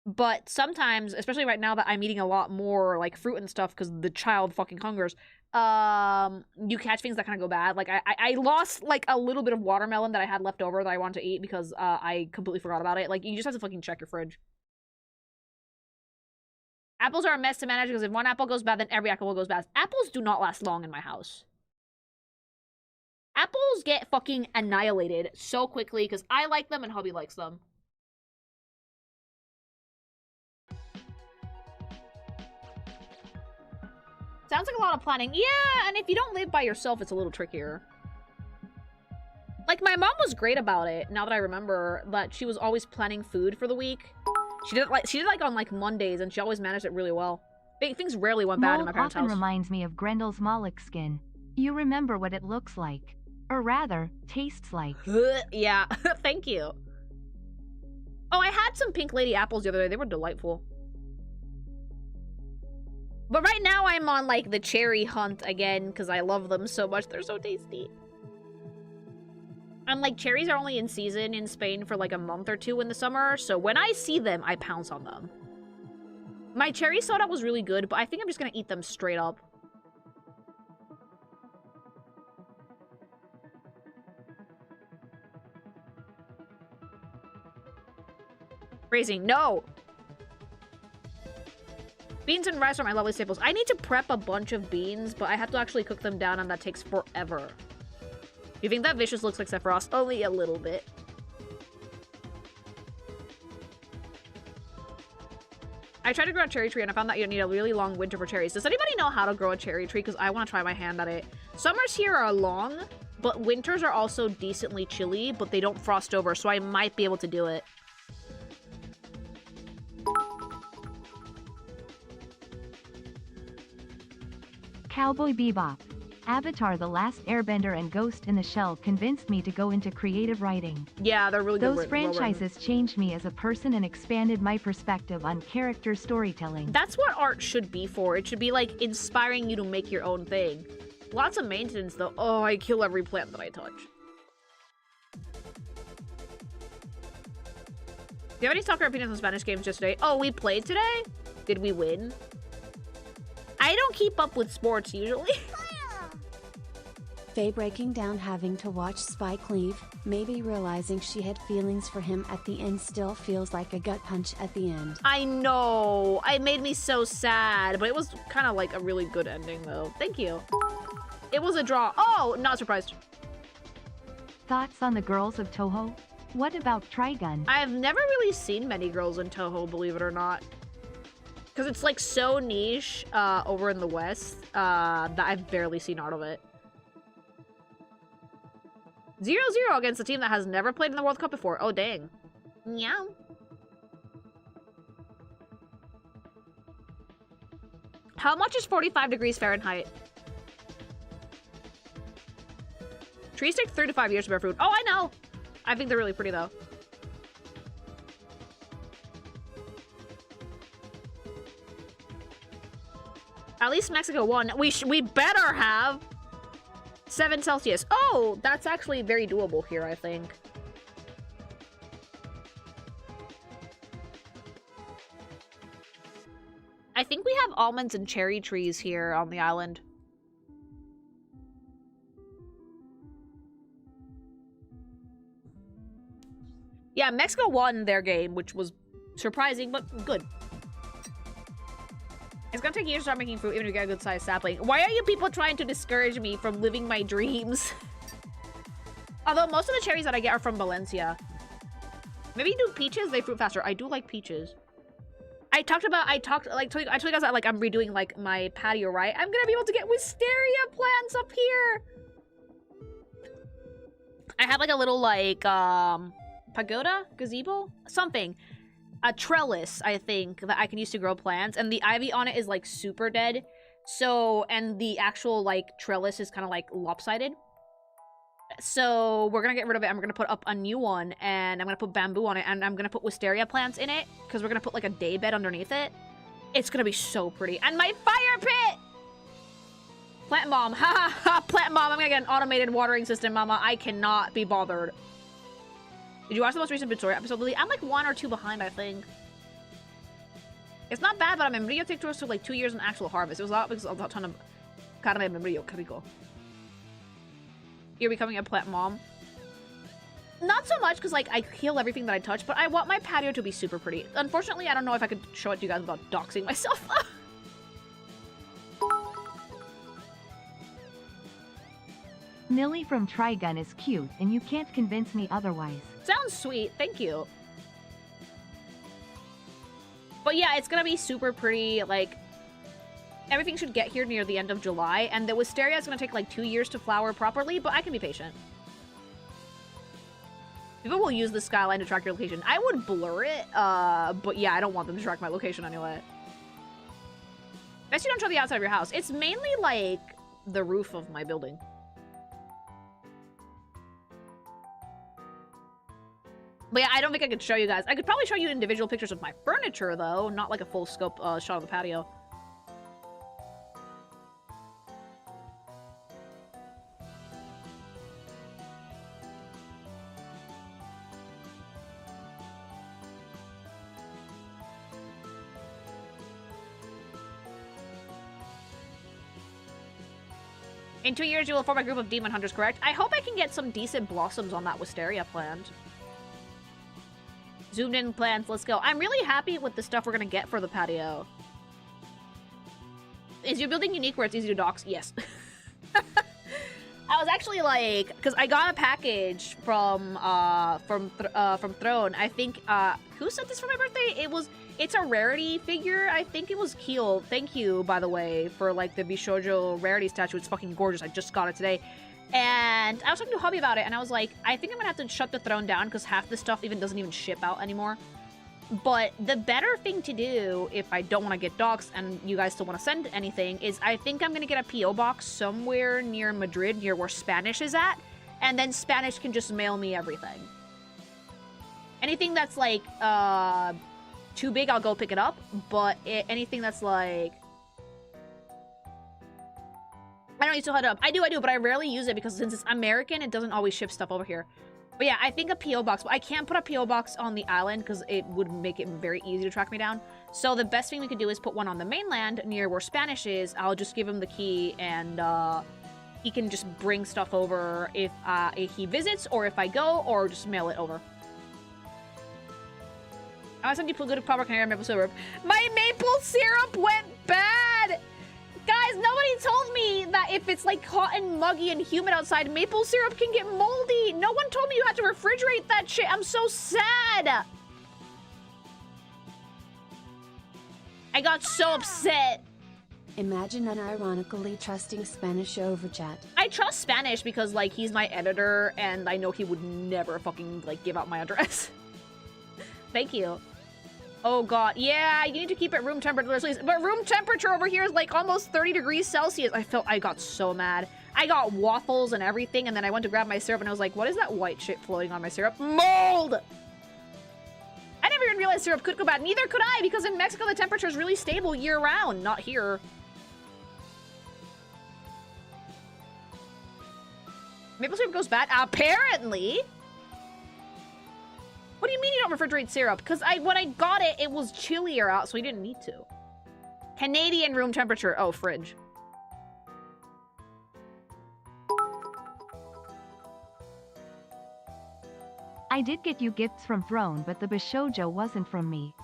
But sometimes, especially right now that I'm eating a lot more like fruit and stuff because the child fucking hungers, you catch things that kind of go bad. Like I lost like a little bit of watermelon that I had left over that I wanted to eat because I completely forgot about it. Like you just have to fucking check your fridge. Apples are a mess to manage because if one apple goes bad, then every apple goes bad. Apples do not last long in my house. Apples get fucking annihilated so quickly because I like them and hubby likes them. Sounds like a lot of planning. Yeah, and if you don't live by yourself, it's a little trickier. Like, my mom was great about it, now that I remember, that she was always planning food for the week. She did like on like Mondays, and she always managed it really well. Things rarely went bad in my parents' often house. Reminds me of Grendel's Moloch skin. You remember what it looks like. Or rather, tastes like. Yeah, thank you. Oh, I had some Pink Lady apples the other day. They were delightful. But right now I'm on like the cherry hunt again because I love them so much. They're so tasty. And like cherries are only in season in Spain for like a month or two in the summer, so when I see them, I pounce on them. My cherry soda was really good, but I think I'm just gonna eat them straight up. Phrasing, no! Beans and rice are my lovely staples. I need to prep a bunch of beans, but I have to actually cook them down, and that takes forever. You think that Vicious looks like Sephiroth? Only a little bit. I tried to grow a cherry tree, and I found that you need a really long winter for cherries. Does anybody know how to grow a cherry tree? Because I want to try my hand at it. Summers here are long, but winters are also decently chilly, but they don't frost over, so I might be able to do it. Cowboy Bebop. Avatar: The Last Airbender and Ghost in the Shell convinced me to go into creative writing. Yeah, they're really good. Those franchises changed me as a person and expanded my perspective on character storytelling. That's what art should be for. It should be like inspiring you to make your own thing. Lots of maintenance though. Oh, I kill every plant that I touch. Do you have any soccer opinions on Spanish games just today? Oh, we played today? Did we win? I don't keep up with sports usually. Faye breaking down having to watch Spike leave, maybe realizing she had feelings for him at the end still feels like a gut punch at the end. I know. It made me so sad, but it was kind of like a really good ending though. Thank you. It was a draw. Oh, not surprised. Thoughts on the girls of Toho? What about Trigun? I've never really seen many girls in Toho, believe it or not. Because it's like so niche over in the West that I've barely seen art of it. 0-0 against a team that has never played in the World Cup before. Oh, dang. Meow. How much is 45 degrees Fahrenheit? Trees take 3 to 5 years to bear fruit. Oh, I know. I think they're really pretty, though. At least Mexico won. We better have 7 Celsius. Oh, that's actually very doable here, I think. I think we have almonds and cherry trees here on the island. Yeah, Mexico won their game, which was surprising, but good. It's gonna take years to start making fruit even if you get a good sized sapling. Why are you people trying to discourage me from living my dreams? Although most of the cherries that I get are from Valencia. Maybe do peaches, they fruit faster. I do like peaches. I told you guys that like I'm redoing like my patio, right? I'm gonna be able to get wisteria plants up here. I have like a little like pagoda, gazebo, something. A trellis, I think, that I can use to grow plants, and the ivy on it is like super dead. So, and the actual like trellis is kind of like lopsided. So we're gonna get rid of it. I'm gonna put up a new one, and I'm gonna put bamboo on it, and I'm gonna put wisteria plants in it because we're gonna put like a day bed underneath it. It's gonna be so pretty. And my fire pit! Plant bomb. Ha ha ha, plant bomb. I'm gonna get an automated watering system, mama. I cannot be bothered. Did you watch the most recent Victoria episode, Lily? I'm like 1 or 2 behind, I think. It's not bad, but I'm Membrillo TikTok took like 2 years in actual harvest. It was a lot because of a ton of carne membrillo, que rico. You're becoming a plant mom. Not so much because like I heal everything that I touch, but I want my patio to be super pretty. Unfortunately, I don't know if I could show it to you guys without doxing myself. Millie from Trigun is cute, and you can't convince me otherwise. Sounds sweet, thank you. But yeah, it's gonna be super pretty, like, everything should get here near the end of July, and the wisteria is gonna take like 2 years to flower properly, but I can be patient. People will use the skyline to track your location. I would blur it, but yeah, I don't want them to track my location anyway. Best you don't show the outside of your house. It's mainly like the roof of my building. But yeah, I don't think I could show you guys. I could probably show you individual pictures of my furniture, though. Not like a full scope shot of the patio. In 2 years, you will form a group of demon hunters, correct? I hope I can get some decent blossoms on that wisteria plant. Zoomed in plants, let's go. I'm really happy with the stuff we're gonna get for the patio. Is your building unique where it's easy to dox? Yes. I was actually like, because I got a package from Throne. I think, who sent this for my birthday? It's a rarity figure. I think it was Keel. Thank you, by the way, for like the Bishojo rarity statue. It's fucking gorgeous. I just got it today. And I was talking to Hobby about it, and I was like, I think I'm gonna have to shut the Throne down because half the stuff doesn't even ship out anymore. But the better thing to do, if I don't want to get doxxed and you guys still want to send anything, is I think I'm gonna get a P.O. box somewhere near Madrid, near where Spanish is at, and then Spanish can just mail me everything. Anything that's like, too big, I'll go pick it up, but anything that's like... I don't use to HUD up. I do, but I rarely use it because since it's American, it doesn't always ship stuff over here. But yeah, I think a P.O. box. I can't put a P.O. box on the island because it would make it very easy to track me down. So the best thing we could do is put one on the mainland near where Spanish is. I'll just give him the key and he can just bring stuff over if he visits or if I go, or just mail it over. I want something to put good proper canary maple syrup. My maple syrup went bad! Guys, nobody told me that if it's like hot and muggy and humid outside, maple syrup can get moldy. No one told me you had to refrigerate that shit. I'm so sad. I got so upset. Imagine unironically trusting Spanish over chat. I trust Spanish because like he's my editor and I know he would never fucking like give out my address. Thank you. Oh god, yeah, you need to keep it room temperature, please. But room temperature over here is like almost 30 degrees Celsius. I got so mad. I got waffles and everything, and then I went to grab my syrup, and I was like, what is that white shit floating on my syrup? Mold! I never even realized syrup could go bad. Neither could I, because in Mexico, the temperature is really stable year-round. Not here. Maple syrup goes bad? Apparently! What do you mean you don't refrigerate syrup? Because when I got it, it was chillier out, so we didn't need to. Canadian room temperature. Oh, fridge. I did get you gifts from Throne, but the Bishojo wasn't from me.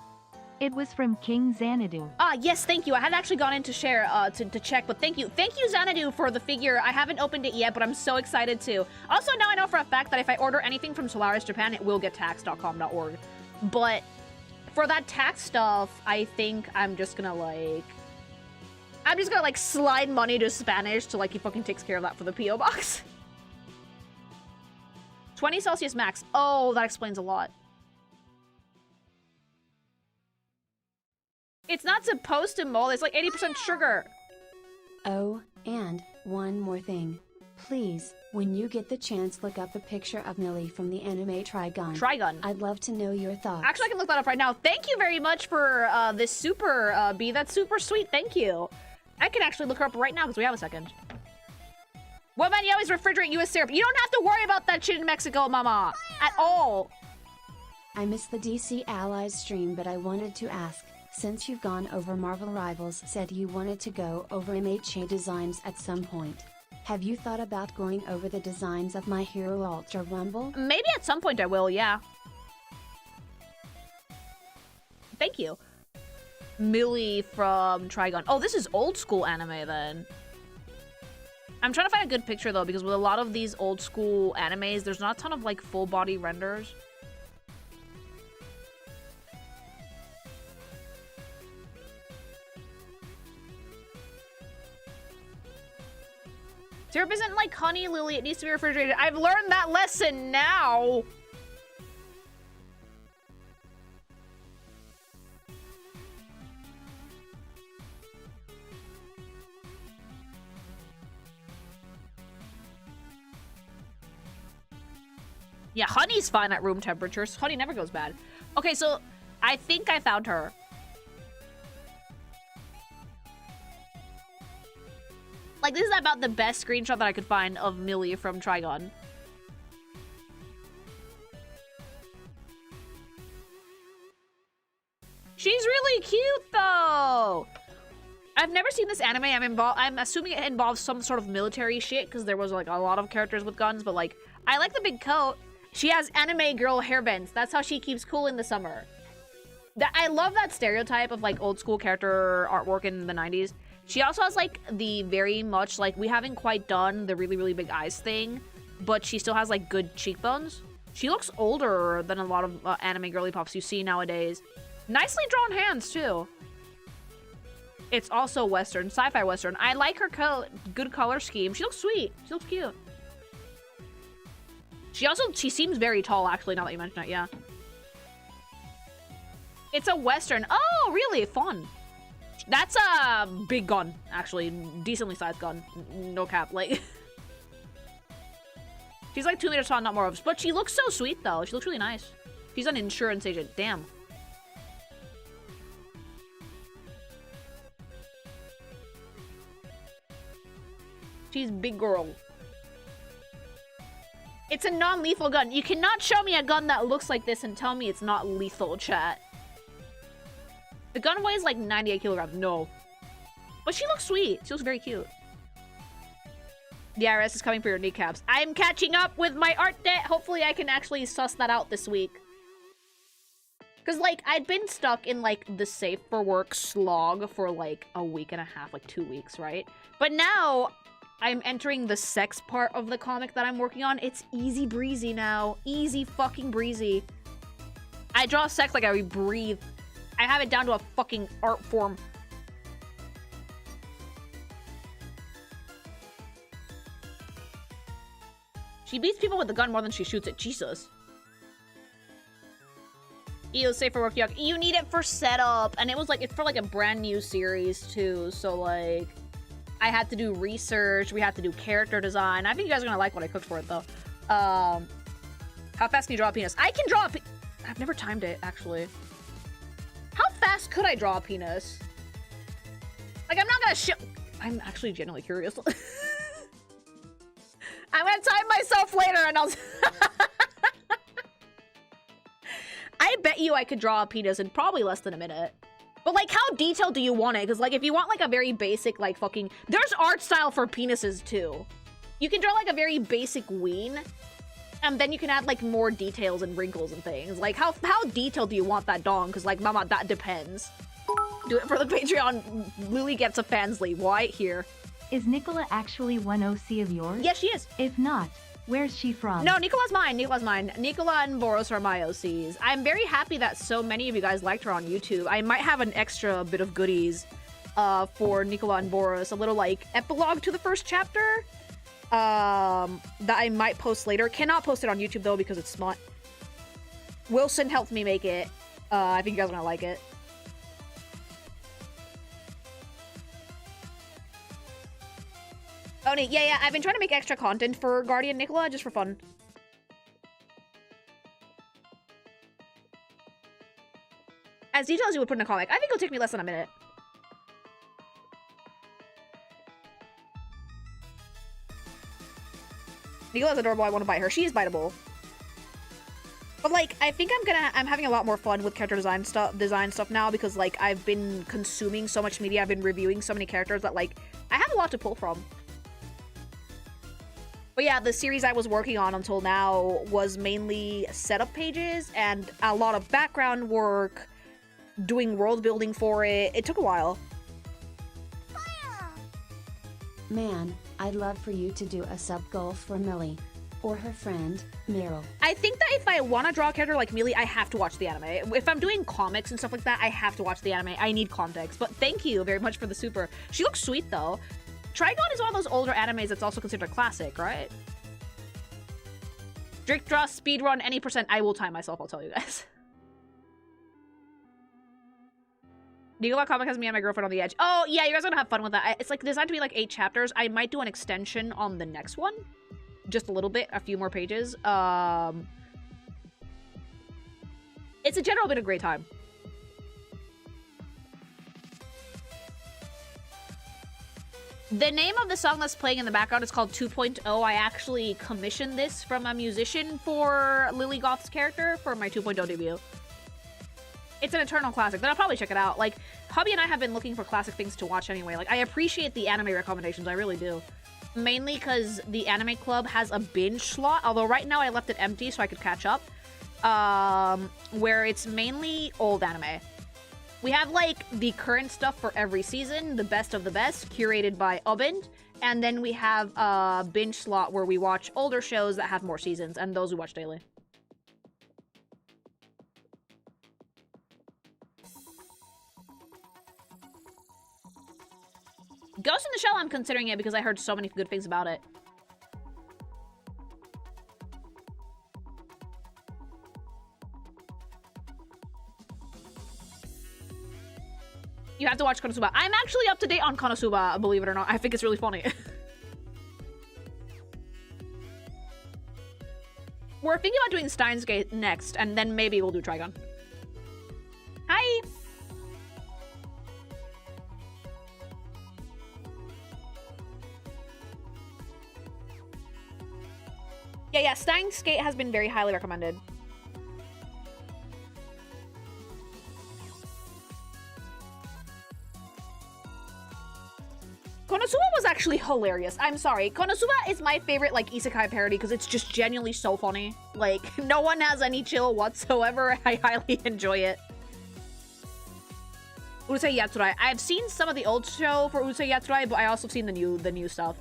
It was from King Xanadu. Ah, yes, thank you. I had actually gone in to share, to check, but thank you. Thank you, Xanadu, for the figure. I haven't opened it yet, but I'm so excited to. Also, now I know for a fact that if I order anything from Solaris Japan, it will get taxed.com.org. But for that tax stuff, I think I'm just gonna, like... I'm just gonna, like, slide money to Spanish to, like, he fucking takes care of that for the P.O. box. 20 Celsius max. Oh, that explains a lot. It's not supposed to mold. It's like 80% sugar. Oh, and one more thing. Please, when you get the chance, look up a picture of Millie from the anime Trigun. Trigun. I'd love to know your thoughts. Actually, I can look that up right now. Thank you very much for this super bee. That's super sweet. Thank you. I can actually look her up right now because we have a second. What man, you always refrigerate US syrup. You don't have to worry about that shit in Mexico, mama. At all. I missed the DC Allies stream, but I wanted to ask, since you've gone over Marvel Rivals, said you wanted to go over MHA designs at some point. Have you thought about going over the designs of My Hero Ultra Rumble? Maybe at some point I will, yeah. Thank you. Millie from Trigun. Oh, this is old school anime then. I'm trying to find a good picture though, because with a lot of these old school animes, there's not a ton of like full body renders. Syrup isn't like honey, Lily. It needs to be refrigerated. I've learned that lesson now. Yeah, honey's fine at room temperatures. Honey never goes bad. Okay, so I think I found her. Like, this is about the best screenshot that I could find of Millie from Trigun. She's really cute, though! I've never seen this anime. I'm assuming it involves some sort of military shit, because there was, like, a lot of characters with guns, but, like, I like the big coat. She has anime girl hairbands. That's how she keeps cool in the summer. I love that stereotype of, like, old school character artwork in the 90s. She also has, like, the very much, like, we haven't quite done the really, really big eyes thing, but she still has, like, good cheekbones. She looks older than a lot of anime girly pops you see nowadays. Nicely drawn hands, too. It's also Western, sci-fi Western. I like her good color scheme. She looks sweet. She looks cute. She seems very tall, actually, now that you mention it, yeah. It's a Western. Oh, really? Fun. That's a big gun, actually. Decently sized gun. No cap. Like, she's like 2 meters tall, not more of. But she looks so sweet, though. She looks really nice. She's an insurance agent. Damn. She's big girl. It's a non-lethal gun. You cannot show me a gun that looks like this and tell me it's not lethal, chat. The gun weighs like 98 kilograms. No. But she looks sweet. She looks very cute. The IRS is coming for your kneecaps. I'm catching up with my art debt. Hopefully I can actually suss that out this week. Because, like, I'd been stuck in, like, the safe for work slog for, like, a week and a half, like 2 weeks, right? But now I'm entering the sex part of the comic that I'm working on. It's easy breezy now. Easy fucking breezy. I draw sex like I breathe. I have it down to a fucking art form. She beats people with the gun more than she shoots it. Jesus. Ew, safe for work, yuck. You need it for setup. And it was like, it's for like a brand new series too. So like, I had to do research. We had to do character design. I think you guys are gonna like what I cooked for it though. How fast can you draw a penis? I can draw a I've never timed it, actually. How fast could I draw a penis? Like, I'm not gonna show. I'm actually genuinely curious. I'm gonna time myself later and I'll. I bet you I could draw a penis in probably less than a minute. But, like, how detailed do you want it? Because, like, if you want, like, a very basic, like, fucking. There's art style for penises, too. You can draw, like, a very basic ween. And then you can add, like, more details and wrinkles and things. Like, how detailed do you want that dong? Because, like, mama, that depends. Do it for the Patreon. Lily gets a fansly. Why? Here. Is Nicola actually one OC of yours? Yes, she is. If not, where's she from? No, Nicola's mine. Nicola's mine. Nicola and Boros are my OCs. I'm very happy that so many of you guys liked her on YouTube. I might have an extra bit of goodies for Nicola and Boros. A little, like, epilogue to the first chapter. That I might post later. Cannot post it on YouTube though because it's smut. Wilson helped me make it. I think you guys are gonna like it. Oni, yeah, I've been trying to make extra content for Guardian Nicola just for fun. As detailed as you would put in a comic. I think it'll take me less than a minute. Nicola's adorable. I want to bite her. She is biteable. But like, I think I'm having a lot more fun with character design stuff now because like I've been consuming so much media. I've been reviewing so many characters that like I have a lot to pull from. But yeah, the series I was working on until now was mainly setup pages and a lot of background work, doing world building for it. It took a while. Man, I'd love for you to do a sub goal for Millie. Or her friend, Meryl. I think that if I want to draw a character like Mealy, I have to watch the anime. If I'm doing comics and stuff like that, I have to watch the anime. I need context. But thank you very much for the super. She looks sweet, though. Trigon is one of those older animes that's also considered a classic, right? Drake draw, speedrun, any percent. I will time myself, I'll tell you guys. Nicola comic has me and my girlfriend on the edge. Oh, yeah, you guys are gonna have fun with that. It's like designed to be like 8 chapters. I might do an extension on the next one. Just a little bit, a few more pages. It's a general been a great time. The name of the song that's playing in the background is called 2.0. I actually commissioned this from a musician for Lily Goth's character for my 2.0 debut. It's an eternal classic. Then I'll probably check it out. Like, hubby and I have been looking for classic things to watch anyway. Like, I appreciate the anime recommendations. I really do. Mainly because the anime club has a binge slot, although right now I left it empty so I could catch up, where it's mainly old anime. We have like the current stuff for every season, the best of the best, curated by Ubind, and then we have a binge slot where we watch older shows that have more seasons, and those we watch daily. Ghost in the Shell, I'm considering it because I heard so many good things about it. You have to watch Konosuba. I'm actually up to date on Konosuba, believe it or not. I think it's really funny. We're thinking about doing Steins Gate next, and then maybe we'll do Trigon. Hi! Yeah, Steins Gate has been very highly recommended. Konosuba was actually hilarious. I'm sorry. Konosuba is my favorite, like, isekai parody because it's just genuinely so funny. Like, no one has any chill whatsoever. I highly enjoy it. Urusei Yatsura. I've seen some of the old show for Urusei Yatsura, but I also seen the new stuff.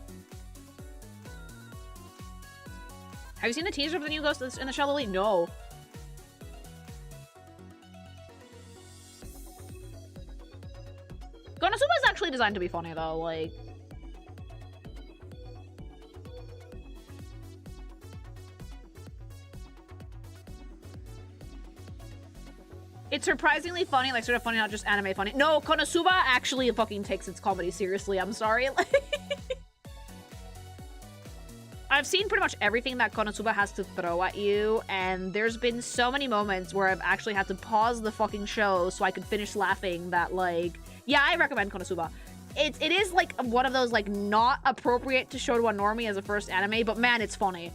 Have you seen the teaser of the new Ghost in the Shell, Lily? No. Konosuba is actually designed to be funny, though. Like, it's surprisingly funny, like sort of funny, not just anime funny. No, Konosuba actually fucking takes its comedy seriously. I'm sorry. I've seen pretty much everything that Konosuba has to throw at you, and there's been so many moments where I've actually had to pause the fucking show so I could finish laughing that, like, yeah, I recommend Konosuba. It is, like, one of those, like, not appropriate to show to a normie as a first anime, but man, it's funny.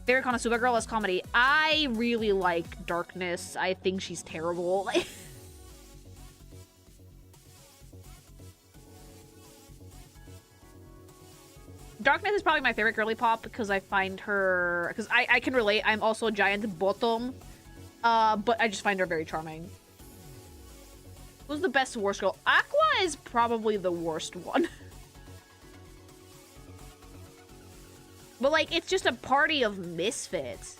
Favorite Konosuba girl is comedy. I really like Darkness. I think she's terrible. Darkness is probably my favorite girly pop because I find her... Because I can relate. I'm also a giant bottom. But I just find her very charming. Who's the best worst girl? Aqua is probably the worst one. But, like, it's just a party of misfits.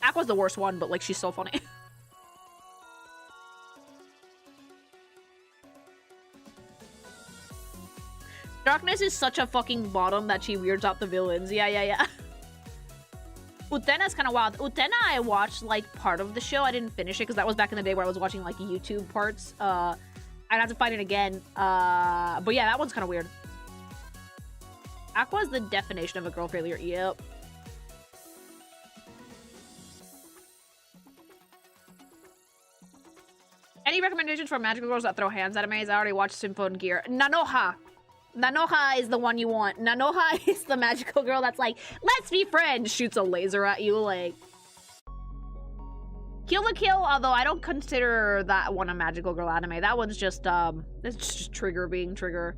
Aqua's the worst one, but, like, she's so funny. Darkness is such a fucking bottom that she weirds out the villains. Yeah. Utena's kind of wild. Utena, I watched, like, part of the show. I didn't finish it because that was back in the day where I was watching, like, YouTube parts. I'd have to find it again. But yeah, that one's kind of weird. Aqua is the definition of a girl failure. Yep. Any recommendations for magical girls that throw hands animes? I already watched Symphone Gear. Nanoha. Nanoha is the one you want. Nanoha is the magical girl that's like, let's be friends, shoots a laser at you, like. Kill la Kill, although I don't consider that one a magical girl anime. That one's just, it's just Trigger being Trigger.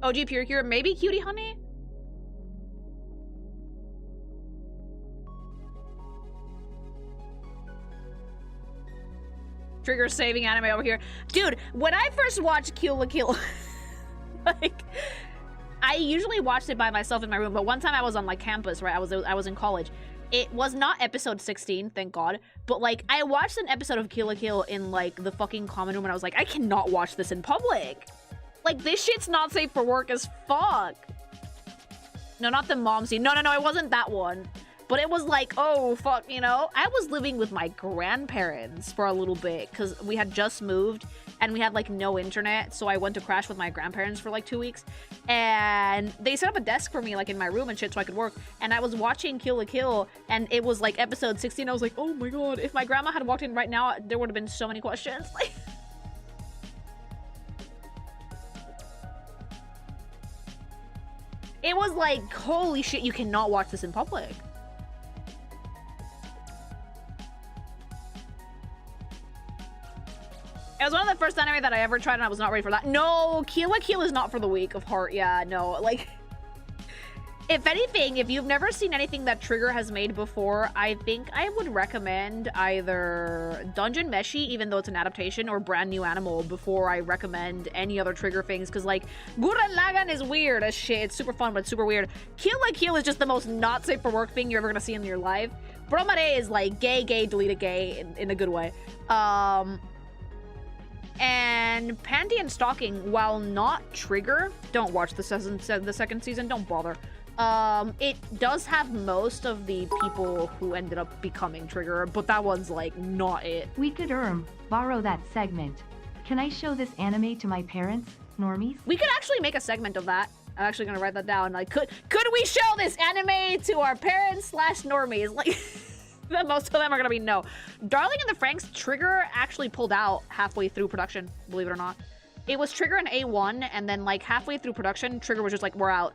OG Pure Cure, maybe Cutie Honey? Trigger saving anime over here. Dude, when I first watched Kill la Kill, like, I usually watched it by myself in my room, but one time I was on, like, campus, right? I was in college. It was not episode 16, thank God, but, like, I watched an episode of Kill la Kill in, like, the fucking common room, and I was like, I cannot watch this in public. Like, this shit's not safe for work as fuck. No, not the mom scene. No, it wasn't that one. But it was like, oh, fuck, you know? I was living with my grandparents for a little bit because we had just moved and we had, like, no internet. So I went to crash with my grandparents for, like, 2 weeks. And they set up a desk for me, like, in my room and shit so I could work. And I was watching Kill la Kill and it was, like, episode 16. I was like, oh, my God. If my grandma had walked in right now, there would have been so many questions. Like... It was like, holy shit, you cannot watch this in public. It was one of the first anime that I ever tried and I was not ready for that. No, Kill la Kill is not for the weak of heart. Yeah, no, like... If anything, if you've never seen anything that Trigger has made before, I think I would recommend either Dungeon Meshi, even though it's an adaptation, or Brand New Animal before I recommend any other Trigger things, because, like, Gurren Lagann is weird as shit. It's super fun, but it's super weird. Kill la Kill is just the most not safe for work thing you're ever gonna see in your life. Bromare is, like, gay, deleted gay in a good way. And Panty and Stalking, while not Trigger, don't watch the second season, don't bother. It does have most of the people who ended up becoming Trigger, but that one's, like, not it. We could borrow that segment. Can I show this anime to my parents, normies? We could actually make a segment of that. I'm actually gonna write that down. Like, could we show this anime to our parents / normies? Like, most of them are gonna be no. Darling in the Franxx, Trigger actually pulled out halfway through production, believe it or not. It was Trigger and A1, and then, like, halfway through production, Trigger was just like, we're out.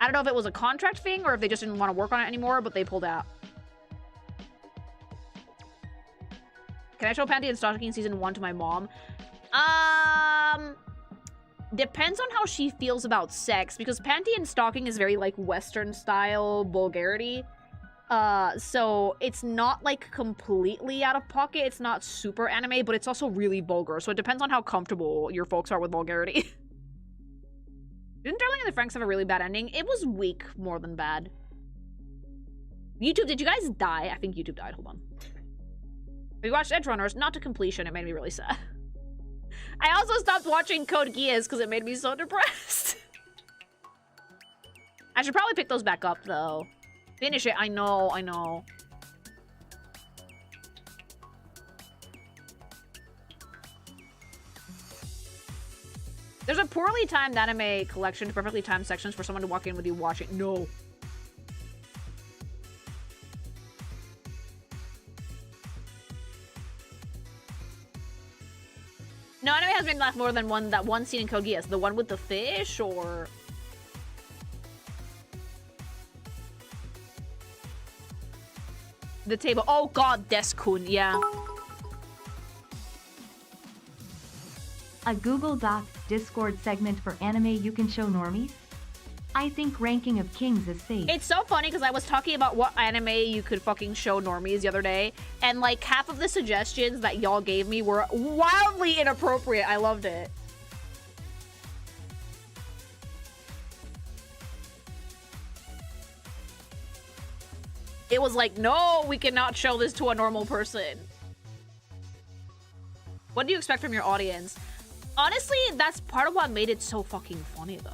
I don't know if it was a contract thing or if they just didn't want to work on it anymore, but they pulled out. Can I show Panty and Stalking season 1 to my mom? Depends on how she feels about sex, because Panty and Stalking is very, like, Western style vulgarity. So it's not, like, completely out of pocket. It's not super anime, but it's also really vulgar. So it depends on how comfortable your folks are with vulgarity. Didn't Darling in the Franxx have a really bad ending? It was weak more than bad. YouTube, did you guys die? I think YouTube died. Hold on. We watched Edge Runners, not to completion. It made me really sad. I also stopped watching Code Geass because it made me so depressed. I should probably pick those back up, though. Finish it. I know. There's a poorly timed anime collection, perfectly timed sections for someone to walk in with you watching. No. No anime has been left more than that one scene in Code Geass. The one with the fish, or... The table. Oh god, Deskun, yeah. A Google Doc Discord segment for anime you can show normies? I think Ranking of Kings is safe. It's so funny because I was talking about what anime you could fucking show normies the other day, and, like, half of the suggestions that y'all gave me were wildly inappropriate. I loved it. It was like, no, we cannot show this to a normal person. What do you expect from your audience? Honestly, that's part of what made it so fucking funny, though.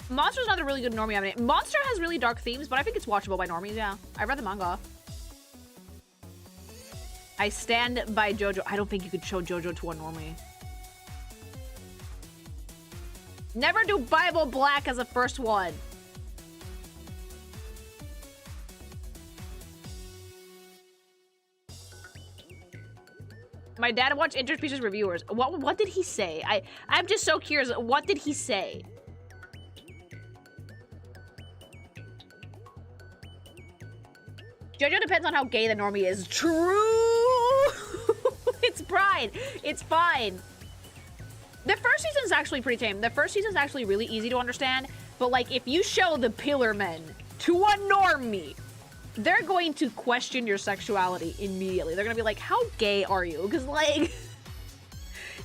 Monster's not a really good normie anime. Monster has really dark themes, but I think it's watchable by normies, yeah. I read the manga. I stand by JoJo. I don't think you could show JoJo to a normie. Never do Bible Black as a first one. My dad watched interspecies reviewers. What did he say? I'm just so curious. What did he say? JoJo depends on how gay the normie is. True! It's pride. It's fine. The first season is actually pretty tame. The first season is actually really easy to understand. But, like, if you show the Pillar Men to a normie, they're going to question your sexuality immediately. They're going to be like, how gay are you? Because, like,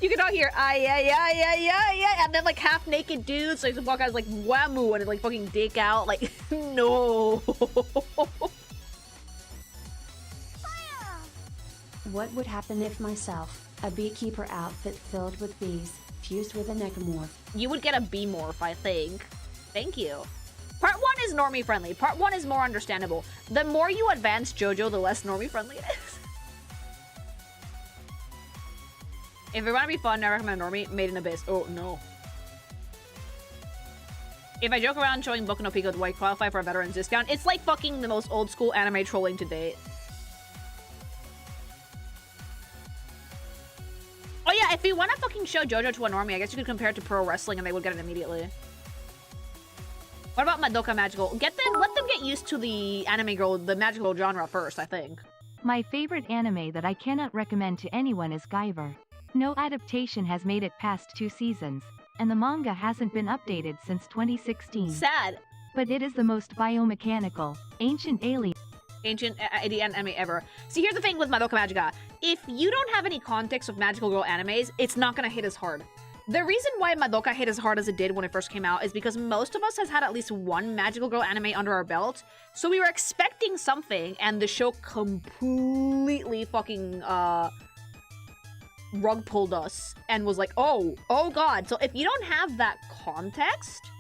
you can all hear, yeah. And then, like, half-naked dudes. So you walk out like, whammoo, and it's, like, fucking dick out. Like, no. What would happen if myself, a beekeeper outfit filled with bees, fused with a necromorph? You would get a B-morph, I think. Thank you. Part 1 is normie friendly. Part 1 is more understandable. The more you advance JoJo, the less normie friendly it is. If you want to be fun, I recommend normie. Made in Abyss. Oh, no. If I joke around showing Boku no Pico, do I qualify for a veteran's discount? It's like fucking the most old school anime trolling to date. Oh yeah, if you want to fucking show JoJo to a normie, I guess you could compare it to pro wrestling and they would get it immediately. What about Madoka Magical? Let them get used to the anime girl, the magical genre first, I think. My favorite anime that I cannot recommend to anyone is Guyver. No adaptation has made it past 2 seasons, and the manga hasn't been updated since 2016. Sad. But it is the most biomechanical, ancient anime ever. See, here's the thing with Madoka Magica. If you don't have any context of magical girl animes, it's not gonna hit as hard. The reason why Madoka hit as hard as it did when it first came out is because most of us has had at least one magical girl anime under our belt, so we were expecting something, and the show completely fucking, rug pulled us, and was like, oh god. So if you don't have that context...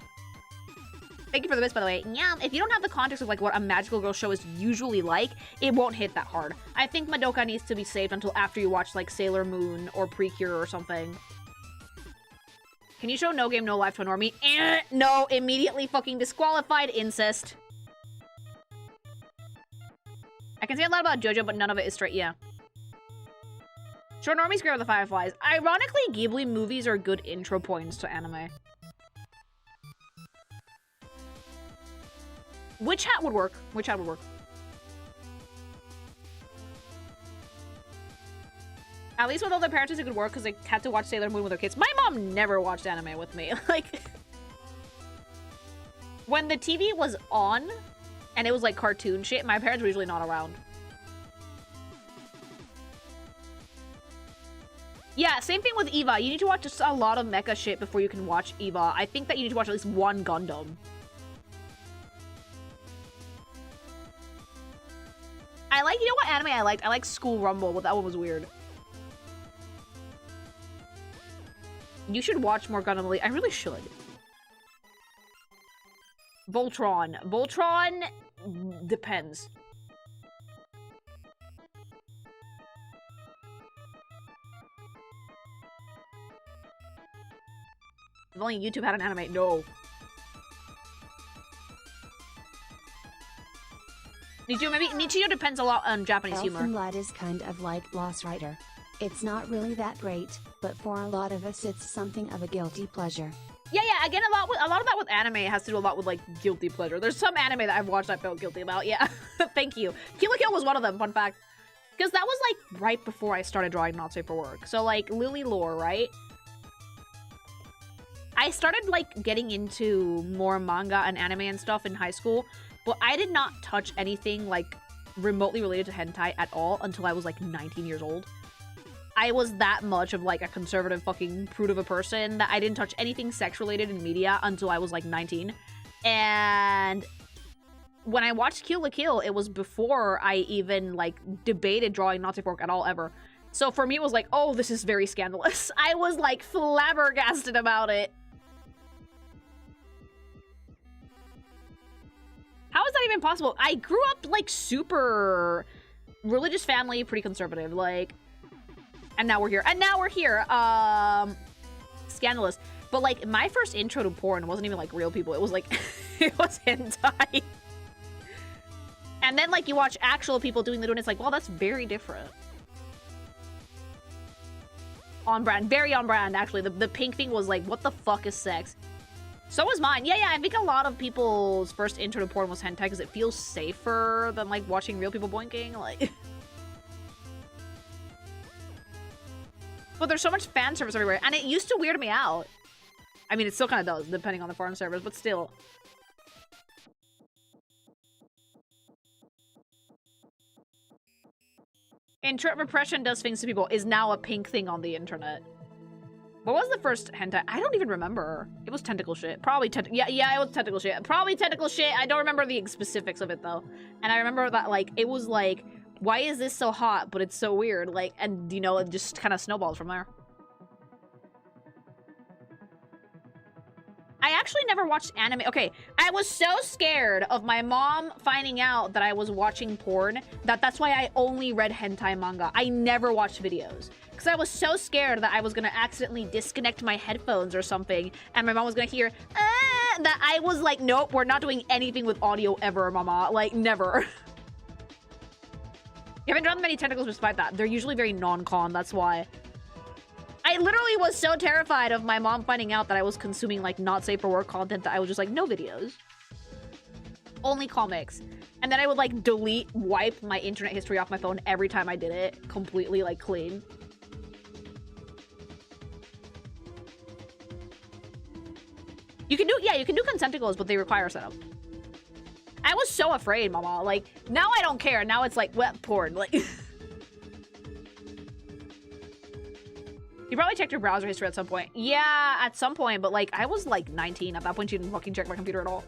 Thank you for the bits, by the way. Yeah, if you don't have the context of, like, what a magical girl show is usually like, it won't hit that hard. I think Madoka needs to be saved until after you watch, like, Sailor Moon or Precure or something. Can you show No Game, No Life to a normie? No, immediately fucking disqualified. Incest. I can say a lot about JoJo, but none of it is straight, yeah. Show normies Grave of the Fireflies. Ironically, Ghibli movies are good intro points to anime. Which hat would work? Which hat would work? At least with all the parents, it could work because they had to watch Sailor Moon with their kids. My mom never watched anime with me. Like, when the TV was on and it was like cartoon shit, my parents were usually not around. Yeah, same thing with Eva. You need to watch just a lot of mecha shit before you can watch Eva. I think that you need to watch at least one Gundam. You know what anime I liked? I liked School Rumble, but that one was weird. You should watch more Gundam Elite. I really should. Voltron. Voltron depends. If only YouTube had an anime. No. Nichijou depends a lot on Japanese humor. Elfen Lied is kind of like Lost Rider. It's not really that great, but for a lot of us it's something of a guilty pleasure. Yeah, again, a lot of that with anime has to do a lot with, like, guilty pleasure. There's some anime that I've watched I felt guilty about, yeah. Thank you. Kill la Kill was one of them, fun fact. Because that was, like, right before I started drawing Not Safe for Work. So, like, Lily Lore, right? I started, like, getting into more manga and anime and stuff in high school, but I did not touch anything, like, remotely related to hentai at all until I was, like, 19 years old. I was that much of, like, a conservative fucking prude of a person that I didn't touch anything sex-related in media until I was, like, 19. And when I watched Kill la Kill, it was before I even, like, debated drawing Not Safe for Work at all, ever. So for me, it was like, oh, this is very scandalous. I was, like, flabbergasted about it. How is that even possible? I grew up, like, super religious family, pretty conservative, like, and now we're here. And now we're here. Scandalous. But, like, my first intro to porn wasn't even, like, real people. It was, like, it was hentai. And then, like, you watch actual people doing the doing, it's like, well, that's very different. On brand. Very on brand, actually. The pink thing was like, what the fuck is sex? So was mine. Yeah, I think a lot of people's first intro to porn was hentai because it feels safer than, like, watching real people boinking. Like... But there's so much fan service everywhere, and it used to weird me out. I mean, it still kind of does, depending on the foreign service, but still. Internet repression does things to people is now a pink thing on the internet. What was the first hentai? I don't even remember. It was tentacle shit. Probably yeah, it was tentacle shit. Probably tentacle shit. I don't remember the specifics of it though. And I remember that like it was like, why is this so hot? But it's so weird. Like, and you know, it just kind of snowballs from there. I actually never watched anime. Okay, I was so scared of my mom finding out that I was watching porn that's why I only read hentai manga. I never watched videos. Because I was so scared that I was going to accidentally disconnect my headphones or something and my mom was going to hear, that I was like, nope, we're not doing anything with audio ever, mama. Like, never. You haven't drawn many tentacles despite that. They're usually very non-con, that's why. I literally was so terrified of my mom finding out that I was consuming, like, not safe for work content that I was just like, no videos. Only comics. And then I would, like, wipe my internet history off my phone every time I did it. Completely, like, clean. You can do consenticles, but they require a setup. I was so afraid, mama. Like, now I don't care. Now it's, like, wet porn. Like... You probably checked your browser history at some point. Yeah, at some point, but like, I was like 19. At that point, you didn't fucking check my computer at all.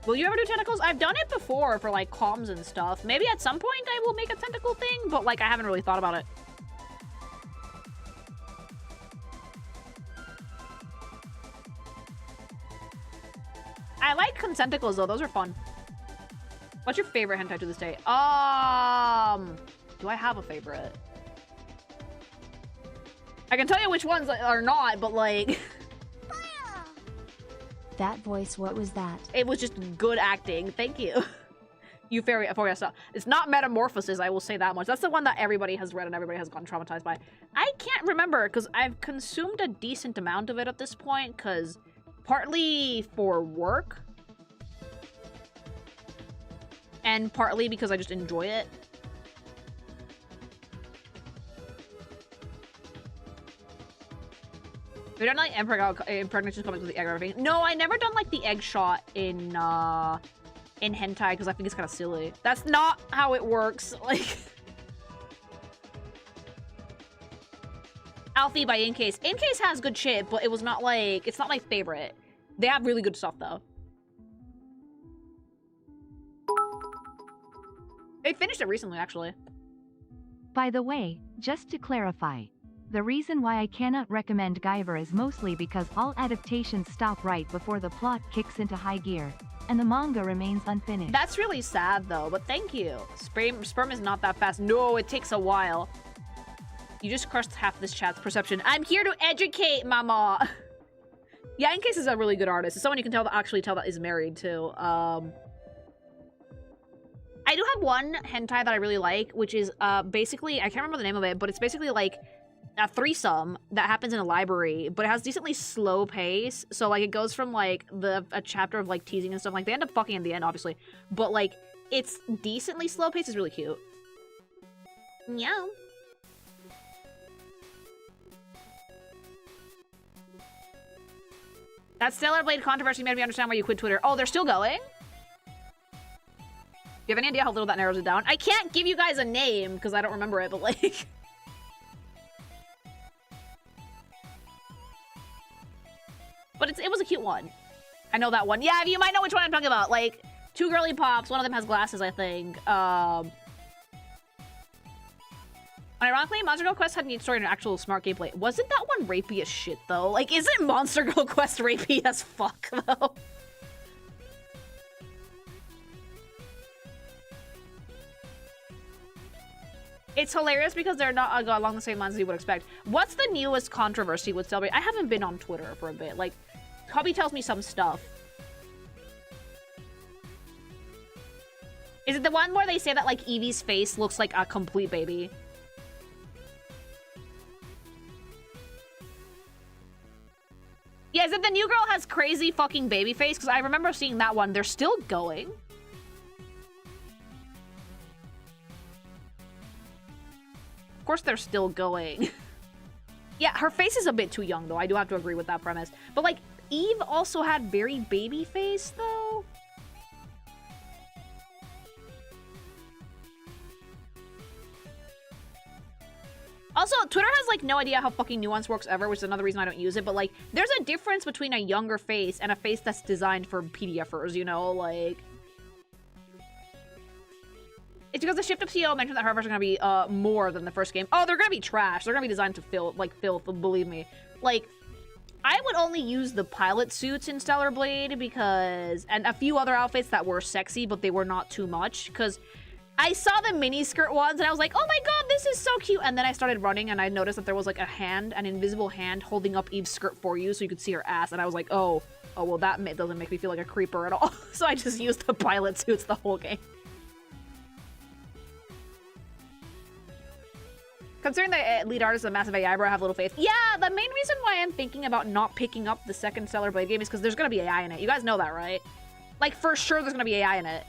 Will you ever do tentacles? I've done it before for like comms and stuff. Maybe at some point I will make a tentacle thing, but like, I haven't really thought about it. I like consenticles though, those are fun. What's your favorite hentai to this day? Do I have a favorite? I can tell you which ones are not, but like... That voice, what was that? It was just good acting. Thank you. Euphoria. It's not Metamorphosis, I will say that much. That's the one that everybody has read and everybody has gotten traumatized by. I can't remember, because I've consumed a decent amount of it at this point, because partly for work, and partly because I just enjoy it. Have you done like impregnation comics with the egg or everything? No, I never done like the egg shot in hentai because I think it's kind of silly. That's not how it works. Like Alfie by Incase. Incase has good shit, but it was not like, it's not my favorite. They have really good stuff though. They finished it recently, actually. By the way, just to clarify, the reason why I cannot recommend Guyver is mostly because all adaptations stop right before the plot kicks into high gear, and the manga remains unfinished. That's really sad, though, but thank you. Sperm is not that fast. No, it takes a while. You just crushed half this chat's perception. I'm here to educate, mama! Yeah, Incase is a really good artist. It's someone you can actually tell that is married, too. I do have one hentai that I really like, which is basically, I can't remember the name of it, but it's basically like a threesome that happens in a library, but it has decently slow pace. So like it goes from like a chapter of like teasing and stuff, like they end up fucking in the end, obviously, but like it's decently slow pace. Is really cute. Meow. That Stellar Blade controversy made me understand why you quit Twitter. Oh, they're still going? Do you have any idea how little that narrows it down? I can't give you guys a name because I don't remember it, but like... But it was a cute one. I know that one. Yeah, you might know which one I'm talking about. Like, two girly pops. One of them has glasses, I think. Ironically, Monster Girl Quest had a neat story and an actual smart gameplay. Wasn't that one rapey as shit, though? Like, isn't Monster Girl Quest rapey as fuck, though? It's hilarious because they're not along the same lines as you would expect. What's the newest controversy with Celebrate? I haven't been on Twitter for a bit. Like, Hubby tells me some stuff. Is it the one where they say that, like, Eevee's face looks like a complete baby? Yeah, is it the new girl has crazy fucking baby face? Because I remember seeing that one. They're still going. Of course they're still going. Yeah, her face is a bit too young, though. I do have to agree with that premise. But, like, Eve also had very baby face, though. Also, Twitter has, like, no idea how fucking nuance works ever, which is another reason I don't use it, but, like, there's a difference between a younger face and a face that's designed for PDFers, you know? Like... It's because the Shift Up CEO mentioned that Harvest are gonna be, more than the first game. Oh, they're gonna be trash. They're gonna be designed to filth, believe me. Like, I would only use the pilot suits in Stellar Blade because... And a few other outfits that were sexy, but they were not too much, because... I saw the miniskirt ones and I was like, oh my god, this is so cute. And then I started running and I noticed that there was like a hand, an invisible hand holding up Eve's skirt for you so you could see her ass. And I was like, oh well, that doesn't make me feel like a creeper at all. So I just used the pilot suits the whole game. Considering the lead artist is a massive AI bro, I have little faith. Yeah, the main reason why I'm thinking about not picking up the second Stellar Blade game is because there's gonna be AI in it. You guys know that, right? Like, for sure there's gonna be AI in it.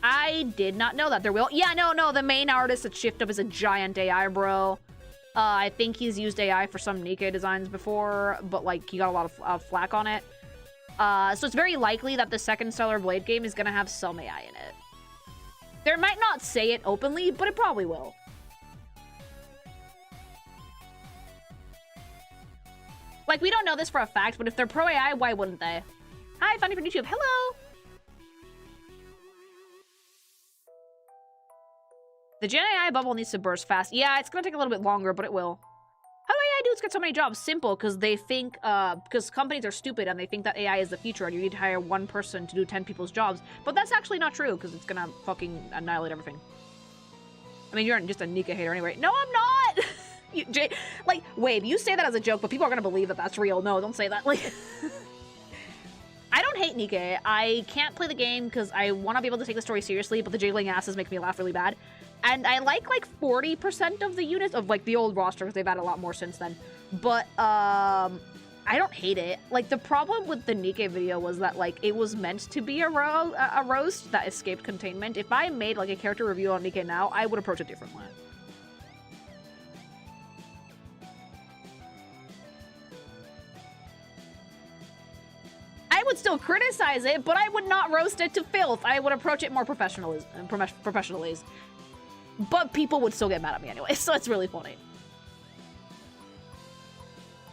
I did not know that. There will... Yeah, no, the main artist at Shift Up is a giant AI, bro. I think he's used AI for some Nikke designs before, but, like, he got a lot of flack on it. So it's very likely that the second Stellar Blade game is gonna have some AI in it. They might not say it openly, but it probably will. Like, we don't know this for a fact, but if they're pro-AI, why wouldn't they? Hi, Funny from YouTube. Hello! The Gen AI bubble needs to burst fast. Yeah, it's gonna take a little bit longer, but it will. How do AI dudes get so many jobs? Simple, because they think, because companies are stupid and they think that AI is the future and you need to hire one person to do 10 people's jobs. But that's actually not true, because it's gonna fucking annihilate everything. I mean, you're just a Nikke hater anyway. No, I'm not! Like, Wave, you say that as a joke, but people are gonna believe that that's real. No, don't say that. Like... I don't hate Nikke. I can't play the game because I want to be able to take the story seriously, but the jiggling asses make me laugh really bad. And I like 40% of the units of, like, the old roster, because they've added a lot more since then. But, I don't hate it. Like, the problem with the Nikke video was that, like, it was meant to be a roast that escaped containment. If I made, like, a character review on Nikke now, I would approach it differently. I would still criticize it, but I would not roast it to filth. I would approach it more professionally. But people would still get mad at me anyway, so it's really funny.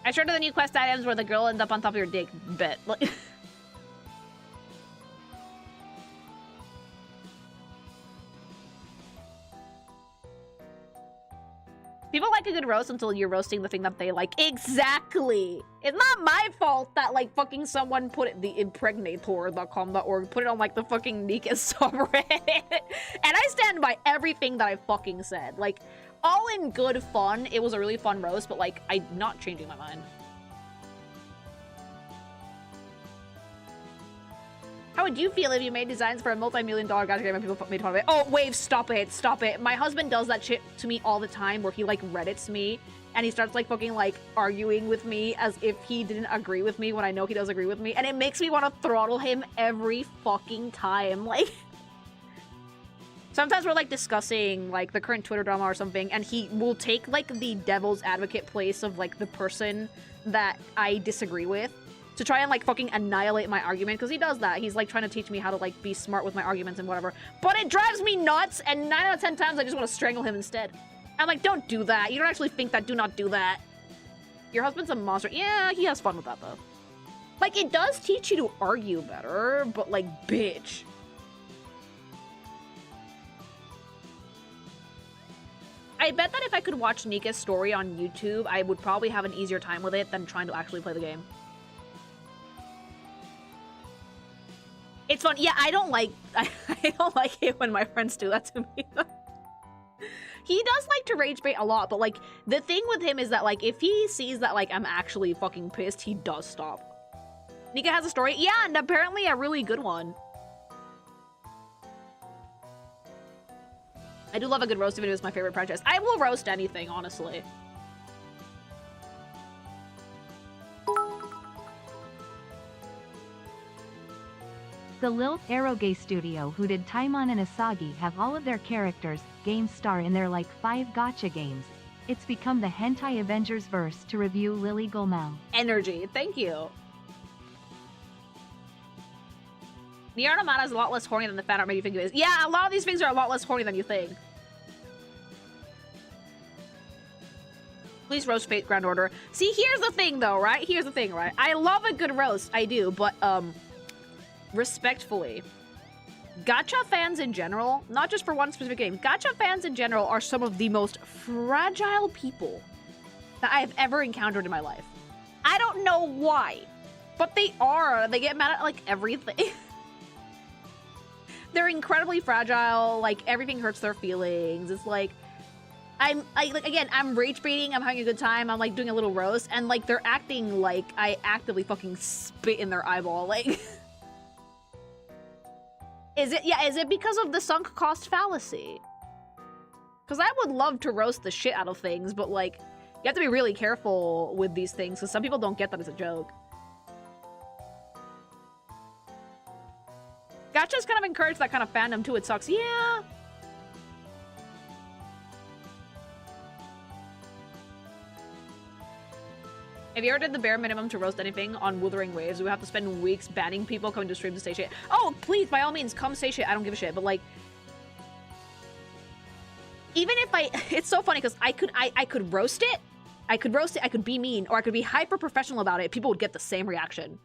I sure to the new quest items where the girl ends up on top of your dick bit. People like a good roast until you're roasting the thing that they like. Exactly! It's not my fault that, like, fucking someone put it, the impregnator.com.org, put it on, like, the fucking Nikke subreddit. And I stand by everything that I fucking said. Like, all in good fun, it was a really fun roast, but, like, I'm not changing my mind. How would you feel if you made designs for a multi-million-dollar gacha game and people made fun of it? Oh, Wave, stop it, stop it. My husband does that shit to me all the time where he, like, Reddits me and he starts, like, fucking, like, arguing with me as if he didn't agree with me when I know he does agree with me. And it makes me want to throttle him every fucking time. Like, sometimes we're, like, discussing, like, the current Twitter drama or something, and he will take, like, the devil's advocate place of, like, the person that I disagree with to try and, like, fucking annihilate my argument, because he does that. He's, like, trying to teach me how to, like, be smart with my arguments and whatever. But it drives me nuts, and 9 out of 10 times I just want to strangle him instead. I'm like, don't do that. You don't actually think that. Do not do that. Your husband's a monster. Yeah, he has fun with that, though. Like, it does teach you to argue better, but, like, bitch. I bet that if I could watch Nikke's story on YouTube, I would probably have an easier time with it than trying to actually play the game. It's fun. Yeah, I don't like it when my friends do that to me. He does like to rage bait a lot, but like the thing with him is that like if he sees that like I'm actually fucking pissed, he does stop. Nika has a story? Yeah, and apparently a really good one. I do love a good roast video. It's my favorite practice. I will roast anything, honestly. The Lil Arrowgay studio who did Taimon and Asagi have all of their characters, Game Star in their like 5 gacha games. It's become the Hentai Avengers verse to review Lily Gomel. Energy, thank you. Nier Automata is a lot less horny than the fan art made you think it is. Yeah, a lot of these things are a lot less horny than you think. Please roast Fate Grand Order. See, here's the thing though, right? Here's the thing, right? I love a good roast, I do, but respectfully, gacha fans in general, not just for one specific game, gacha fans in general are some of the most fragile people that I have ever encountered in my life. I don't know why, but they are. They get mad at like everything. They're incredibly fragile, like everything hurts their feelings. It's like I'm rage baiting, I'm having a good time, I'm like doing a little roast, and like they're acting like I actively fucking spit in their eyeball, like Is it because of the sunk cost fallacy? Because I would love to roast the shit out of things, but like, you have to be really careful with these things, because some people don't get that as a joke. Gachas kind of encourage that kind of fandom too, it sucks. Yeah. If you ever did the bare minimum to roast anything on Wuthering Waves, we would have to spend weeks banning people coming to stream to say shit. Oh, please, by all means, come say shit. I don't give a shit. But like, even if it's so funny because I could roast it. I could roast it. I could be mean, or I could be hyper professional about it. People would get the same reaction.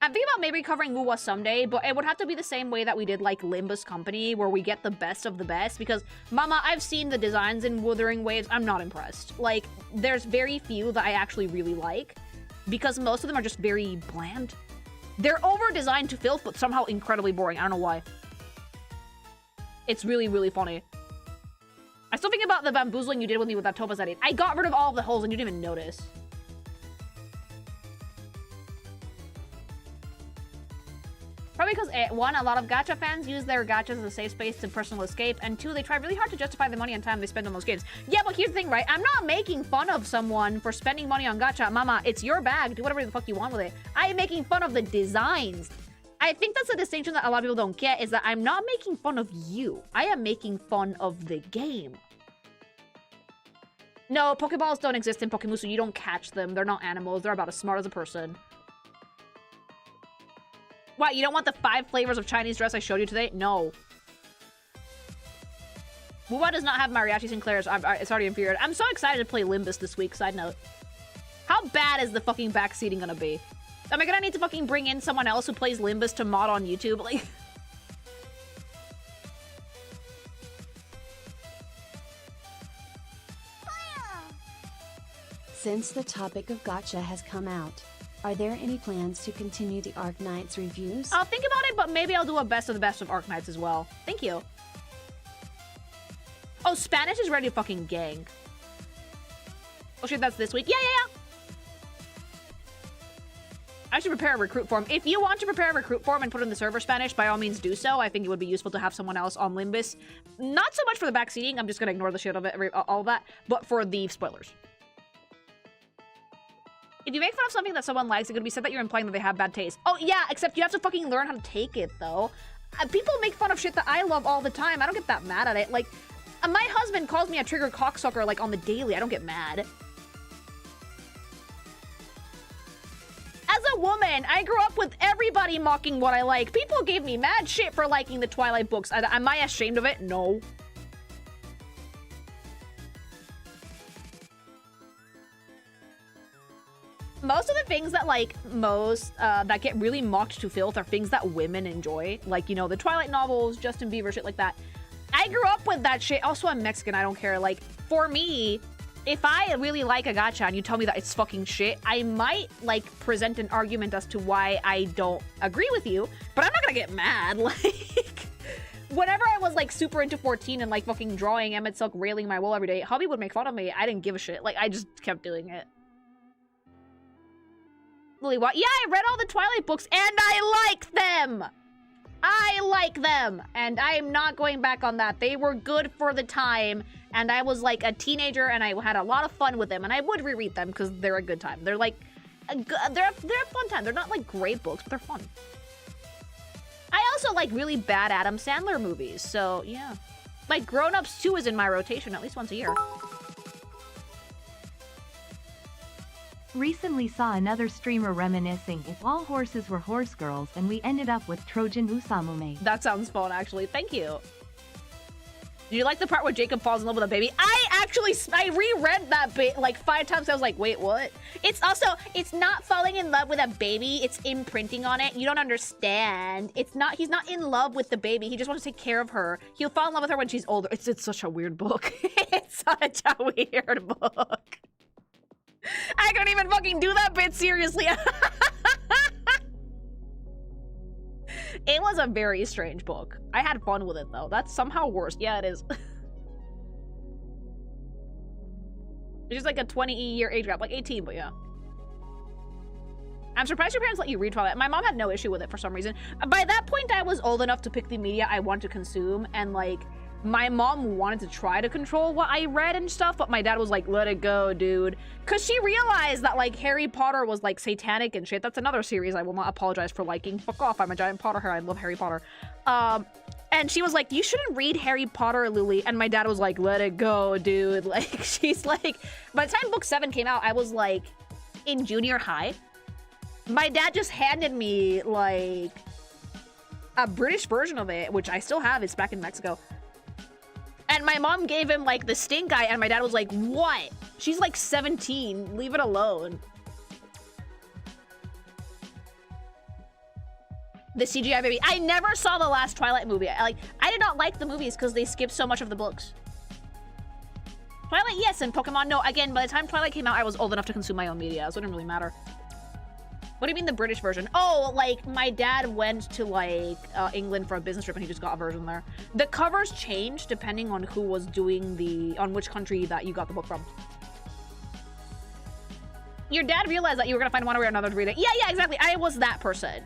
I'm thinking about maybe covering Wuwa someday, but it would have to be the same way that we did like Limbus Company, where we get the best of the best, because Mama, I've seen the designs in Wuthering Waves, I'm not impressed. Like, there's very few that I actually really like, because most of them are just very bland. They're over-designed to filth, but somehow incredibly boring. I don't know why. It's really, really funny. I still think about the bamboozling you did with me with that topaz edit. I got rid of all of the holes and you didn't even notice. Probably because, one, a lot of gacha fans use their gachas as a safe space to personal escape, and two, they try really hard to justify the money and time they spend on those games. Yeah, but here's the thing, right? I'm not making fun of someone for spending money on gacha. Mama, it's your bag. Do whatever the fuck you want with it. I am making fun of the designs. I think that's a distinction that a lot of people don't get, is that I'm not making fun of you. I am making fun of the game. No, Pokeballs don't exist in Pokemusu. You don't catch them. They're not animals. They're about as smart as a person. What, you don't want the 5 flavors of Chinese dress I showed you today? No. Wuwa does not have Mariachi Sinclair's. It's already inferior. I'm so excited to play Limbus this week, side note. How bad is the fucking backseating gonna be? Am I gonna need to fucking bring in someone else who plays Limbus to mod on YouTube? Like... Since the topic of gacha has come out, are there any plans to continue the Arknights reviews? I'll think about it, but maybe I'll do a best of the best of Arknights as well. Thank you. Oh, Spanish is ready to fucking gang. Oh shit, that's this week. Yeah. I should prepare a recruit form. If you want to prepare a recruit form and put in the server Spanish, by all means do so. I think it would be useful to have someone else on Limbus. Not so much for the backseating. I'm just gonna ignore the shit of it, all of that, but for the spoilers. If you make fun of something that someone likes, it could be said that you're implying that they have bad taste. Oh, yeah, except you have to fucking learn how to take it, though. People make fun of shit that I love all the time. I don't get that mad at it. Like, my husband calls me a trigger cocksucker, like, on the daily. I don't get mad. As a woman, I grew up with everybody mocking what I like. People gave me mad shit for liking the Twilight books. Am I ashamed of it? No. Most of the things that, like, that get really mocked to filth are things that women enjoy. Like, you know, the Twilight novels, Justin Bieber, shit like that. I grew up with that shit. Also, I'm Mexican, I don't care. Like, for me, if I really like a gacha and you tell me that it's fucking shit, I might, like, present an argument as to why I don't agree with you, but I'm not gonna get mad. Like, whenever I was, like, super into 14 and, like, fucking drawing Emmett Silk railing my wool every day, hubby would make fun of me. I didn't give a shit. Like, I just kept doing it. Lily, what? Yeah, I read all the Twilight books, and I like them! I like them! And I am not going back on that. They were good for the time, and I was, like, a teenager, and I had a lot of fun with them, and I would reread them, because they're a good time. They're, like, they're a fun time. They're not, like, great books, but they're fun. I also like really bad Adam Sandler movies, so, yeah. Like, Grown Ups 2 is in my rotation at least once a year. Recently saw another streamer reminiscing if all horses were horse girls and we ended up with Trojan Usamume. That sounds fun, actually. Thank you. Did you like the part where Jacob falls in love with a baby? I reread that bit like 5 times. I was like, wait, what? It's also, it's not falling in love with a baby. It's imprinting on it. You don't understand. He's not in love with the baby. He just wants to take care of her. He'll fall in love with her when she's older. It's such a weird book. It's such a weird book. I couldn't even fucking do that bit seriously. It was a very strange book. I had fun with it though. That's somehow worse. Yeah, it is. It's just like a 20-year age gap, like 18, but yeah. I'm surprised your parents let you read Twilight. My mom had no issue with it for some reason. By that point, I was old enough to pick the media I want to consume, and like, my mom wanted to try to control what I read and stuff, but my dad was like, let it go, dude. Cause she realized that like Harry Potter was like satanic and shit. That's another series I will not apologize for liking. Fuck off, I'm a giant Potterhead, I love Harry Potter. And she was like, you shouldn't read Harry Potter, Lily. And my dad was like, let it go, dude. Like, she's like, by the time book 7 came out, I was like in junior high. My dad just handed me like a British version of it, which I still have. It's back in Mexico. And my mom gave him like the stink eye, and my dad was like, what? She's like 17, leave it alone. The CGI baby. I never saw the last Twilight movie. I did not like the movies because they skipped so much of the books. Twilight, yes, and Pokemon, no. Again, by the time Twilight came out, I was old enough to consume my own media, so it didn't really matter. What do you mean the British version? Oh, like, my dad went to, like, England for a business trip and he just got a version there. The covers changed depending on who was doing on which country that you got the book from. Your dad realized that you were gonna find one way or another to read it. Yeah, exactly. I was that person.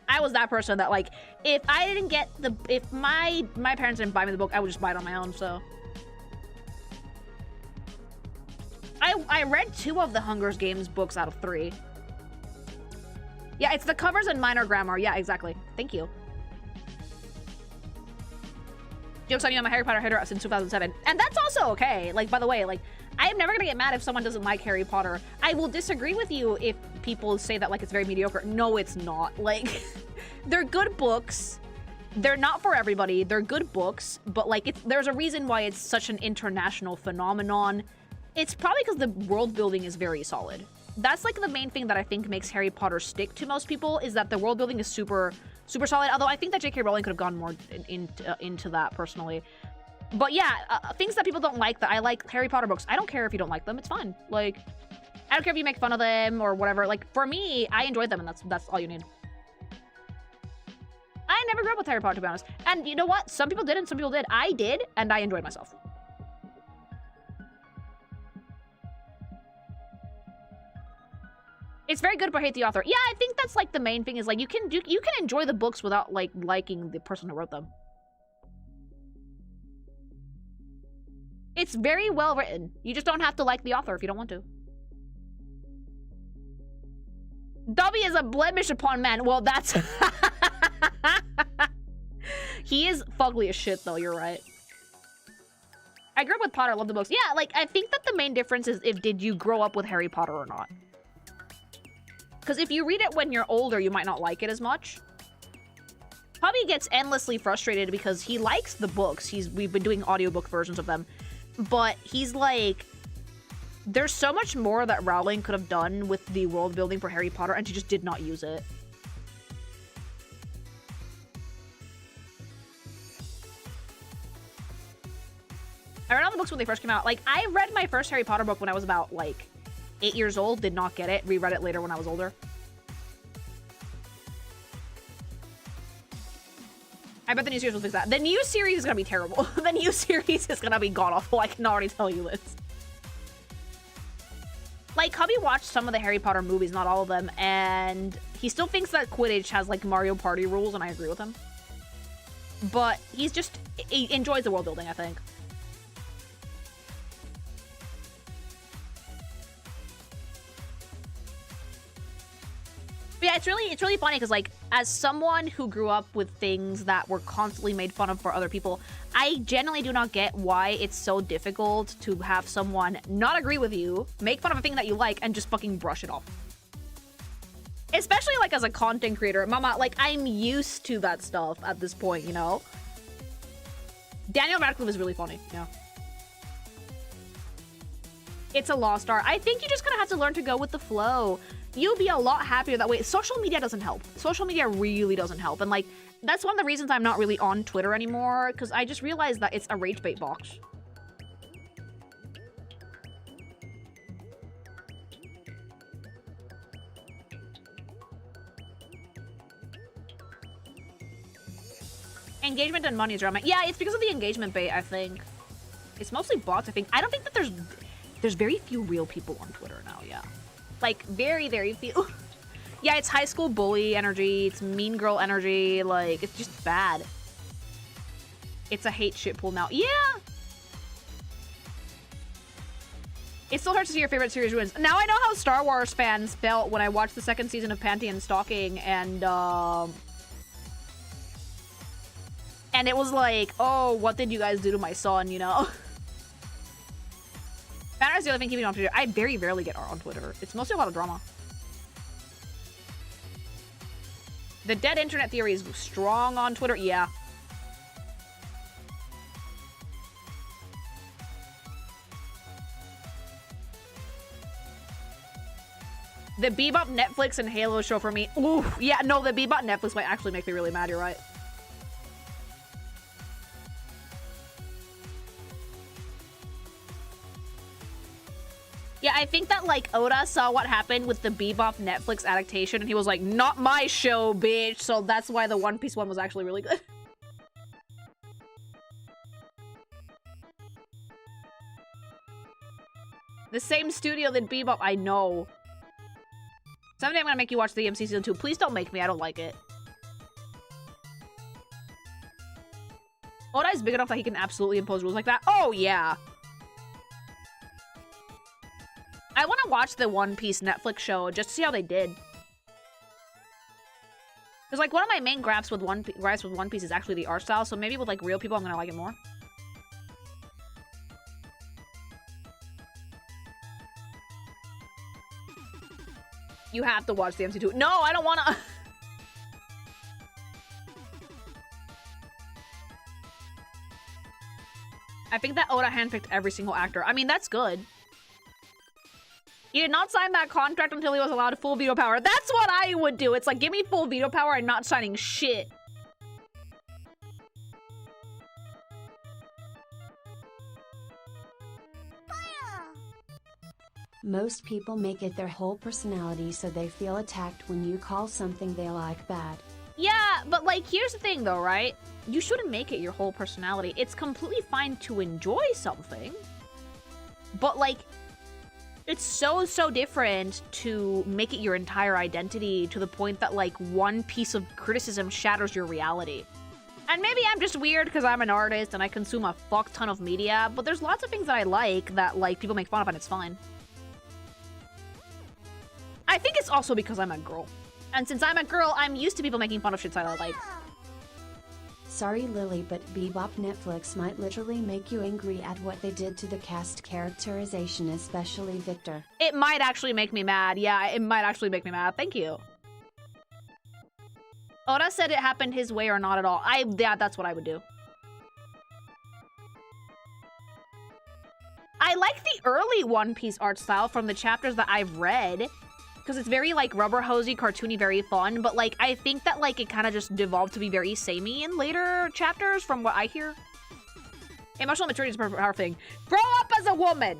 I was that person that, like, if I didn't get if my parents didn't buy me the book, I would just buy it on my own, so. I read 2 of the Hunger Games books out of 3. Yeah, it's the covers and minor grammar. Yeah, exactly. Thank you. Joke's on you, I'm a Harry Potter hater since 2007. And that's also okay. Like, by the way, like, I am never gonna get mad if someone doesn't like Harry Potter. I will disagree with you if people say that, like, it's very mediocre. No, it's not. Like, they're good books. They're not for everybody. They're good books. But, like, there's a reason why it's such an international phenomenon. It's probably because the world building is very solid. That's like the main thing that I think makes Harry Potter stick to most people, is that the world building is super solid. Although I think that J.K. Rowling could have gone more into that personally. But yeah, things that people don't like that I like Harry Potter books. I don't care if you don't like them. It's fine. Like, I don't care if you make fun of them or whatever. Like, for me, I enjoyed them, and that's all you need. I never grew up with Harry Potter, to be honest. And you know what? Some people did and some people did. I did, and I enjoyed myself. It's very good, but hate the author. Yeah, I think that's like the main thing, is like you can enjoy the books without like liking the person who wrote them. It's very well written. You just don't have to like the author if you don't want to. Dobby is a blemish upon man. Well, that's... He is fugly as shit, though. You're right. I grew up with Potter. I love the books. Yeah, like, I think that the main difference is did you grow up with Harry Potter or not? Because if you read it when you're older, you might not like it as much. Hubby gets endlessly frustrated because he likes the books. We've been doing audiobook versions of them. But he's like, there's so much more that Rowling could have done with the world building for Harry Potter, and she just did not use it. I read all the books when they first came out. Like, I read my first Harry Potter book when I was about, like, 8 years old. Did not get it. Reread it later when I was older. I bet the new series will fix that. The new series is gonna be terrible. The new series is gonna be god-awful. I can already tell you this. Like, hubby watched some of the Harry Potter movies, not all of them, and he still thinks that Quidditch has, like, Mario Party rules, and I agree with him. But he enjoys the world building, I think. But yeah, it's really funny because, like, as someone who grew up with things that were constantly made fun of for other people, I genuinely do not get why it's so difficult to have someone not agree with you, make fun of a thing that you like, and just fucking brush it off. Especially, like, as a content creator. Mama, like, I'm used to that stuff at this point, you know? Daniel Radcliffe is really funny, yeah. It's a lost art. I think you just kind of have to learn to go with the flow. You'll be a lot happier that way. Social media doesn't help. Social media really doesn't help. And, like, that's one of the reasons I'm not really on Twitter anymore, because I just realized that it's a rage bait box. Engagement and money is around my... Yeah, it's because of the engagement bait, I think. It's mostly bots, I think. I don't think that there's very few real people on Twitter now, yeah. Like, very, very few. Yeah, it's high school bully energy. It's mean girl energy. Like, it's just bad. It's a hate shit pool now. Yeah! It still hurts to see your favorite series ruins. Now I know how Star Wars fans felt when I watched the second season of Panty and Stalking, and it was like, oh, what did you guys do to my son, you know? Banner is the only thing keeping me on Twitter. I very rarely get art on Twitter. It's mostly a lot of drama. The dead internet theory is strong on Twitter. Yeah. The Bebop Netflix and Halo show for me. Ooh, yeah, no, the Bebop Netflix might actually make me really mad. You're right. Yeah, I think that, like, Oda saw what happened with the Bebop Netflix adaptation, and he was like, not my show, bitch! So that's why the One Piece one was actually really good. The same studio that Bebop, I know. Someday I'm gonna make you watch the EMC Season 2. Please don't make me, I don't like it. Oda is big enough that he can absolutely impose rules like that? Oh, yeah. I want to watch the One Piece Netflix show just to see how they did. Because, like, one of my main gripes with One Piece is actually the art style, so maybe with, like, real people, I'm gonna like it more. You have to watch the MC2. No, I don't want to. I think that Oda handpicked every single actor. I mean, that's good. He did not sign that contract until he was allowed full veto power. That's what I would do. It's like, give me full veto power and not signing shit. Most people make it their whole personality so they feel attacked when you call something they like bad. Yeah, but, like, here's the thing, though, right? You shouldn't make it your whole personality. It's completely fine to enjoy something. But, like, it's so different to make it your entire identity to the point that, like, one piece of criticism shatters your reality. And maybe I'm just weird because I'm an artist and I consume a fuck ton of media, but there's lots of things that I like that, like, people make fun of and it's fine. I think it's also because I'm a girl. And since I'm a girl, I'm used to people making fun of shit that I like. Sorry Lily, but Bebop Netflix might literally make you angry at what they did to the cast characterization, especially Victor. It might actually make me mad. Yeah, it might actually make me mad. Thank you. Oda said it happened his way or not at all. Yeah, that's what I would do. I like the early One Piece art style from the chapters that I've read. Because it's very, like, rubber hosey, cartoony, very fun. But, like, I think that, like, it kind of just devolved to be very samey in later chapters from what I hear. Emotional maturity is a power thing. Grow up as a woman,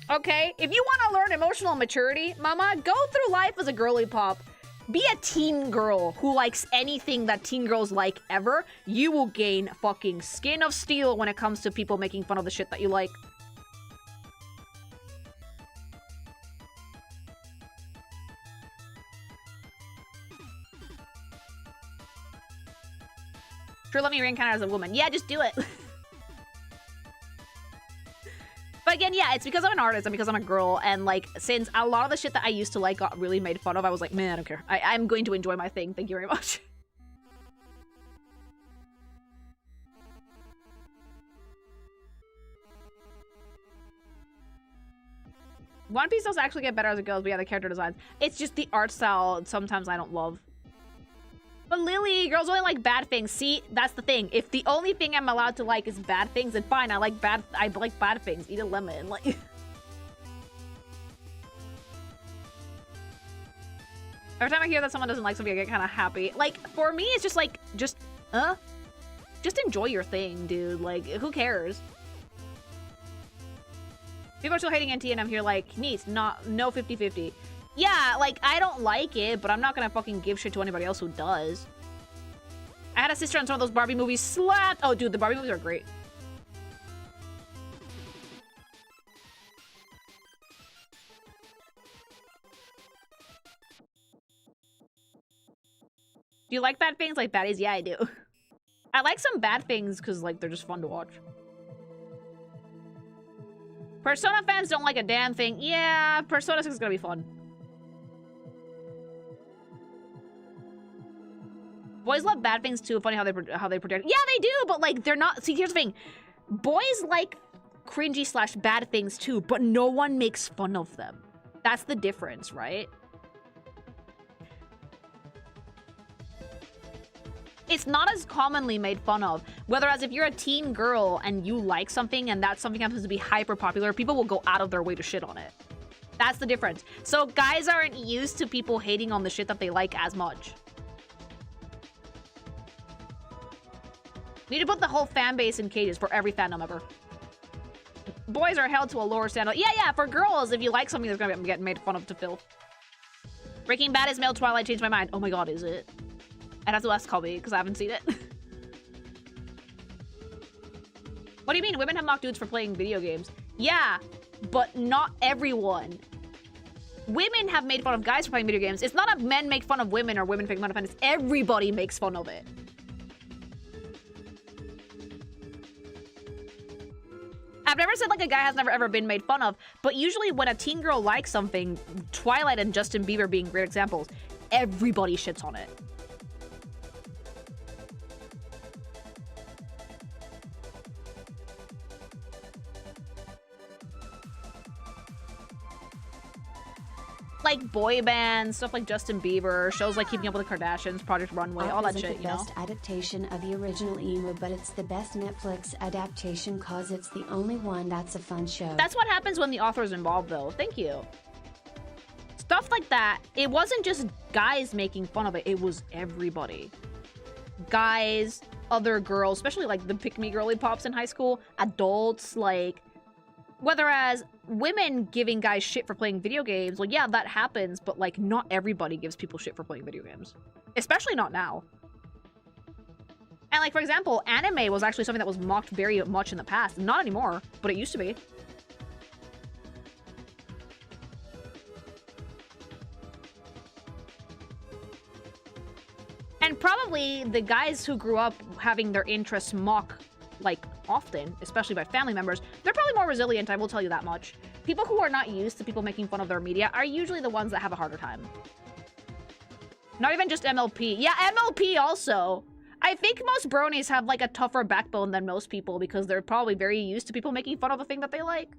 okay? If you want to learn emotional maturity, mama, go through life as a girly pop. Be a teen girl who likes anything that teen girls like ever. You will gain fucking skin of steel when it comes to people making fun of the shit that you like. Sure, let me reincarnate as a woman. Yeah, just do it. But again, yeah, it's because I'm an artist and because I'm a girl, and like, since a lot of the shit that I used to like got really made fun of, I was like, man, I don't care. I'm going to enjoy my thing. Thank you very much. One Piece does actually get better as it goes, but yeah, the character designs. It's just the art style sometimes I don't love. But Lily, girls only like bad things. See, that's the thing. If the only thing I'm allowed to like is bad things, then fine. I like bad things. Eat a lemon. Like every time I hear that someone doesn't like something, I get kind of happy. Like for me, it's just like just enjoy your thing, dude. Like who cares? People are still hating NT, and I'm here like, niece, no 50-50. Yeah, like, I don't like it, but I'm not gonna fucking give shit to anybody else who does. I had a sister on some of those Barbie movies. Slapped! Oh, dude, the Barbie movies are great. Do you like bad things like baddies? Yeah, I do. I like some bad things because, like, they're just fun to watch. Persona fans don't like a damn thing. Yeah, Persona 6 is gonna be fun. Boys love bad things too. Funny how they protect. Yeah, they do, but like they're not. See, here's the thing: boys like cringy / bad things too, but no one makes fun of them. That's the difference, right? It's not as commonly made fun of. Whereas if you're a teen girl and you like something and that something happens to be hyper popular, people will go out of their way to shit on it. That's the difference. So guys aren't used to people hating on the shit that they like as much. Need to put the whole fan base in cages for every fandom ever. Boys are held to a lower standard. Yeah, for girls, if you like something that's gonna get made fun of to filth. Breaking Bad is male Twilight, changed my mind. Oh my god, is it? I'd have to ask Colby, because I haven't seen it. What do you mean? Women have mocked dudes for playing video games. Yeah, but not everyone. Women have made fun of guys for playing video games. It's not a men make fun of women or women make fun of men. It's everybody makes fun of it. I've never said like a guy has never ever been made fun of, but usually when a teen girl likes something, Twilight and Justin Bieber being great examples, everybody shits on it. Like boy bands, stuff like Justin Bieber, shows like Keeping Up with the Kardashians, Project Runway, all that shit, you know? It's the best adaptation of the original emo, but it's the best Netflix adaptation cause it's the only one that's a fun show. That's what happens when the author's involved, though. Thank you. Stuff like that, it wasn't just guys making fun of it, it was everybody. Guys, other girls, especially like the pick-me girly pops in high school, adults, like... Whereas women giving guys shit for playing video games, well, yeah, that happens, but like not everybody gives people shit for playing video games. Especially not now. And like, for example, anime was actually something that was mocked very much in the past. Not anymore, but it used to be. And probably the guys who grew up having their interests mocked like often, especially by family members, they're probably more resilient, I will tell you that much. People who are not used to people making fun of their media are usually the ones that have a harder time. Not even just MLP. Yeah, MLP also. I think most bronies have like a tougher backbone than most people because they're probably very used to people making fun of the thing that they like.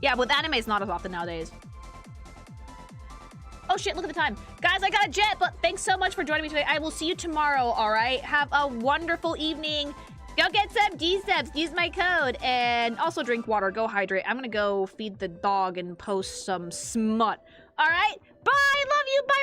Yeah, with anime it's not as often nowadays. Oh shit, look at the time. Guys, I got a jet, but thanks so much for joining me today. I will see you tomorrow, all right? Have a wonderful evening. Go get some gsupps, use my code, and also drink water, go hydrate. I'm gonna go feed the dog and post some smut. All right? Bye, love you, bye.